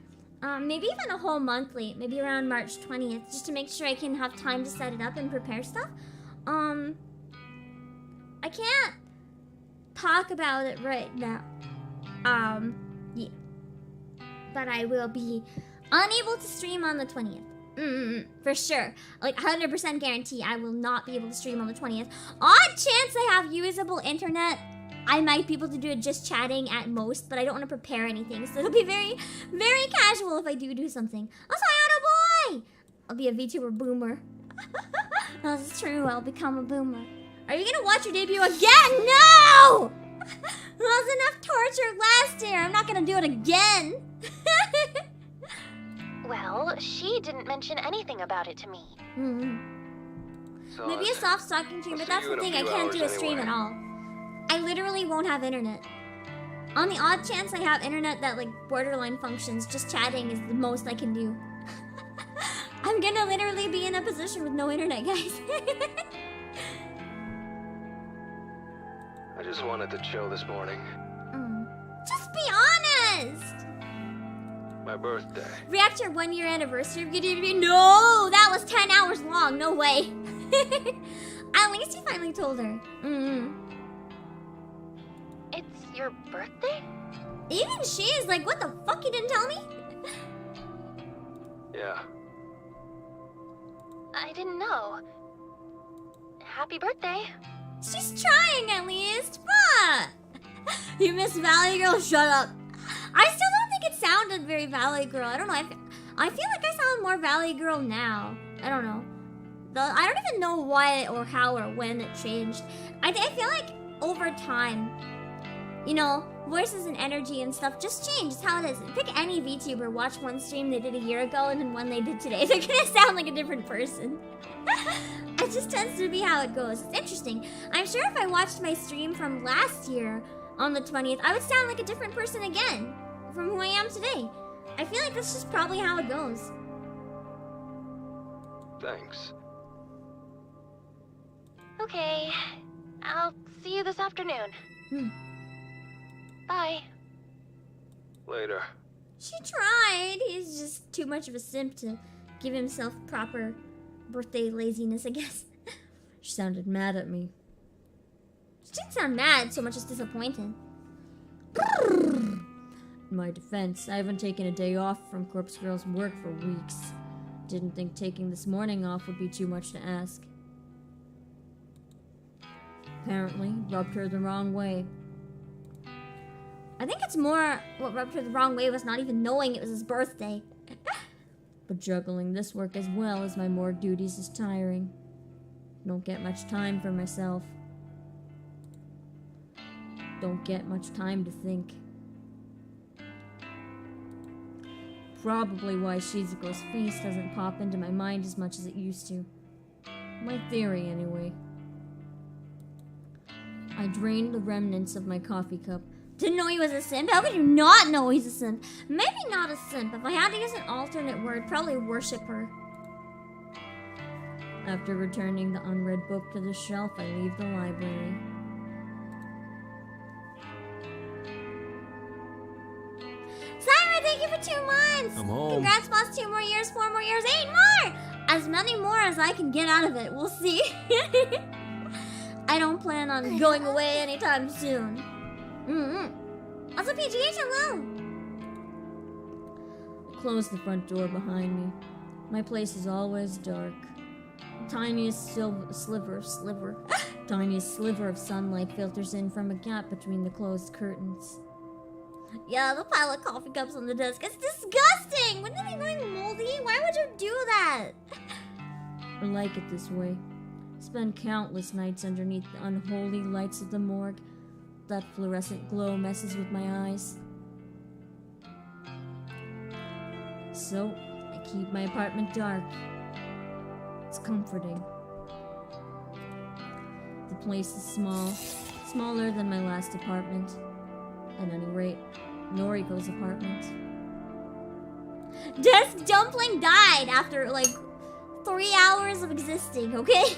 Maybe even a whole monthly, maybe around March 20th, just to make sure I can have time to set it up and prepare stuff. I can't talk about it right now. Yeah. But I will be unable to stream on the 20th. For sure. Like, 100% guarantee I will not be able to stream on the 20th. Odd chance I have usable internet. I might be able to do it just chatting at most, but I don't want to prepare anything. So it'll be very, very casual if I do something. Also, attaboy! I'll be a VTuber boomer. That's true, I'll become a boomer. Are you gonna watch your debut again? No! That was enough torture last year. I'm not gonna do it again. Well, she didn't mention anything about it to me. So, Maybe a soft stalking stream, but I'll that's see you the in a thing, I few can't do a hours stream anyway. at all. I literally won't have internet. On the odd chance I have internet that like borderline functions, just chatting is the most I can do. I'm gonna literally be in a position with no internet, guys. I just wanted to chill this morning. Just be honest! My birthday. React to your 1 year anniversary of YouTube. No! That was 10 hours long, no way. At least you finally told her. It's your birthday? Even she is like, what the fuck, you didn't tell me? Yeah. I didn't know. Happy birthday. She's trying at least. Fuck! You miss Valley Girl? Shut up. I still don't think it sounded very Valley Girl. I don't know. I feel like I sound more Valley Girl now. I don't know. I don't even know why or how or when it changed. I feel like over time, you know, voices and energy and stuff just change. It's how it is. Pick any VTuber, watch one stream they did a year ago and then one they did today. They're gonna sound like a different person. It just tends to be how it goes. It's interesting. I'm sure if I watched my stream from last year on the 20th, I would sound like a different person again from who I am today. I feel like that's just probably how it goes. Thanks. Okay. I'll see you this afternoon. Bye. Later. She tried. He's just too much of a simp to give himself proper birthday laziness, I guess. She sounded mad at me. She didn't sound mad so much as disappointed. In my defense, I haven't taken a day off from Corpse Girl's work for weeks. Didn't think taking this morning off would be too much to ask. Apparently, rubbed her the wrong way. I think it's more what rubbed her the wrong way was not even knowing it was his birthday. But juggling this work as well as my morgue duties is tiring. Don't get much time for myself. Don't get much time to think. Probably why Shizuko's face doesn't pop into my mind as much as it used to. My theory, anyway. I drained the remnants of my coffee cup. Didn't know he was a simp? How could you not know he's a simp? Maybe not a simp. If I had to use an alternate word, probably worshipper. After returning the unread book to the shelf, I leave the library. Simon, thank you for 2 months! I'm home. Congrats, boss. 2 more years, 4 more years, 8 more! As many more as I can get out of it. We'll see. I don't plan on going away anytime soon. Also, PGH, hello! I closed the front door behind me. My place is always dark. The tiniest sliver of sunlight filters in from a gap between the closed curtains. Yeah, the pile of coffee cups on the desk. It's disgusting! Wouldn't it be going moldy? Why would you do that? I like it this way. Spend countless nights underneath the unholy lights of the morgue. That fluorescent glow messes with my eyes. So, I keep my apartment dark. It's comforting. The place is small, smaller than my last apartment. At any rate, Noriko's apartment. Desk Dumpling died after like 3 hours of existing, okay?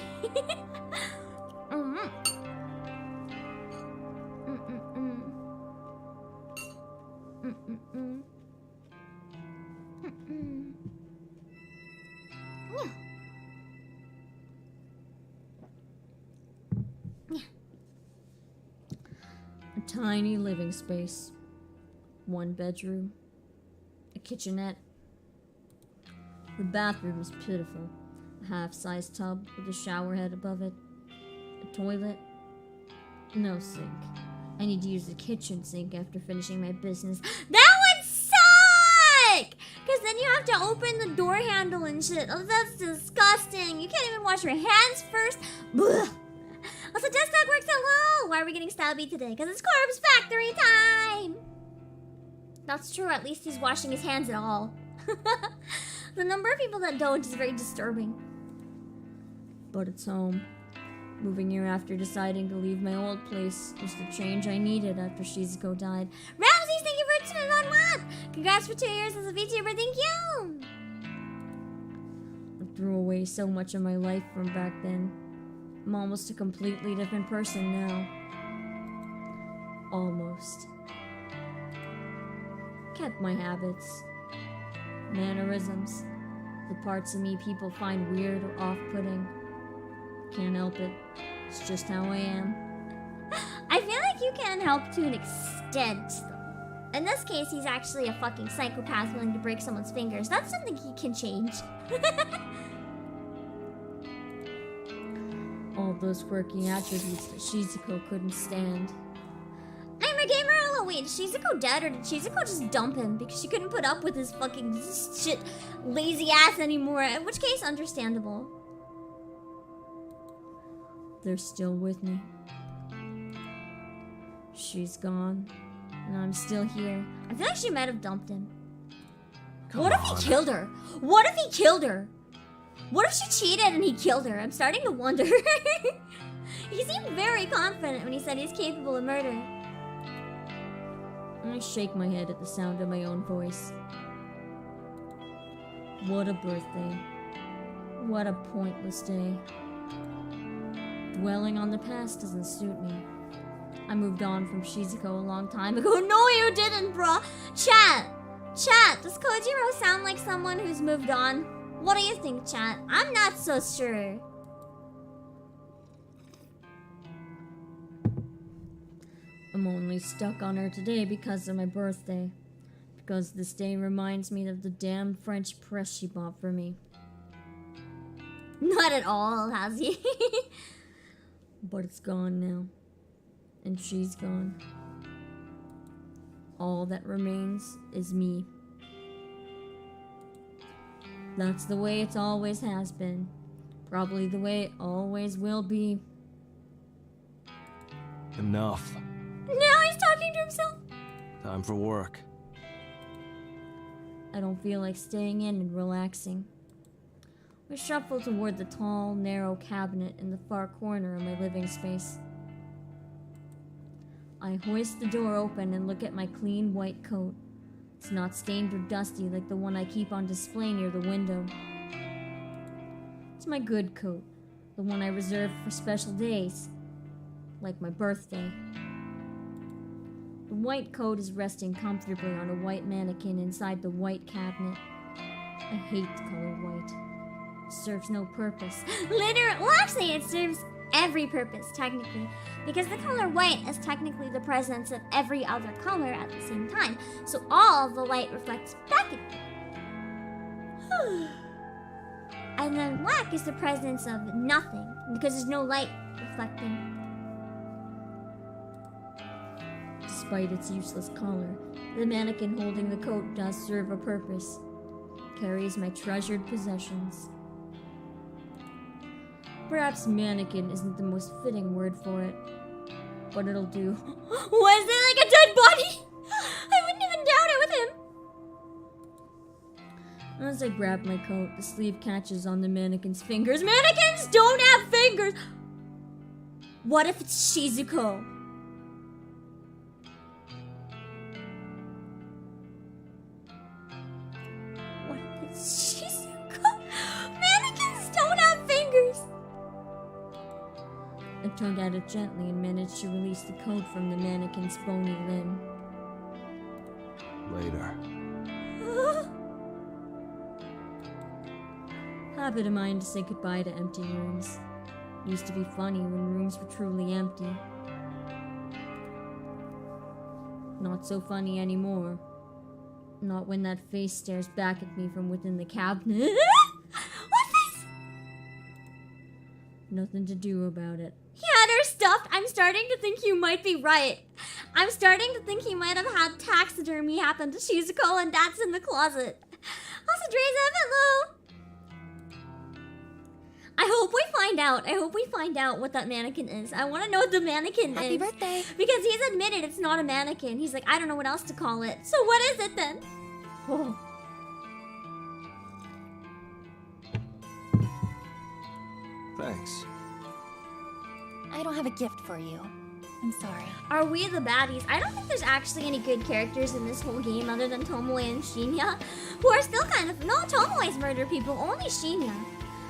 A tiny living space. 1 bedroom. A kitchenette. The bathroom is pitiful. A half-sized tub with a shower head above it. A toilet. No sink. I need to use the kitchen sink after finishing my business. That would suck! Because then you have to open the door handle and shit. Oh, that's disgusting. You can't even wash your hands first. Blech. Also, Desktop Works, hello! Why are we getting stabby today? Because it's Corpse Factory time! That's true, at least he's washing his hands at all. The number of people that don't is very disturbing. But it's home. Moving here after deciding to leave my old place was the change I needed after Shizuko died. Ramses, thank you for 2 months! Congrats for 2 years as a VTuber, thank you! I threw away so much of my life from back then. I'm almost a completely different person now. Almost. Kept my habits, mannerisms, the parts of me people find weird or off-putting. Can't help it. It's just how I am. I feel like you can help to an extent. In this case, he's actually a fucking psychopath willing to break someone's fingers. That's something he can change. All those quirky attributes that Shizuko couldn't stand. I'm a gamer. Oh wait, is Shizuko dead or did Shizuko just dump him because she couldn't put up with his fucking shit lazy ass anymore? In which case, understandable. They're still with me. She's gone, and I'm still here. I feel like she might have dumped him. What if he killed her? What if he killed her? What if she cheated and he killed her? I'm starting to wonder. He seemed very confident when he said he's capable of murder. I shake my head at the sound of my own voice. What a birthday. What a pointless day. Dwelling on the past doesn't suit me. I moved on from Shizuko a long time ago. No, you didn't, bruh! Chat! Does Kojiro sound like someone who's moved on? What do you think, chat? I'm not so sure. I'm only stuck on her today because of my birthday. Because this day reminds me of the damn French press she bought for me. Not at all, has he? But it's gone now. And she's gone. All that remains is me. That's the way it always has been. Probably the way it always will be. Enough. Now he's talking to himself. Time for work. I don't feel like staying in and relaxing. I shuffle toward the tall, narrow cabinet in the far corner of my living space. I hoist the door open and look at my clean white coat. It's not stained or dusty like the one I keep on display near the window. It's my good coat, the one I reserve for special days, like my birthday. The white coat is resting comfortably on a white mannequin inside the white cabinet. I hate the color white. It serves no purpose. Well, actually, it serves every purpose, technically. Because the color white is technically the presence of every other color at the same time. So all the light reflects back at me. And then black is the presence of nothing, because there's no light reflecting. Despite its useless color, the mannequin holding the coat does serve a purpose. It carries my treasured possessions. Perhaps mannequin isn't the most fitting word for it, but it'll do. Was it like a dead body? I wouldn't even doubt it with him. As I grab my coat, the sleeve catches on the mannequin's fingers. Mannequins don't have fingers! What if it's Shizuko? What if it's Shizuko? Mannequins don't have fingers! I turned at it gently and managed to release the coat from the mannequin's bony limb. Later. Habit of mine to say goodbye to empty rooms. Used to be funny when rooms were truly empty. Not so funny anymore. Not when that face stares back at me from within the cabinet. What face? Nothing to do about it. He had her stuffed. I'm starting to think you might be right. I'm starting to think he might have had taxidermy happen to Shizuko and that's in the closet. Also, Dreza, hello! I hope we find out. I hope we find out what that mannequin is. I want to know what the mannequin is. Happy birthday. Because he's admitted it's not a mannequin. He's like, I don't know what else to call it. So what is it then? Oh. Thanks. I don't have a gift for you. I'm sorry. Are we the baddies? I don't think there's actually any good characters in this whole game other than Tomoe and Shinya, who are still kind of... No, Tomoe's murder people, only Shinya.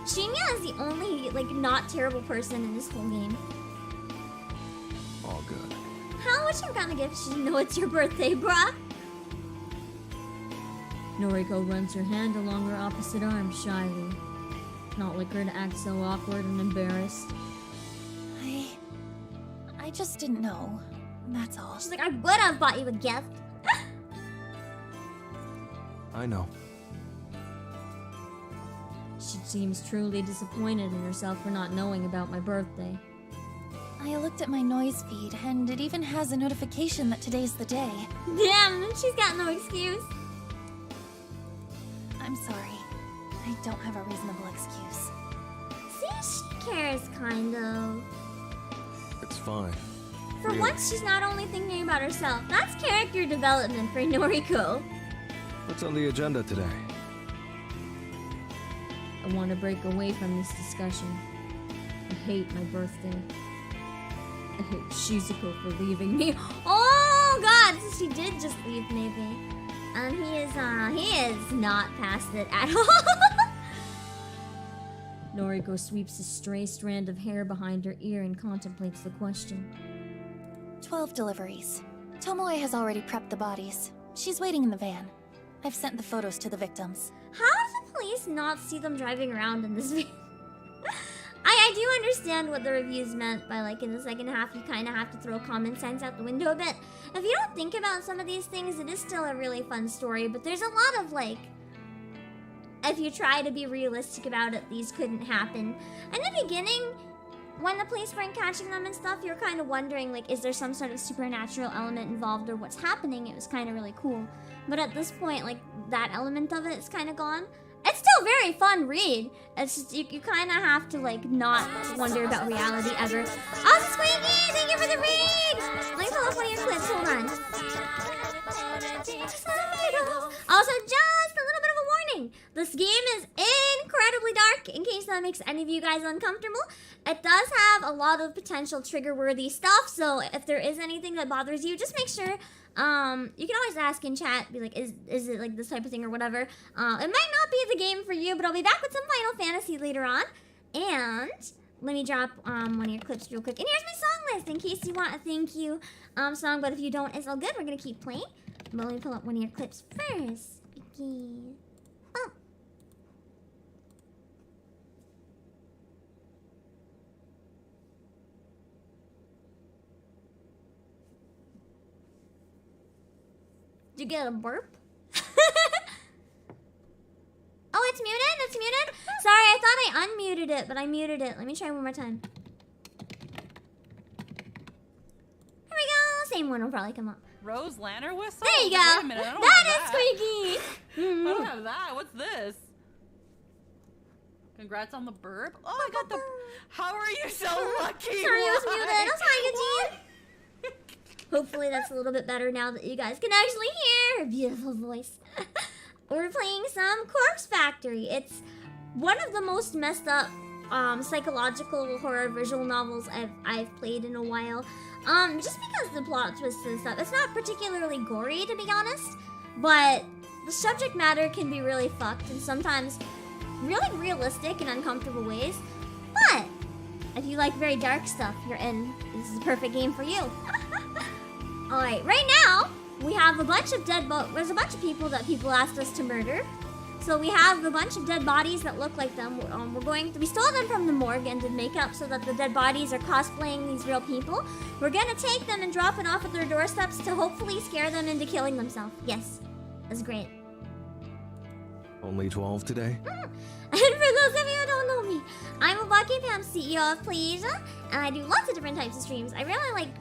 Shinya is the only, like, not terrible person in this whole game. All good. How much I'm gonna give she know it's your birthday, bruh? Noriko runs her hand along her opposite arm shyly. Not like her to act so awkward and embarrassed. I just didn't know. That's all. She's like, I would have bought you a gift. I know. She seems truly disappointed in herself for not knowing about my birthday. I looked at my noise feed, and it even has a notification that today's the day. Damn, she's got no excuse. I'm sorry. I don't have a reasonable excuse. See, she cares, kind of. It's fine. For once, she's not only thinking about herself. That's character development for Noriko. What's on the agenda today? I want to break away from this discussion. I hate my birthday. I hate Shizuko for leaving me. Oh god, so she did just leave maybe. And he is not past it at all. Noriko sweeps a stray strand of hair behind her ear and contemplates the question. 12 deliveries. Tomoe has already prepped the bodies. She's waiting in the van. I've sent the photos to the victims. How did the police not see them driving around in this van? I do understand what the reviews meant by, like, in the second half you kind of have to throw common sense out the window a bit. If you don't think about some of these things, it is still a really fun story, but there's a lot of, like, if you try to be realistic about it, these couldn't happen. In the beginning, when the police weren't catching them and stuff, you're kind of wondering, like, is there some sort of supernatural element involved or what's happening? It was kind of really cool. But at this point, like, that element of it is kind of gone. It's still very fun read. It's just, you kind of have to, like, not wonder about reality ever. Oh, Squeaky! Thank you for the read! Let me pull up one of your clips. Hold on. Also, just a little bit of a warning. This game is incredibly dark, in case that makes any of you guys uncomfortable. It does have a lot of potential trigger-worthy stuff, so if there is anything that bothers you, just make sure... you can always ask in chat, be like, is it like this type of thing or whatever. It might not be the game for you, but I'll be back with some Final Fantasy later on. And let me drop one of your clips real quick. And here's my song list in case you want a thank you song, but if you don't, it's all good. We're gonna keep playing. But let me pull up one of your clips first. Oh. Did you get a burp? Oh, it's muted? It's muted? Sorry, I thought I unmuted it, but I muted it. Let me try one more time. Here we go. Same one will probably come up. Rose Lantern whistle? There you go. Wait a minute, I don't That have is Squeaky. I don't have that. What's this? Congrats on the burp. Oh, I got the... How are you so lucky? Sorry, it was muted. I'm sorry, Eugene. Hopefully that's a little bit better now that you guys can actually hear her beautiful voice. We're playing some Corpse Factory. It's one of the most messed up psychological horror visual novels I've played in a while. Just because the plot twists and stuff. It's not particularly gory, to be honest, but the subject matter can be really fucked and sometimes really realistic in uncomfortable ways. But if you like very dark stuff, you're in. This is a perfect game for you. Alright, right now, we have a bunch of there's a bunch of people that people asked us to murder. So we have a bunch of dead bodies that look like them. We stole them from the morgue and did makeup so that the dead bodies are cosplaying these real people. We're gonna take them and drop it off at their doorsteps to hopefully scare them into killing themselves. Yes, that's great. Only 12 today? And for those of you who don't know me, I'm Obake, CEO of PlayAsia, and I do lots of different types of streams. I really like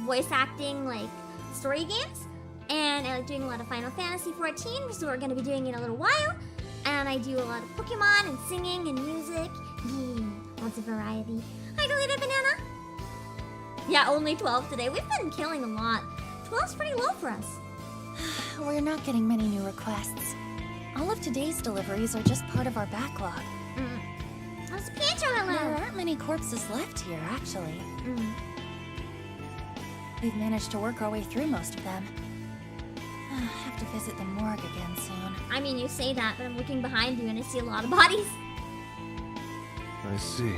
voice acting, like story games, and I like doing a lot of Final Fantasy 14, so we're going to be doing it in a little while. And I do a lot of Pokemon and singing and music. Yeah, lots of variety. Hi, Deleted Banana. Yeah, only 12 today. We've been killing a lot. 12's pretty low for us. We're not getting many new requests. All of today's deliveries are just part of our backlog. How's Pietro? There Hello. aren't many corpses left here, actually. We've managed to work our way through most of them. Have to visit the morgue again soon. I mean, you say that, but I'm looking behind you and I see a lot of bodies. I see.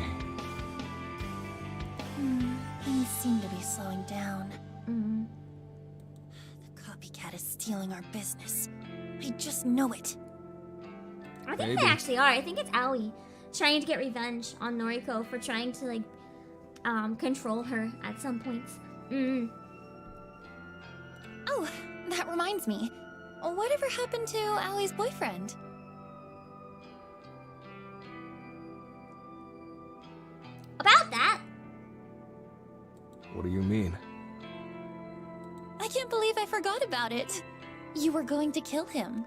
Things seem to be slowing down. The copycat is stealing our business. I just know it. I think Maybe. they actually are. I think it's Aoi trying to get revenge on Noriko for trying to, like, control her at some points. Oh, that reminds me. Whatever happened to Aoi's boyfriend? About that, What do you mean? I can't believe I forgot about it. You were going to kill him.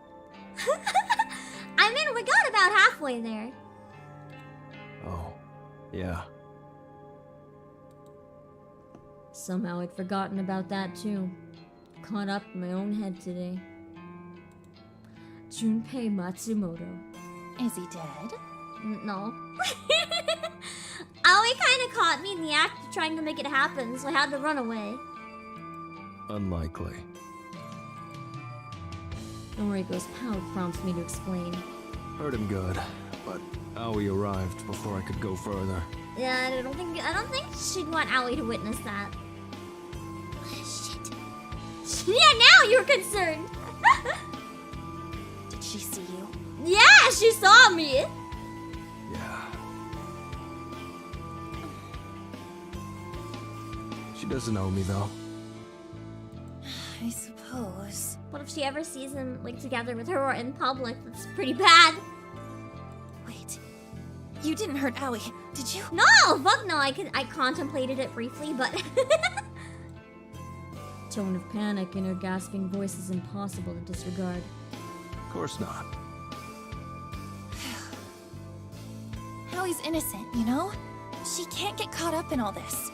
I mean, we got about halfway there. Oh, yeah. Somehow I'd forgotten about that too. Caught up in my own head today. Junpei Matsumoto. Is he dead? No. Aoi kind of caught me in the act of trying to make it happen, so I had to run away. Unlikely. Noriko's pout prompts me to explain. Heard him good, but Aoi arrived before I could go further. Yeah, I don't think she'd want Aoi to witness that. Shit. Yeah, now you're concerned. Did she see you? Yeah, she saw me. Yeah. She doesn't know me, though. I suppose. What if she ever sees him, like, together with her or in public? That's pretty bad. Wait. You didn't hurt Aoi, did you? No, fuck no. I contemplated it briefly, but tone of panic in her gasping voice is impossible to disregard. Of course not. Aoi's innocent, you know? She can't get caught up in all this.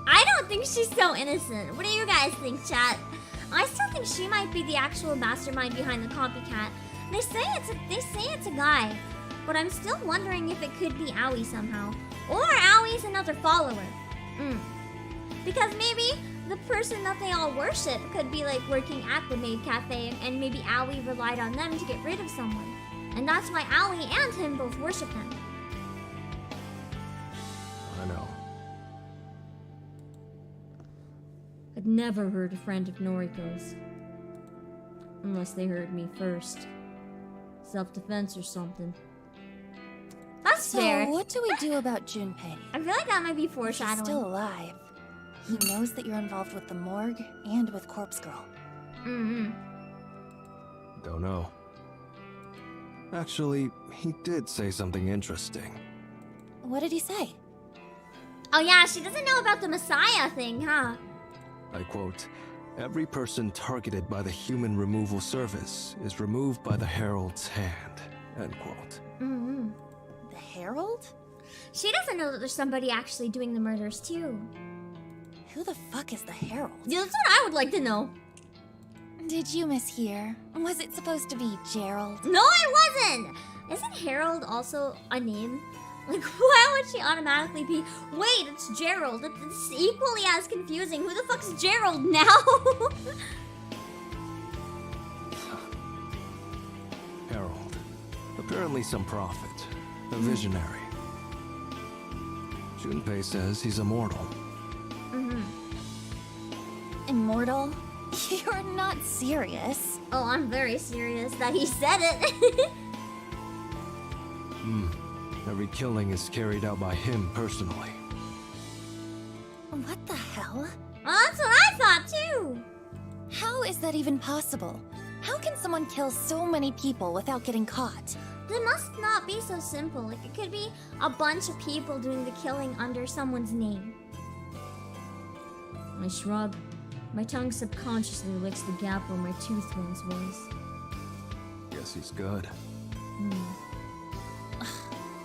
I don't think she's so innocent. What do you guys think, chat? I still think she might be the actual mastermind behind the copycat. They say it's a guy, but I'm still wondering if it could be Aoi somehow, or Aoi's another follower. Because maybe the person that they all worship could be like working at the maid cafe, and maybe Aoi relied on them to get rid of someone, and that's why Aoi and him both worship him. I know. I'd never hurt a friend of Noriko's. Unless they heard me first. Self-defense or something. That's So, fair. what do we do about Junpei? I feel like that might be He's foreshadowing. still alive. He knows that you're involved with the morgue and with Corpse Girl. Don't know. Actually, he did say something interesting. What did he say? Oh yeah, she doesn't know about the Messiah thing, huh? I quote, "Every person targeted by the human removal service is removed by the Herald's hand." End quote. The Herald? She doesn't know that there's somebody actually doing the murders too. Who the fuck is the Herald? Yeah, that's what I would like to know. Did you mishear? Was it supposed to be Gerald? No, it wasn't! Isn't Harold also a name? Like, why would she automatically be... Wait, it's Gerald. It's equally as confusing. Who the fuck's Gerald now? Herald. Apparently some prophet. A visionary. Junpei says he's immortal. Immortal? You're not serious. Oh, I'm very serious that he said it. Every killing is carried out by him personally. What the hell? Well, that's what I thought too. How is that even possible? How can someone kill so many people without getting caught? It must not be so simple. Like, it could be a bunch of people doing the killing under someone's name. I shrug. My tongue subconsciously licks the gap where my tooth once was. Guess he's good.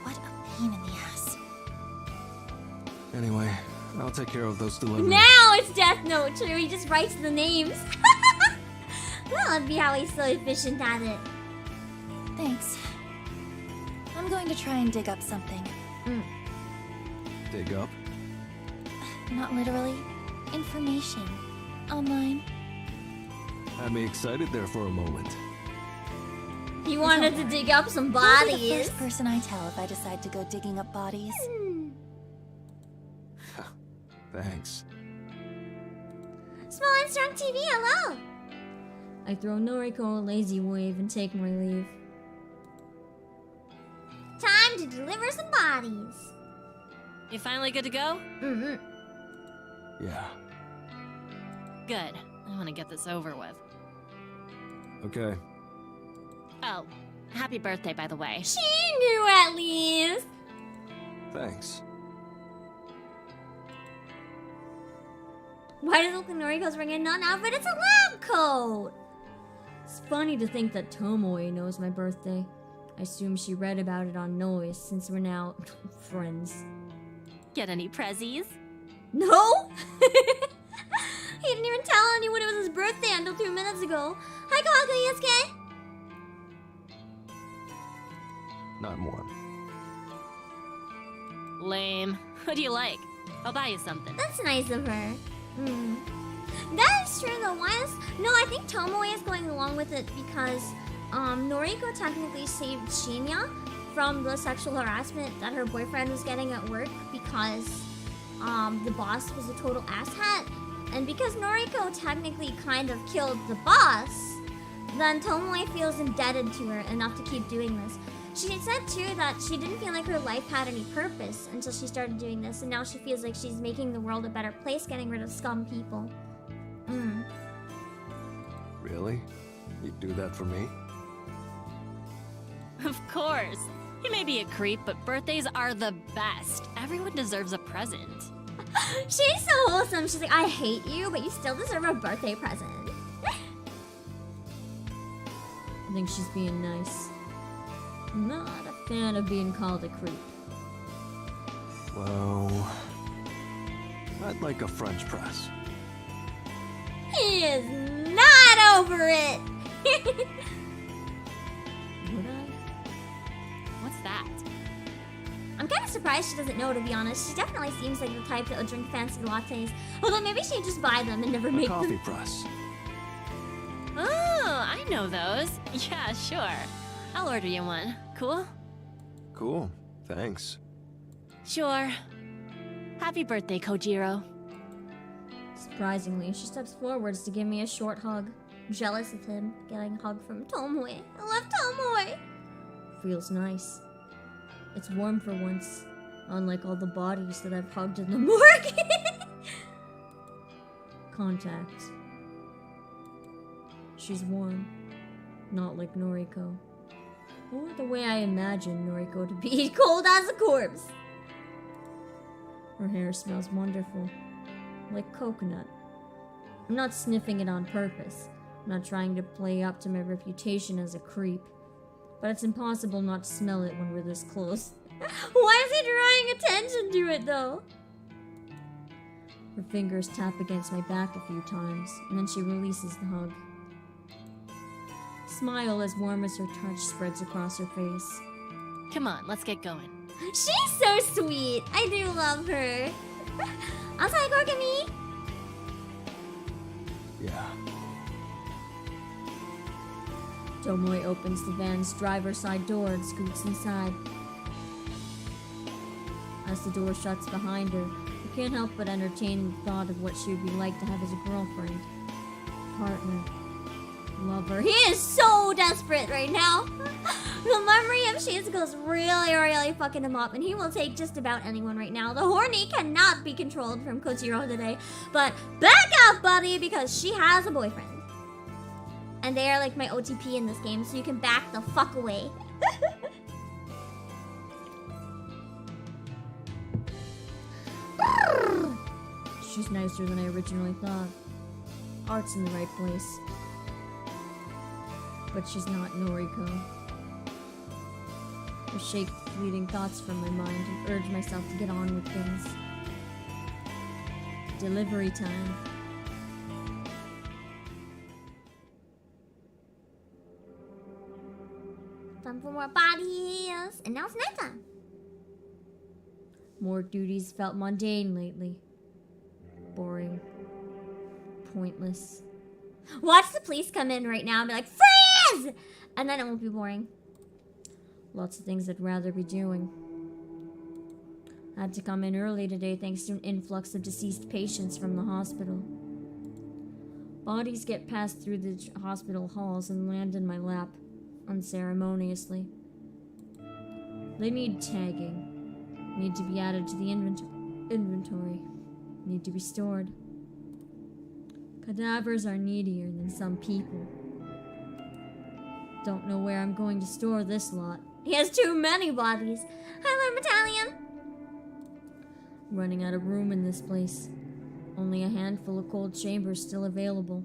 What a pain in the ass. Anyway, I'll take care of those deliveries. Now it's Death Note, where he just writes the names. That'd be how he's so efficient at it. Thanks. I'm going to try and dig up something. Dig up? Not literally. Information. Online. Had me excited there for a moment. He wanted to dig up some You'll be the bodies. first person I tell if I decide to go digging up bodies. Thanks. Small and strong TV, hello. I throw Noriko a lazy wave and take my leave. Time to deliver some bodies. You finally good to go? Mm-hmm. Yeah. Good. I want to get this over with. Okay. Oh, happy birthday, by the way. She knew at least. Thanks. Why does it look like Noriko's ringing? Not now, but it's a lab coat. It's funny to think that Tomoe knows my birthday. I assume she read about it on Noise since we're now friends. Get any prezzies? No? He didn't even tell anyone it was his birthday until 2 minutes ago. Hi, Kaku, Yusuke. Not more. Lame. What do you like? I'll buy you something. That's nice of her. That is true though. No, I think Tomoe is going along with it because Noriko technically saved Shinya from the sexual harassment that her boyfriend was getting at work because the boss was a total asshat. And because Noriko technically kind of killed the boss, then Tomoe feels indebted to her enough to keep doing this. She said too that she didn't feel like her life had any purpose until she started doing this, and now she feels like she's making the world a better place, getting rid of scum people. Really? You'd do that for me? Of course. He may be a creep, but birthdays are the best. Everyone deserves a present. She's so wholesome. She's like, I hate you, but you still deserve a birthday present. I think she's being nice. Not a fan of being called a creep. Well, I'd like a French press. He is not over it. Would I? What's that? I'm kind of surprised she doesn't know, to be honest. She definitely seems like the type that would drink fancy lattes. Although maybe she'd just buy them and never A make coffee them. press. Oh, I know those. Yeah, sure. I'll order you one. Cool? Cool. Thanks. Sure. Happy birthday, Kojiro. Surprisingly, she steps forwards to give me a short hug. Jealous of him getting a hug from Tomoe. I love Tomoe. Feels nice. It's warm for once, unlike all the bodies that I've hugged in the morgue. Contact. She's warm, not like Noriko. Or the way I imagine Noriko to be, cold as a corpse. Her hair smells wonderful, like coconut. I'm not sniffing it on purpose. I'm not trying to play up to my reputation as a creep. But it's impossible not to smell it when we're this close. Why is he drawing attention to it, though? Her fingers tap against my back a few times, and then she releases the hug. Smile as warm as her touch spreads across her face. Come on, let's get going. She's so sweet. I do love her. Outside, Gorkami. Yeah. Tomoe opens the van's driver's side door and scoots inside. As the door shuts behind her, I can't help but entertain the thought of what she would be like to have as a girlfriend, partner, lover. He is so desperate right now. The memory of Shizuko's really fucking him up, and he will take just about anyone right now. The horny cannot be controlled from Kojiro today, but back up, buddy, because she has a boyfriend. And they are like my OTP in this game, so you can back the fuck away. She's nicer than I originally thought. Heart's in the right place. But she's not Noriko. I shake fleeting thoughts from my mind and urge myself to get on with things. Delivery time. Time for more bodies. And now it's nighttime. Morgue duties felt mundane lately. Boring. Pointless. Watch the police come in right now and be like, freeze! And then it won't be boring. Lots of things I'd rather be doing. I had to come in early today thanks to an influx of deceased patients from the hospital. Bodies get passed through the hospital halls and land in my lap, unceremoniously. They need tagging, need to be added to the inventory, need to be stored. Cadavers are needier than some people. Don't know where I'm going to store this lot. He has too many bodies. Hello, Battalion! Running out of room in this place. Only a handful of cold chambers still available.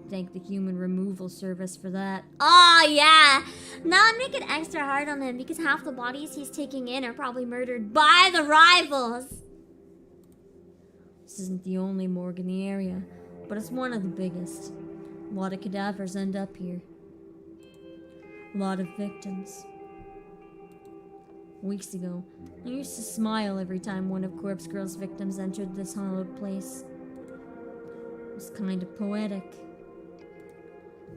Thank the human removal service for that. Oh, yeah! Now I'd make it extra hard on him because half the bodies he's taking in are probably murdered by the rivals. This isn't the only morgue in the area, but it's one of the biggest. A lot of cadavers end up here. A lot of victims. Weeks ago, I used to smile every time one of Corpse Girl's victims entered this hallowed place. It was kind of poetic.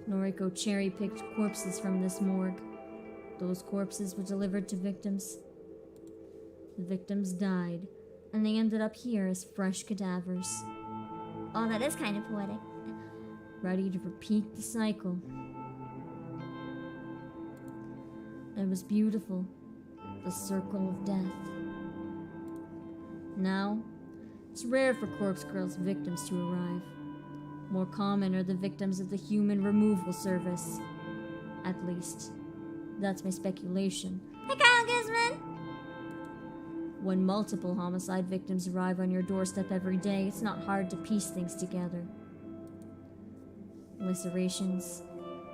Noriko cherry-picked corpses from this morgue. Those corpses were delivered to victims. The victims died, and they ended up here as fresh cadavers. Oh, that is kind of poetic. Ready to repeat the cycle. It was beautiful. The circle of death. Now, it's rare for Corpse Girl's victims to arrive. More common are the victims of the human removal service. At least, that's my speculation. Hey, Kyle Guzman! When multiple homicide victims arrive on your doorstep every day, it's not hard to piece things together. Lacerations,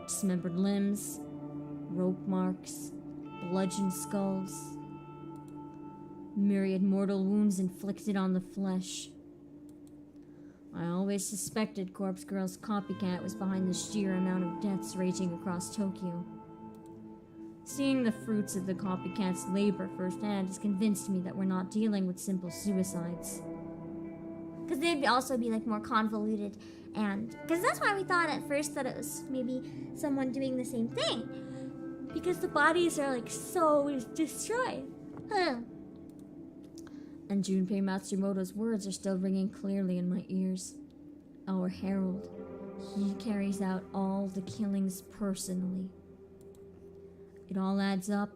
dismembered limbs, rope marks, bludgeoned skulls, myriad mortal wounds inflicted on the flesh. I always suspected Corpse Girl's copycat was behind the sheer amount of deaths raging across Tokyo. Seeing the fruits of the copycat's labor firsthand has convinced me that we're not dealing with simple suicides. Because they'd also be like more convoluted, and because that's why we thought at first that it was maybe someone doing the same thing. Because the bodies are like so destroyed. Huh. And Junpei Matsumoto's words are still ringing clearly in my ears. Our herald. He carries out all the killings personally. It all adds up.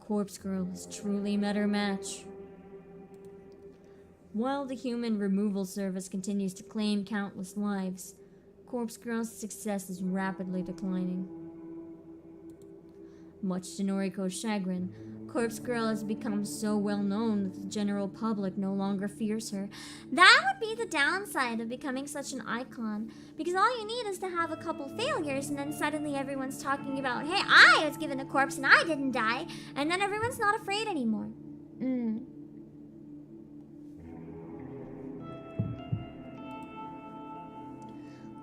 Corpse Girl has truly met her match. While the human removal service continues to claim countless lives, Corpse Girl's success is rapidly declining. Much to Noriko's chagrin, Corpse Girl has become so well known that the general public no longer fears her. That would be the downside of becoming such an icon. Because all you need is to have a couple failures, and then suddenly everyone's talking about, hey, I was given a corpse and I didn't die. And then everyone's not afraid anymore.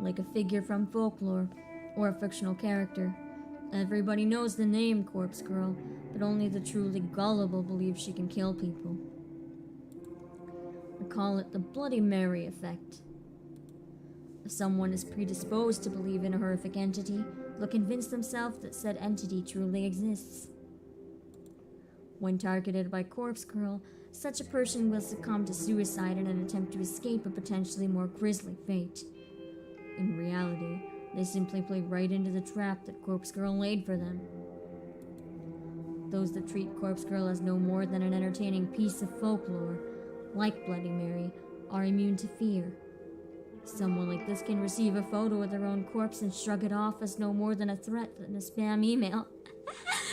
Like a figure from folklore, or a fictional character. Everybody knows the name Corpse Girl, but only the truly gullible believe she can kill people. I call it the Bloody Mary effect. If someone is predisposed to believe in a horrific entity, they'll convince themselves that said entity truly exists. When targeted by Corpse Girl, such a person will succumb to suicide in an attempt to escape a potentially more grisly fate. In reality, they simply play right into the trap that Corpse Girl laid for them. Those that treat Corpse Girl as no more than an entertaining piece of folklore, like Bloody Mary, are immune to fear. Someone like this can receive a photo of their own corpse and shrug it off as no more than a threat in a spam email.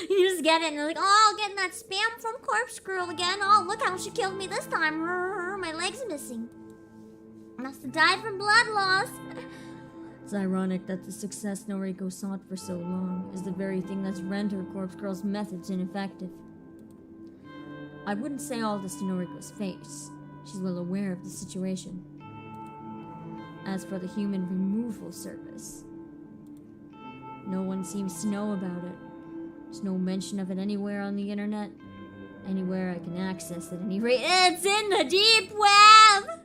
You just get it and they're like, oh, getting that spam from Corpse Girl again. Oh, look how she killed me this time. My leg's missing. Must have died from blood loss. It's ironic that the success Noriko sought for so long is the very thing that's rendered Corpse Girl's methods ineffective. I wouldn't say all this to Noriko's face. She's well aware of the situation. As for the human removal service, no one seems to know about it. There's no mention of it anywhere on the internet. Anywhere I can access at any rate. It's in the deep web!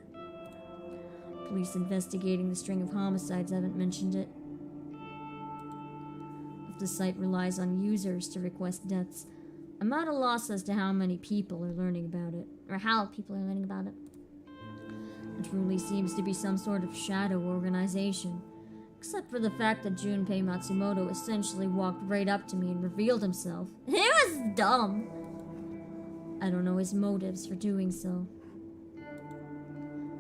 Police investigating the string of homicides haven't mentioned it. If the site relies on users to request deaths, I'm at a loss as to how many people are learning about it. Or how people are learning about it. It truly seems to be some sort of shadow organization. Except for the fact that Junpei Matsumoto essentially walked right up to me and revealed himself. It was dumb. I don't know his motives for doing so.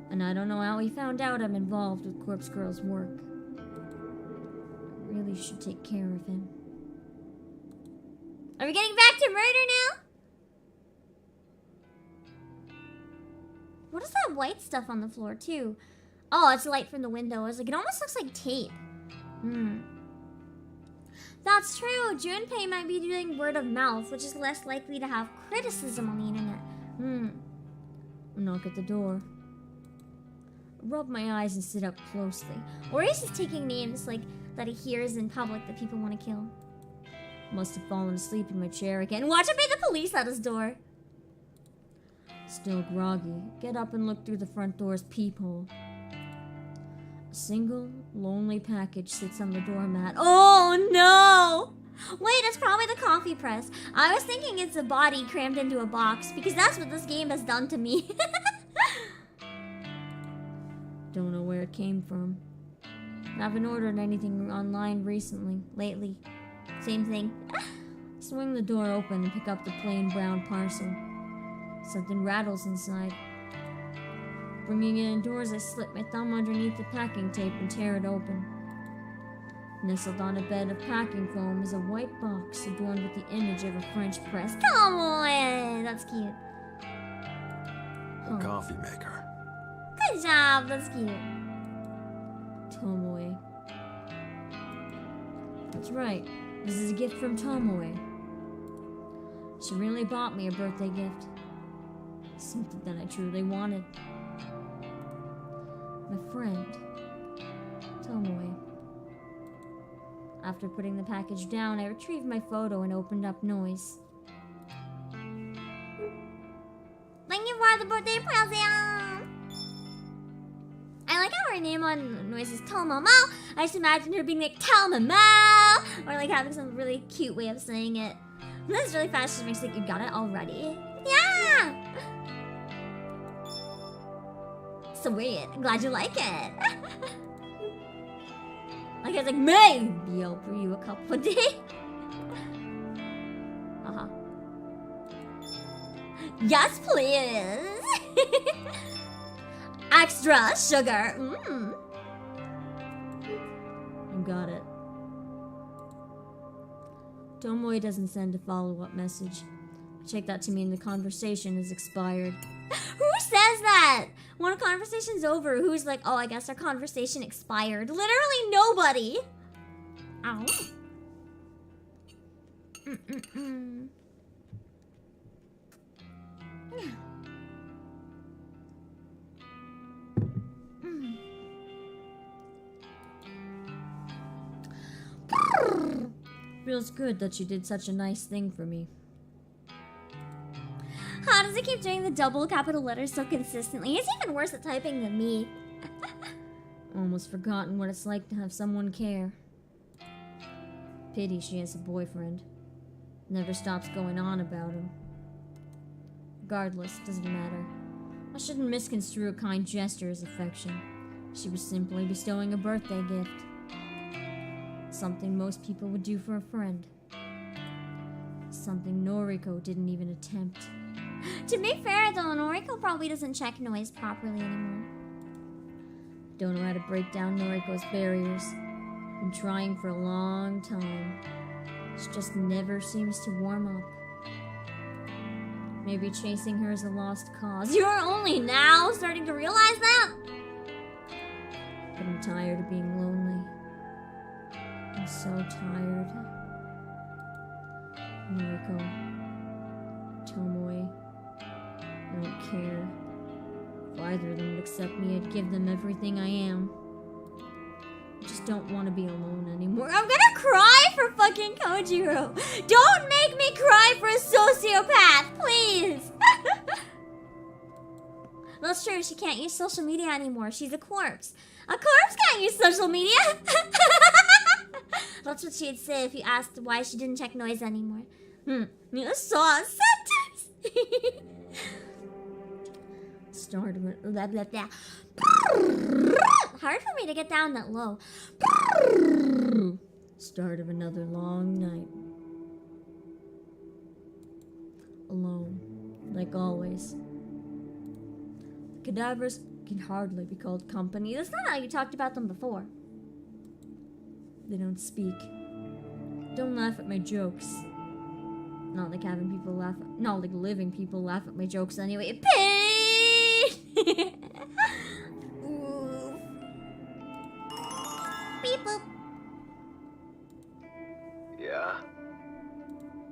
And I don't know how he found out I'm involved with Corpse Girl's work. I really should take care of him. Are we getting back to murder now? What is that white stuff on the floor, too? Oh, it's light from the window. I was like, it almost looks like tape. That's true. Junpei might be doing word of mouth, which is less likely to have criticism on the internet. Knock at the door. Rub my eyes and sit up closely. Or he's just taking names like that he hears in public that people want to kill. Must have fallen asleep in my chair again. Watch him pay the police at his door. Still groggy, get up and look through the front door's peephole. A single, lonely package sits on the doormat. Oh no! Wait, it's probably the coffee press. I was thinking it's a body crammed into a box, because that's what this game has done to me. Don't know where it came from. Haven't ordered anything online lately. Same thing. Swing the door open and pick up the plain brown parcel. Something rattles inside. Bringing it indoors, I slip my thumb underneath the packing tape and tear it open. Nestled on a bed of packing foam is a white box adorned with the image of a French press. Come on! That's cute. A coffee maker. Good job, that's cute. Tomoe. That's right. This is a gift from Tomoe. She really bought me a birthday gift. Something that I truly wanted. My friend, Tomoe. After putting the package down, I retrieved my photo and opened up Noise. Thank you for the birthday present! I like how her name on Noise is Tomomo. I just imagine her being like Tomomo! Or like having some really cute way of saying it. And that's really fast. She makes like, you got it already? Yeah! Sweet. I'm glad you like it. Like I was like, maybe I'll brew you a cup of tea. Yes, please. Extra sugar. You got it. Tomoe doesn't send a follow-up message. Check that to mean the conversation is expired. Who says that? When a conversation's over, who's like, oh, I guess our conversation expired? Literally nobody. Ow. Feels good that you did such a nice thing for me. How does it keep doing the double capital letters so consistently? It's even worse at typing than me. Almost forgotten what it's like to have someone care. Pity she has a boyfriend. Never stops going on about him. Regardless, doesn't matter. I shouldn't misconstrue a kind gesture as affection. She was simply bestowing a birthday gift. Something most people would do for a friend. Something Noriko didn't even attempt. To be fair though, Noriko probably doesn't check Noise properly anymore. Don't know how to break down Noriko's barriers. Been trying for a long time. She just never seems to warm up. Maybe chasing her is a lost cause. You're only now starting to realize that? But I'm tired of being lonely. I'm so tired. Noriko. Tomoe. I don't care. If either of them would accept me, I'd give them everything I am. just don't want to be alone anymore. I'm gonna cry for fucking Kojiro. Don't make me cry for a sociopath, please. That's true. She can't use social media anymore. She's a corpse. A corpse can't use social media. That's what she'd say if you asked why she didn't check noise anymore. You saw a sentence. Start with blah blah blah. Hard for me to get down that low. Start of another long night. Alone, like always. Cadavers can hardly be called company. That's not how you talked about them before. They don't speak. Don't laugh at my jokes. Not like having people laugh at, not like living people laugh at my jokes anyway. Pain! Beep boop. Yeah?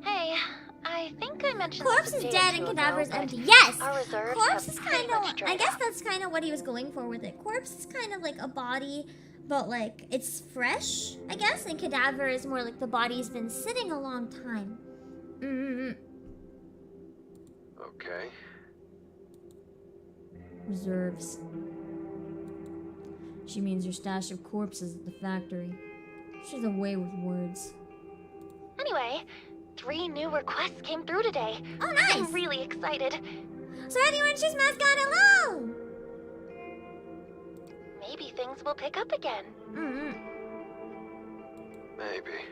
Hey, I think I mentioned Corpse this is a day or dead two and ago, Cadaver's but empty. Yes! our reserves Corpse have is pretty kind of, much I dried guess up. that's kind of what he was going for with it. Corpse is kind of like a body, but like it's fresh, I guess. And Cadaver is more like the body's been sitting a long time. Okay. Reserves. She means your stash of corpses at the factory. She's a way with words. Anyway, 3 new requests came through today. Oh, nice! I'm really excited. So anyone choose mascot hello? Maybe things will pick up again. Maybe.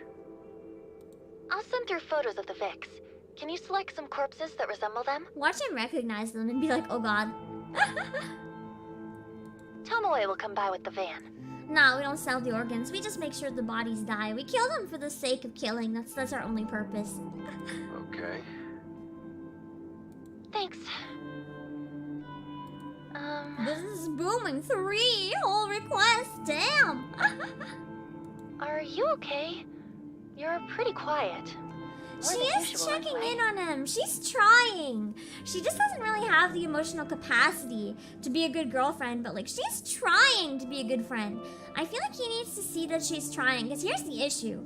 I'll send through photos of the Vix. Can you select some corpses that resemble them? Watch him recognize them and be like, oh god. Tomoe will come by with the van. No, we don't sell the organs. We just make sure the bodies die. We kill them for the sake of killing. That's our only purpose. Okay. Thanks. Business is booming. 3 whole requests. Damn. Are you okay? You're pretty quiet. More She than is usual, checking anyway. in on him. She's trying. She just doesn't really have the emotional capacity to be a good girlfriend, but like she's trying to be a good friend. I feel like he needs to see that she's trying, because here's the issue.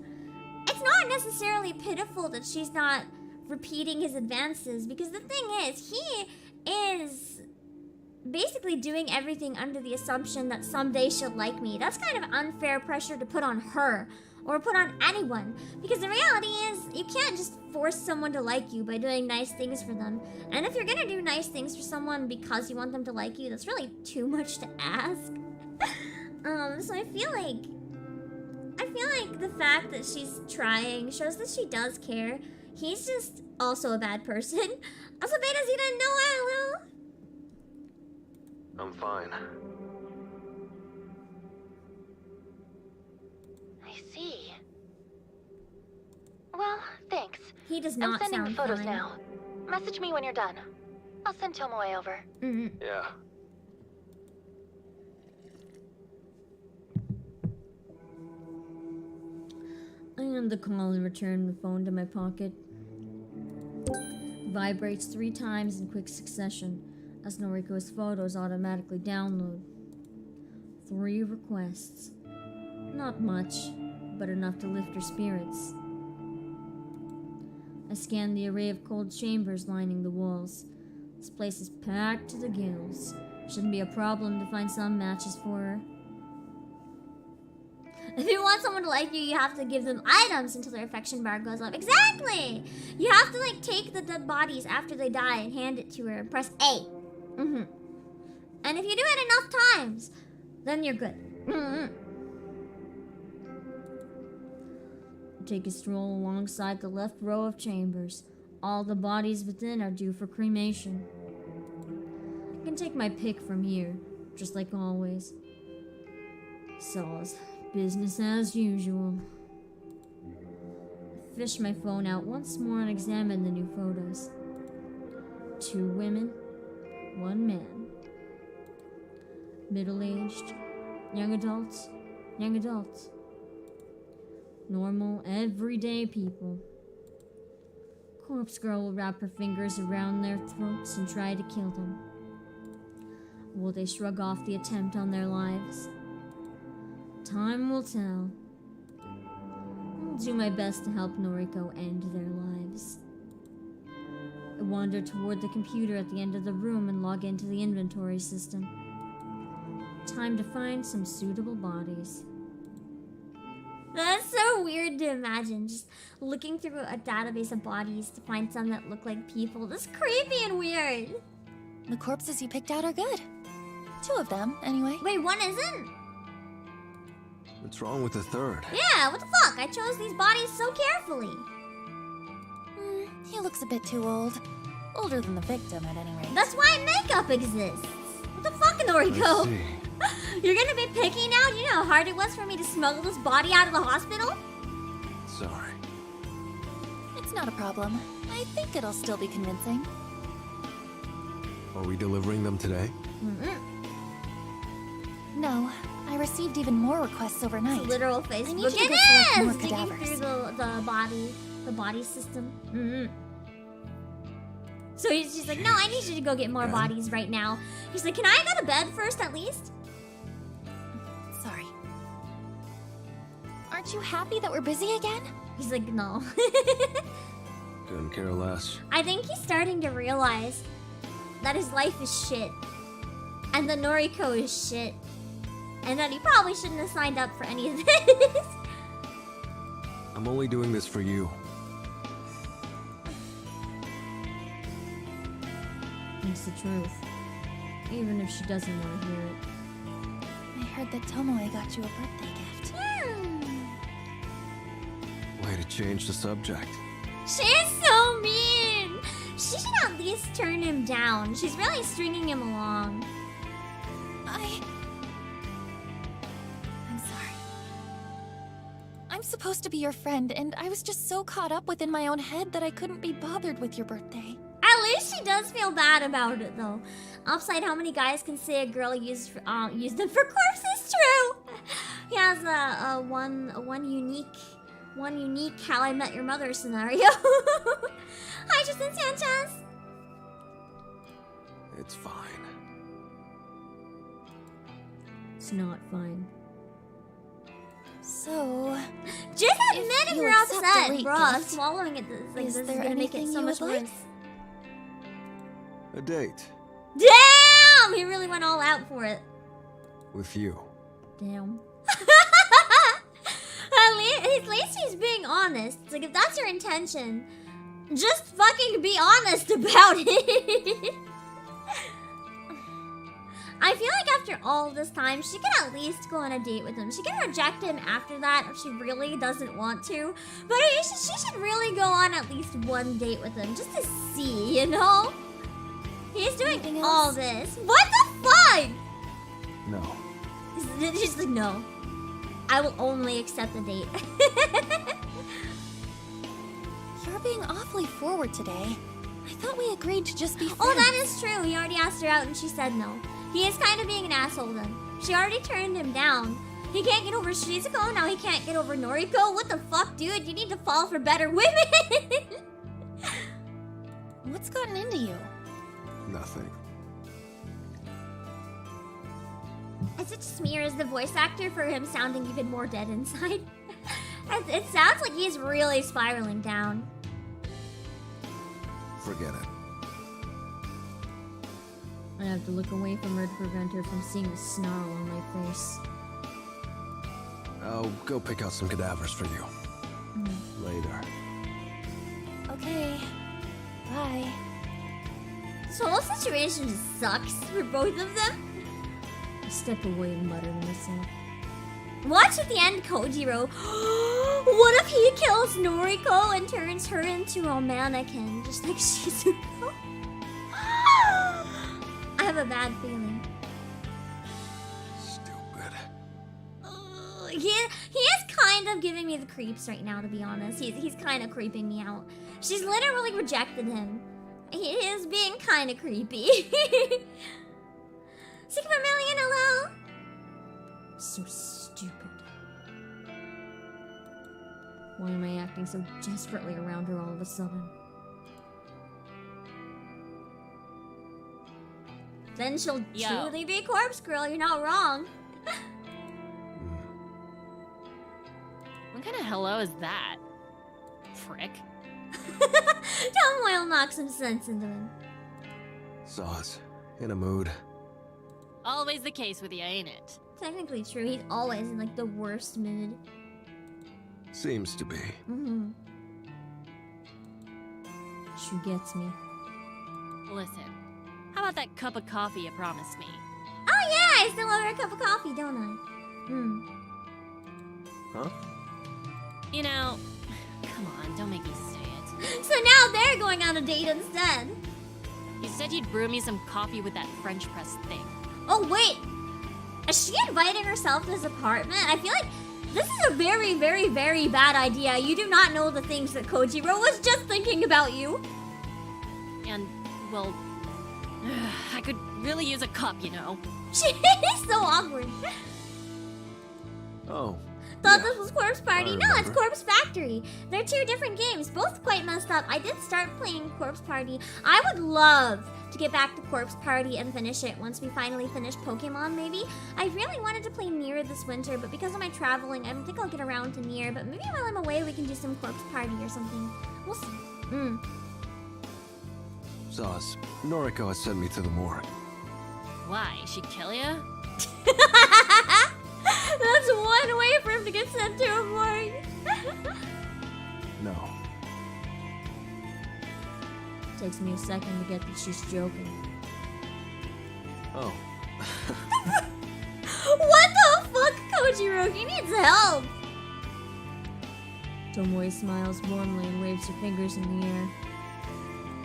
It's not necessarily pitiful that she's not repeating his advances, because the thing is, he is basically doing everything under the assumption that someday she'll like me. That's kind of unfair pressure to put on her. Or put on anyone. Because the reality is, you can't just force someone to like you by doing nice things for them. And if you're gonna do nice things for someone because you want them to like you, that's really too much to ask. So I feel like the fact that she's trying shows that she does care. He's just also a bad person. Also, Betas, you didn't know hello? I'm fine. I see. Well, thanks. He does I'm not sending sound the photos fine. now. Message me when you're done. I'll send Tomoe over. Yeah. I end the call and return the phone to my pocket. Vibrates 3 times in quick succession as Noriko's photos automatically download. 3 requests. Not much, but enough to lift her spirits. I scan the array of cold chambers lining the walls. This place is packed to the gills. Shouldn't be a problem to find some matches for her. If you want someone to like you, you have to give them items until their affection bar goes up. Exactly! You have to, like, take the dead bodies after they die and hand it to her and press A. And if you do it enough times, then you're good. Take a stroll alongside the left row of chambers. All the bodies within are due for cremation. I can take my pick from here, just like always. Saws. Business as usual. Fish my phone out once more and examine the new photos. 2 women, 1 man. Middle-aged, young adults, young adults. Normal, everyday people. Corpse girl will wrap her fingers around their throats and try to kill them. Will they shrug off the attempt on their lives? Time will tell. I'll do my best to help Noriko end their lives. I wander toward the computer at the end of the room and log into the inventory system. Time to find some suitable bodies. That's so weird to imagine, just looking through a database of bodies to find some that look like people. That's creepy and weird. The corpses you picked out are good. 2 of them, anyway. Wait, one isn't? What's wrong with the third? Yeah, what the fuck? I chose these bodies so carefully. He looks a bit too old. Older than the victim, at any rate. That's why makeup exists. What the fuck, Noriko? I see. You're gonna be picky now? You know how hard it was for me to smuggle this body out of the hospital? Sorry. It's not a problem. I think it'll still be convincing. Are we delivering them today? No, I received even more requests overnight. It's literal Facebook. I need you to go It select more is! Digging cadavers. through the body system. So she's like, no, I need you to go get more bodies right now. He's like, can I go to bed first at least? Sorry. Aren't you happy that we're busy again? He's like, no. Couldn't care less. I think he's starting to realize that his life is shit. And that Noriko is shit. And that he probably shouldn't have signed up for any of this. I'm only doing this for you. It's the truth. Even if she doesn't want to hear it. I heard that Tomoe got you a birthday gift. Way to change the subject. She's so mean! She should at least turn him down. She's really stringing him along. I'm sorry. I'm supposed to be your friend, and I was just so caught up within my own head that I couldn't be bothered with your birthday. At least she does feel bad about it, though. Upside, how many guys can say a girl used them for corpses? True. He has a one unique How I Met Your Mother scenario. Hi, Justin Sanchez. It's fine. It's not fine. So, Just admit if you you're accept upset, the late bruh. gift, Swallowing it is this there is gonna make it anything so you much would like? worse. A date. Damn! He really went all out for it. With you. Damn. At least he's being honest. It's like, if that's your intention, just fucking be honest about it. I feel like after all this time, she could at least go on a date with him. She can reject him after that if she really doesn't want to. But she should really go on at least one date with him, just to see, you know? He's doing Anything all else? this. What the fuck? No. She's like, no. I will only accept the date. You're being awfully forward today. I thought we agreed to just be friends. Oh, that is true. He already asked her out and she said no. He is kind of being an asshole then. She already turned him down. He can't get over Shizuko, now he can't get over Noriko. What the fuck, dude? You need to fall for better women. What's gotten into you? Nothing. Is it just me or is the voice actor for him sounding even more dead inside? It sounds like he's really spiraling down. Forget it. I have to look away from her to prevent her from seeing the snarl on my face. I'll go pick out some cadavers for you. Later. Okay. Bye. This whole situation just sucks for both of them. I step away and mutter to myself. Watch at the end, Kojiro. What if he kills Noriko and turns her into a mannequin, just like Shizuko? I have a bad feeling. Stupid. He is kind of giving me the creeps right now, to be honest. He's kind of creeping me out. She's literally rejected him. He is being kind of creepy. Sigma Million, hello? So stupid. Why am I acting so desperately around her all of a sudden? Then she'll truly be a corpse girl, you're not wrong. What kind of hello is that? Frick. Tomoe will knock some sense into him. Saw's in a mood. Always the case with you, ain't it? Technically true, he's always in like the worst mood. Seems to be. Mm-hmm. She gets me. Listen, how about that cup of coffee you promised me? Oh yeah, I still owe her a cup of coffee, don't I? Huh? You know, come on, don't make me say it. So now they're going on a date instead. You said you'd brew me some coffee with that French press thing. Oh wait, is she inviting herself to his apartment? I feel like this is a very, very, very bad idea. You do not know the things that Kojiro was just thinking about you. And, well, I could really use a cup, you know. She's so awkward. Oh. Thought yeah. this was Corpse Party. I No, it's remember. Corpse Factory. They're two different games, both quite messed up. I did start playing Corpse Party. I would love to get back to Corpse Party and finish it once we finally finish Pokemon, maybe. I really wanted to play Nier this winter, but because of my traveling, I don't think I'll get around to Nier. But maybe while I'm away, we can do some Corpse Party or something. We'll see. Saw's, Noriko has sent me to the morgue. Why? She'd kill ya? That's one way for him to get sent to a morgue. No. Takes me a second to get that she's joking. Oh. What the fuck, Kojiro? He needs help. Tomoe smiles warmly and waves her fingers in the air.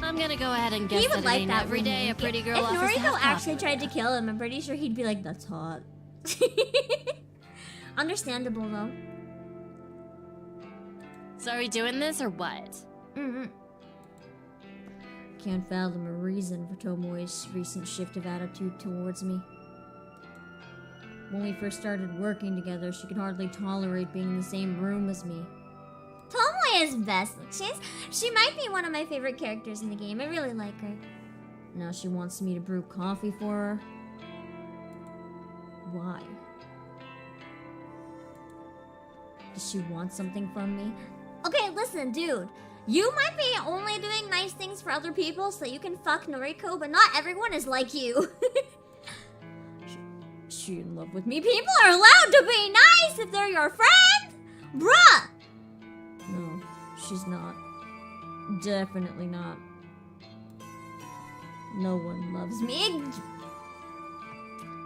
I'm gonna go ahead and guess He would that it like ain't that every day a romance. pretty girl If offers to Noriko have actually coffee tried to with kill him, I'm pretty sure he'd be like, that's hot. Understandable, though. her. So are we doing this or what? Can't fathom a reason for Tomoe's recent shift of attitude towards me. When we first started working together, she could hardly tolerate being in the same room as me. Tomoe is best. She might be one of my favorite characters in the game. I really like her. Now she wants me to brew coffee for her. Why? Does she want something from me? Okay, listen, dude. You might be only doing nice things for other people so you can fuck Noriko, but not everyone is like you. She in love with me. People are allowed to be nice if they're your friend! Bruh! No, she's not. Definitely not. No one loves me.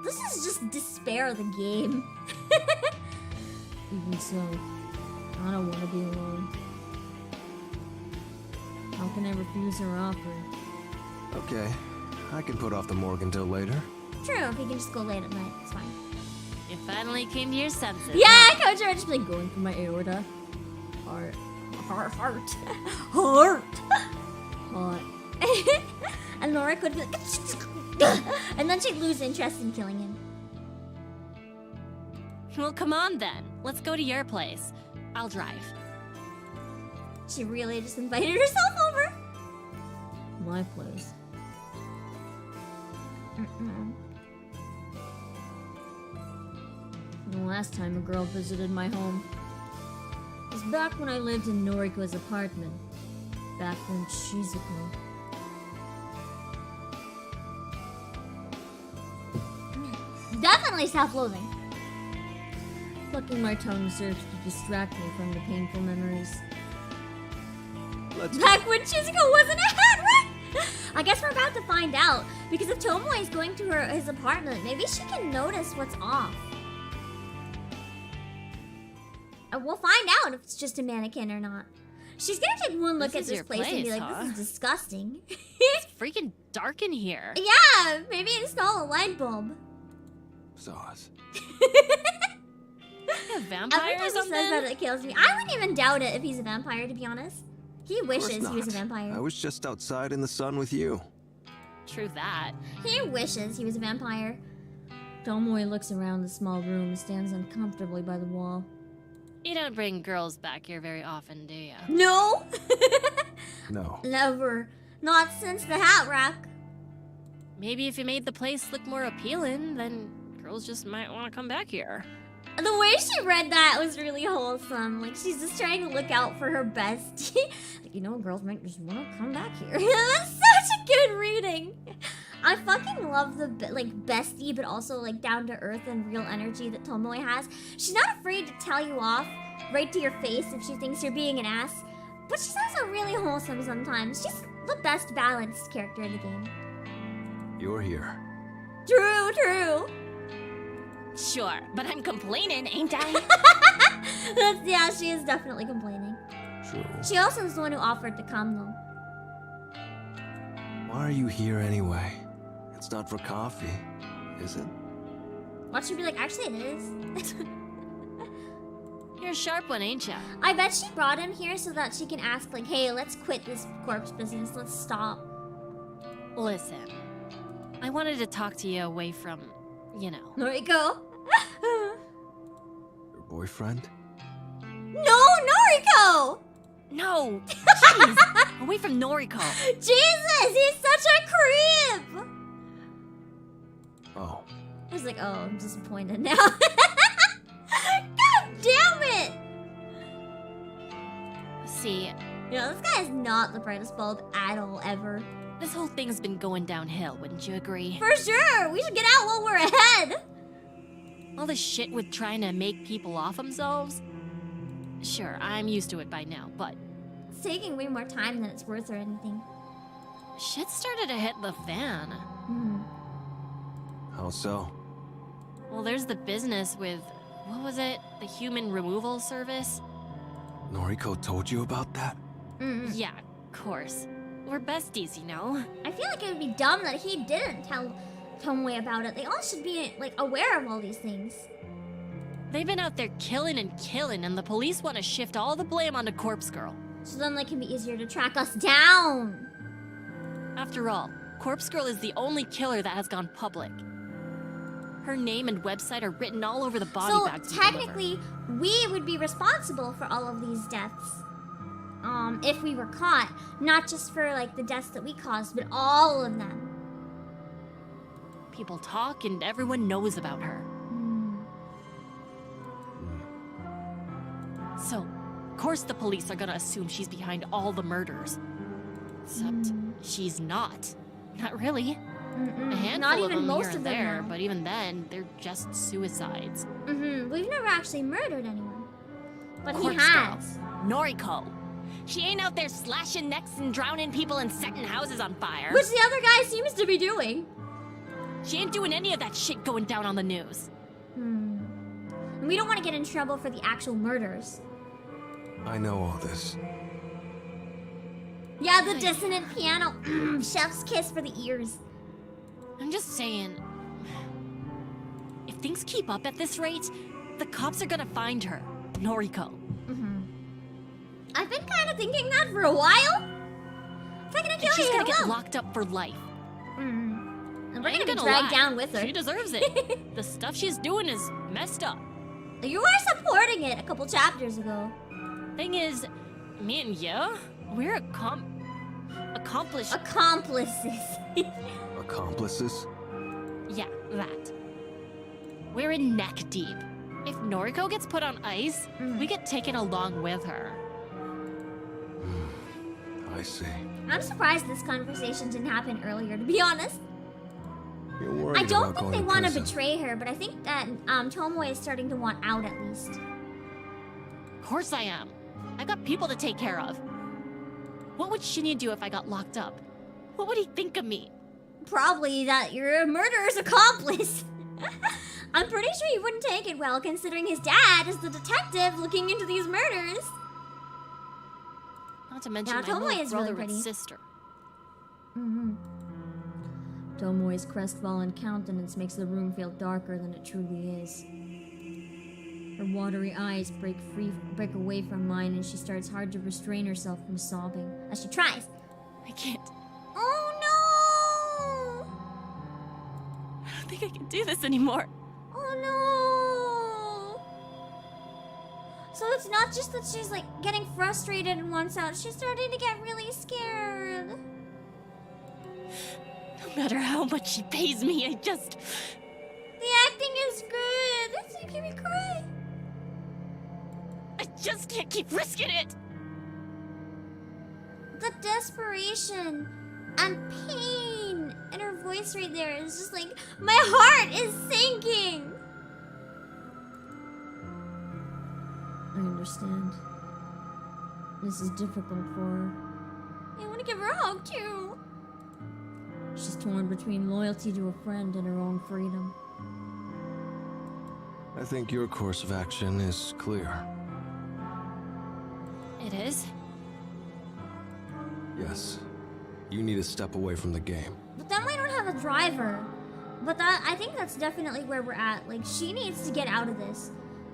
This is just despair of the game. Even so, I don't want to be alone. How can I refuse her offer? Okay. I can put off the morgue until later. True, if you can just go late at night, it's fine. You finally came to your senses. Yeah, Coach, I just like going for my aorta. Heart. Heart. And Laura could be like, and then she'd lose interest in killing him. Well, come on then. Let's go to your place. I'll drive. She really just invited herself over. My place. The last time a girl visited my home was back when I lived in Noriko's apartment. Back when Shizuko. Definitely self-loathing. Plucking my tongue serves to distract me from the painful memories. Let's Back when Shizuko wasn't a hat rack! I guess we're about to find out. Because if Tomoe is going to his apartment, maybe she can notice what's off. And we'll find out if it's just a mannequin or not. She's gonna take one look This at is this your place and be place, like, huh? this is disgusting. It's freaking dark in here. Yeah, maybe install a light bulb. Saw's. A vampire Every or time he something? says that, it kills me. I wouldn't even doubt it if he's a vampire, to be honest. He Of course wishes he was a not. vampire. I was just outside in the sun with you. True that. He wishes he was a vampire. Tomoe looks around the small room and stands uncomfortably by the wall. You don't bring girls back here very often, do you? No! No. Never. Not since the hat rack. Maybe if you made the place look more appealing, then girls just might want to come back here. The way she read that was really wholesome. Like, she's just trying to look out for her bestie. Like, you know, girls might just want to come back here. That's such a good reading. I fucking love the, like, bestie, but also, like, down-to-earth and real energy that Tomoe has. She's not afraid to tell you off right to your face if she thinks you're being an ass. But she's also really wholesome sometimes. She's the best balanced character in the game. You're here. True, true. Sure, but I'm complaining, ain't I? Yeah, she is definitely complaining. True. She also is the one who offered to come, though. Why are you here anyway? It's not for coffee, is it? Watch her be like, actually it is. You're a sharp one, ain't ya? I bet she brought him here so that she can ask, like, hey, let's quit this corpse business. Let's stop. Listen, I wanted to talk to you away from, you know. Noriko. Your boyfriend? No, Noriko! No! Jeez! Away from Noriko. Jesus, he's such a creep! Oh. I was like, oh, I'm disappointed now. God damn it! See, You know, this guy is not the brightest bulb at all, ever. this whole thing's been going downhill, wouldn't you agree? For sure! We should get out while we're ahead! All this shit with trying to make people off themselves? Sure, I'm used to it by now, but It's taking way more time than it's worth or anything. shit started to hit the fan. Hmm. How so? Well, there's the business with, what was it? The human removal service? Noriko told you about that? Mm-mm. Yeah, of course. We're besties, you know? I feel like it would be dumb that he didn't tell Tomoe about it. They all should be, like, aware of all these things. They've been out there killing, and the police want to shift all the blame onto Corpse Girl. So then it can be easier to track us down. After all, Corpse Girl is the only killer that has gone public. Her name and website are written all over the body So bags we deliver. technically, we would be responsible for all of these deaths. If we were caught. Not just for, like, the deaths that we caused, but all of them. People talk and everyone knows about her. So, of course the police are gonna assume she's behind all the murders. Except, she's not. Not really. A handful Not of even them most here of and them there, now. but even then, they're just suicides. We've never actually murdered anyone. But he Corpse Girl. has. Noriko. She ain't out there slashing necks and drowning people and setting houses on fire. Which the other guy seems to be doing. She ain't doing any of that shit going down on the news. And we don't want to get in trouble for the actual murders. I know all this. Yeah, the dissonant piano. Chef's kiss for the ears. I'm just saying, if things keep up at this rate, the cops are gonna find her, Noriko. I've been kind of thinking that for a while. If I can And kill she's you, gonna I get will. locked up for life. And we're I ain't gonna be gonna dragged lie, down with her. She deserves it. The stuff she's doing is messed up. You were supporting it a couple chapters ago. Thing is, me and you, we're accomplished. Accomplices. Accomplices? Yeah, that. We're in neck deep. If Noriko gets put on ice, we get taken along with her. I see. I'm surprised this conversation didn't happen earlier, to be honest. You're worried I don't about think going they to want to prison. betray her, but I think that Tomoe is starting to want out at least. Of course I am. I got people to take care of. What would Shinya do if I got locked up? What would he think of me? Probably that you're a murderer's accomplice. I'm pretty sure he wouldn't take it well, considering his dad is the detective looking into these murders. Not to mention Now, my Tomoe little is really brother and pretty. sister. Tomoe's crestfallen countenance makes the room feel darker than it truly is. Her watery eyes break away from mine, and she starts hard to restrain herself from sobbing as she tries. I can't. Oh I don't think I can do this anymore. no! Oh no! So it's not just that she's like getting frustrated and wants out, she's starting to get really scared. No matter how much she pays me, I just... The acting is good. It's making me cry. I just can't keep risking it. The desperation and pain in her voice right there is just like, my heart is sinking. I understand. This is difficult for her. I want to give her a hug too. She's torn between loyalty to a friend and her own freedom. I think your course of action is clear. It is? Yes. You need to step away from the game. But then we don't have a driver. But I think that's definitely where we're at. Like, she needs to get out of this.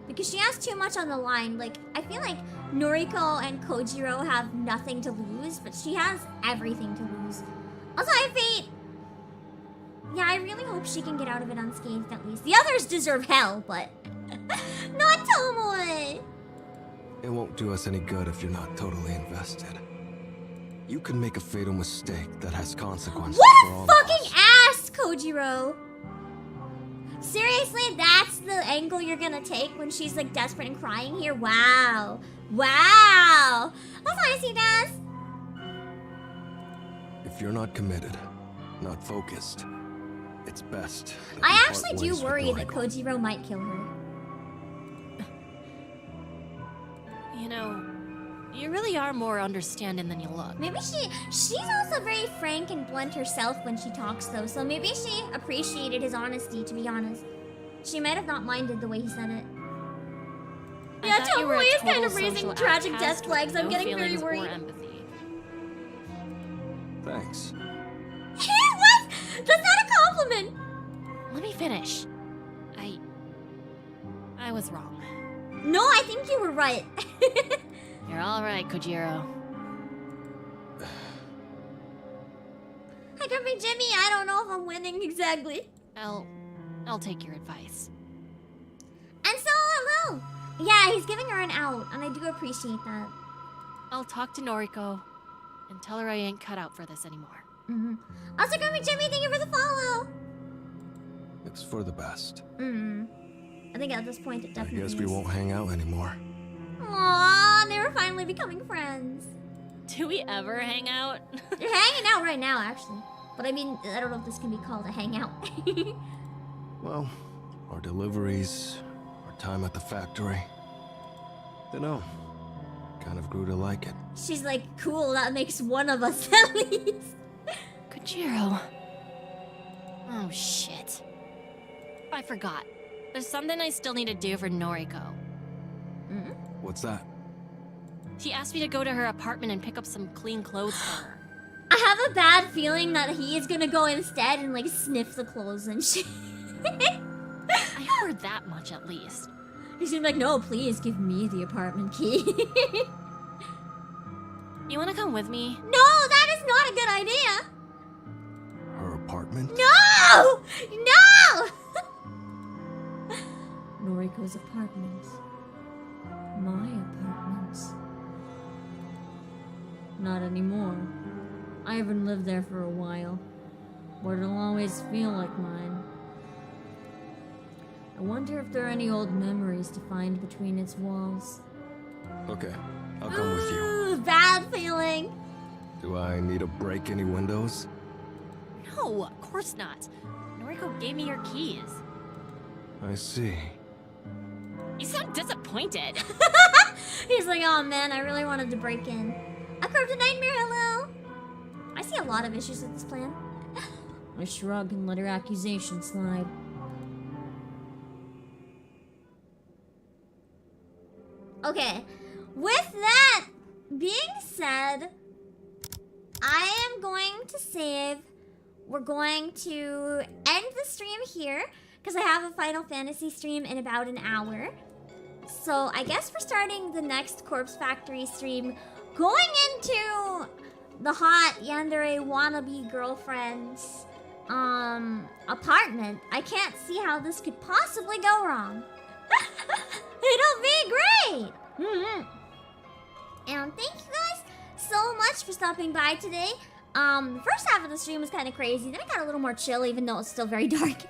Because she has too much on the line. Like, I feel like Noriko and Kojiro have nothing to lose, but she has everything to lose. Also, I Fate. Yeah, I really hope she can get out of it unscathed at least. The others deserve hell, but not Tomoe. It won't do us any good if you're not totally invested. You can make a fatal mistake that has consequences for all What a of fucking us. ass, Kojiro! Seriously, that's the angle you're gonna take when she's like desperate and crying here? Wow. Wow! That's what I see, Daz. If you're not committed, not focused, it's best that I you part actually do ways with worry that Noriko. Kojiro might kill her. You know, you really are more understanding than you look. Maybe she's also very frank and blunt herself when she talks though, so maybe she appreciated his honesty, to be honest. She might have not minded the way he said it. Yeah, I thought you were a Tomoe is kind total of raising social tragic outcast death flags. with I'm no getting very feelings or worried. empathy. Thanks. What? That's not a compliment! Let me finish. I was wrong. No, I think you were right. You're all right, Kojiro. Hi, Grumpy Jimmy. I don't know if I'm winning exactly. I'll take your advice. And so, hello. Yeah, he's giving her an out, and I do appreciate that. I'll talk to Noriko and tell her I ain't cut out for this anymore. Also, Grumpy Jimmy, thank you for the follow. It's for the best. I think at this point it I definitely guess is. we won't hang out anymore. Aww, they were finally becoming friends. Do we ever hang out? They're hanging out right now, actually. But I mean, I don't know if this can be called a hangout. Well, our deliveries, our time at the factory. Dunno. Kind of grew to like it. She's like, cool, that makes one of us at least. Kojiro. Oh, shit. I forgot. There's something I still need to do for Noriko. What's that? She asked me to go to her apartment and pick up some clean clothes for her. I have a bad feeling that he is gonna go instead and like sniff the clothes and shit. I heard that much at least. He's gonna be like, no, please give me the apartment key. You wanna come with me? No, that is not a good idea. Her apartment? No! No! Noriko's apartment. My apartment. Not anymore. I haven't lived there for a while, but it'll always feel like mine. I wonder if there are any old memories to find between its walls. Okay, I'll come with you. Ooh, bad feeling. Do I need to break any windows? No, of course not. Noriko gave me your keys. I see. You sound disappointed. He's like, oh man, I really wanted to break in. A corrupted nightmare, hello. I see a lot of issues with this plan. I shrug and let her accusation slide. Okay, with that being said, I am going to save. We're going to end the stream here because I have a Final Fantasy stream in about an hour. So I guess we're starting the next Corpse Factory stream going into the hot yandere wannabe girlfriend's apartment. I can't see how this could possibly go wrong. It'll be great! And thank you guys so much for stopping by today. The first half of the stream was kind of crazy. Then it got a little more chill, even though it's still very dark.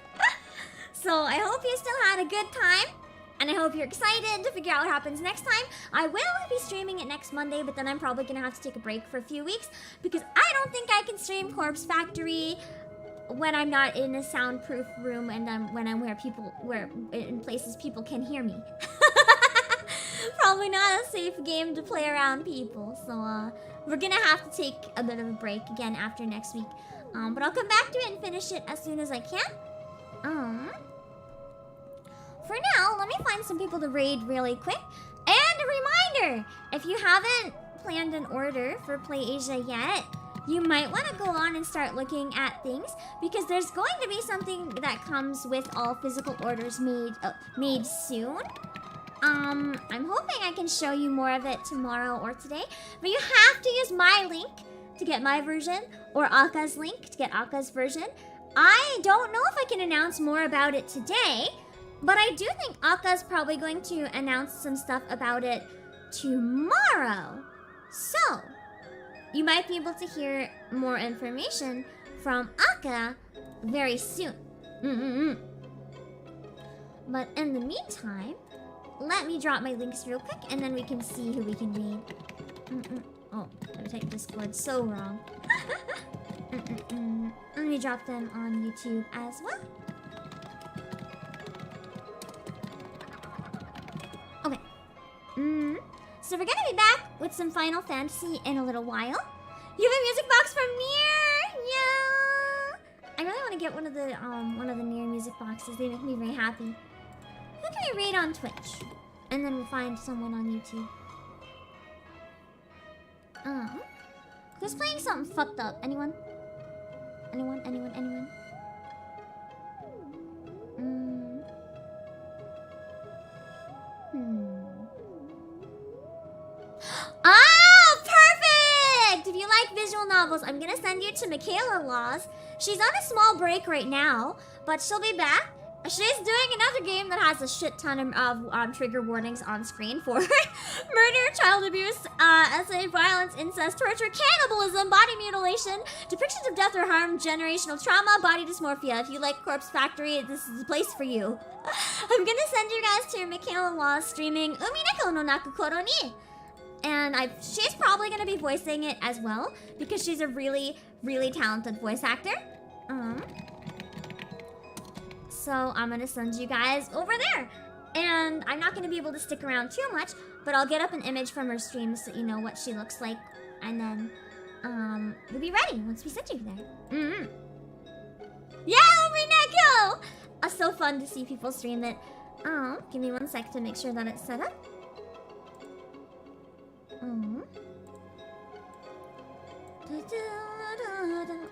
So I hope you still had a good time. And I hope you're excited to figure out what happens next time. I will be streaming it next Monday, but then I'm probably gonna have to take a break for a few weeks because I don't think I can stream Corpse Factory when I'm not in a soundproof room and when I'm where in places people can hear me. Probably not a safe game to play around people. So we're gonna have to take a bit of a break again after next week. But I'll come back to it and finish it as soon as I can. For now, let me find some people to raid really quick. And a reminder, if you haven't planned an order for Play Asia yet, you might want to go on and start looking at things because there's going to be something that comes with all physical orders made soon. I'm hoping I can show you more of it tomorrow or today, but you have to use my link to get my version or Aka's link to get Aka's version. I don't know if I can announce more about it today, but I do think Aka's probably going to announce some stuff about it tomorrow. So, you might be able to hear more information from Aka very soon. But in the meantime, let me drop my links real quick and then we can see who we can read. Oh, I typed Discord so wrong. Let me drop them on YouTube as well. Okay. So we're gonna be back with some Final Fantasy in a little while. You have a music box from Nier? Yeah. I really want to get one of the Nier music boxes. They make me very happy. Who can we raid on Twitch? And then we'll find someone on YouTube. Who's playing something fucked up? Anyone? Anyone? Oh, perfect! If you like visual novels, I'm gonna send you to Michaela Laws. She's on a small break right now, but she'll be back. She's doing another game that has a shit ton of trigger warnings on screen for murder, child abuse, essay, violence, incest, torture, cannibalism, body mutilation, depictions of death or harm, generational trauma, body dysmorphia. If you like Corpse Factory, this is the place for you. I'm gonna send you guys to Michaela Laws streaming Umineko no Nakukoro ni. And she's probably gonna be voicing it as well because she's a really, really talented voice actor. So I'm gonna send you guys over there. And I'm not gonna be able to stick around too much, but I'll get up an image from her stream so you know what she looks like. And then, we'll be ready once we send you there. Yeah, Reneko! So fun to see people stream it. Give me 1 sec to make sure that it's set up.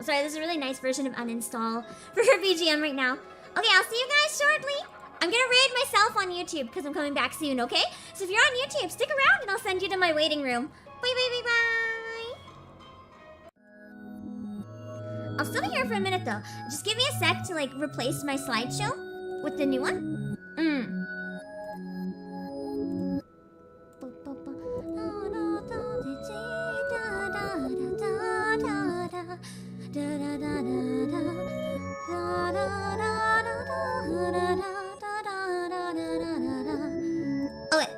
Sorry, this is a really nice version of uninstall for her BGM right now. Okay, I'll see you guys shortly. I'm gonna raid myself on YouTube because I'm coming back soon, okay? So if you're on YouTube, stick around and I'll send you to my waiting room. Bye. I'll still be here for a minute though. Just give me a sec to like replace my slideshow with the new one. Okay,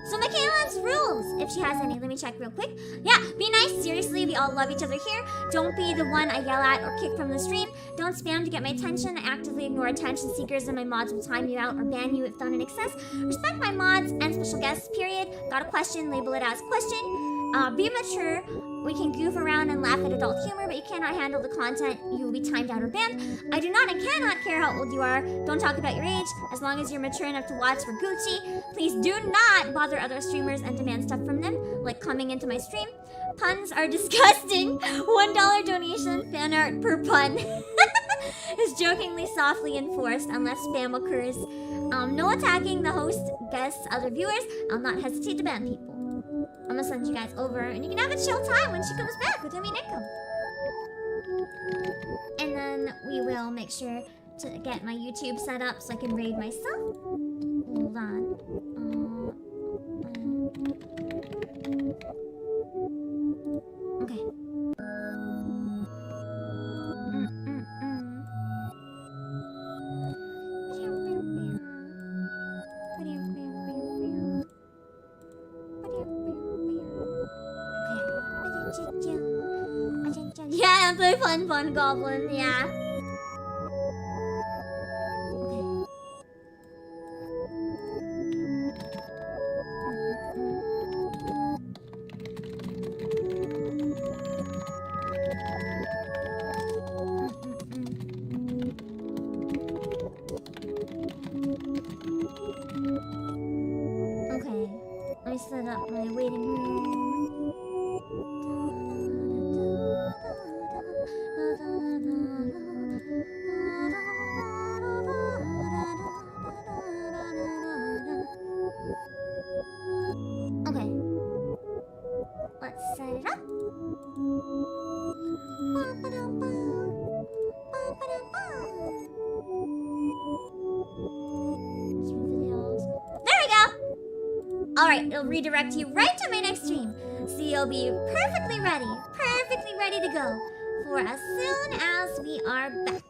so Michaela's rules, if she has any, let me check real quick. Yeah, be nice, seriously, we all love each other here. Don't be the one I yell at or kick from the stream. Don't spam to get my attention. I actively ignore attention seekers and my mods will time you out or ban you if done in excess. Respect my mods and special guests, period. Got a question, label it as question. Be mature. We can goof around and laugh at adult humor, but you cannot handle the content. You will be timed out or banned. I do not and cannot care how old you are. Don't talk about your age. As long as you're mature enough to watch for Gucci. Please do not bother other streamers and demand stuff from them, like coming into my stream. Puns are disgusting. $1 donation, fan art per pun. Is jokingly softly enforced unless spam occurs. No attacking the host, guests, other viewers. I'll not hesitate to ban people. I'm gonna send you guys over and you can have a chill time when she comes back with Umineko. And then we will make sure to get my YouTube set up so I can raid myself. Hold on. Okay. I play Fun Goblin, yeah. Okay, let me set up my waiting room. Okay, let's set it up. There we go! Alright, it'll redirect you right to my next stream. So you'll be perfectly ready to go for as soon as we are back.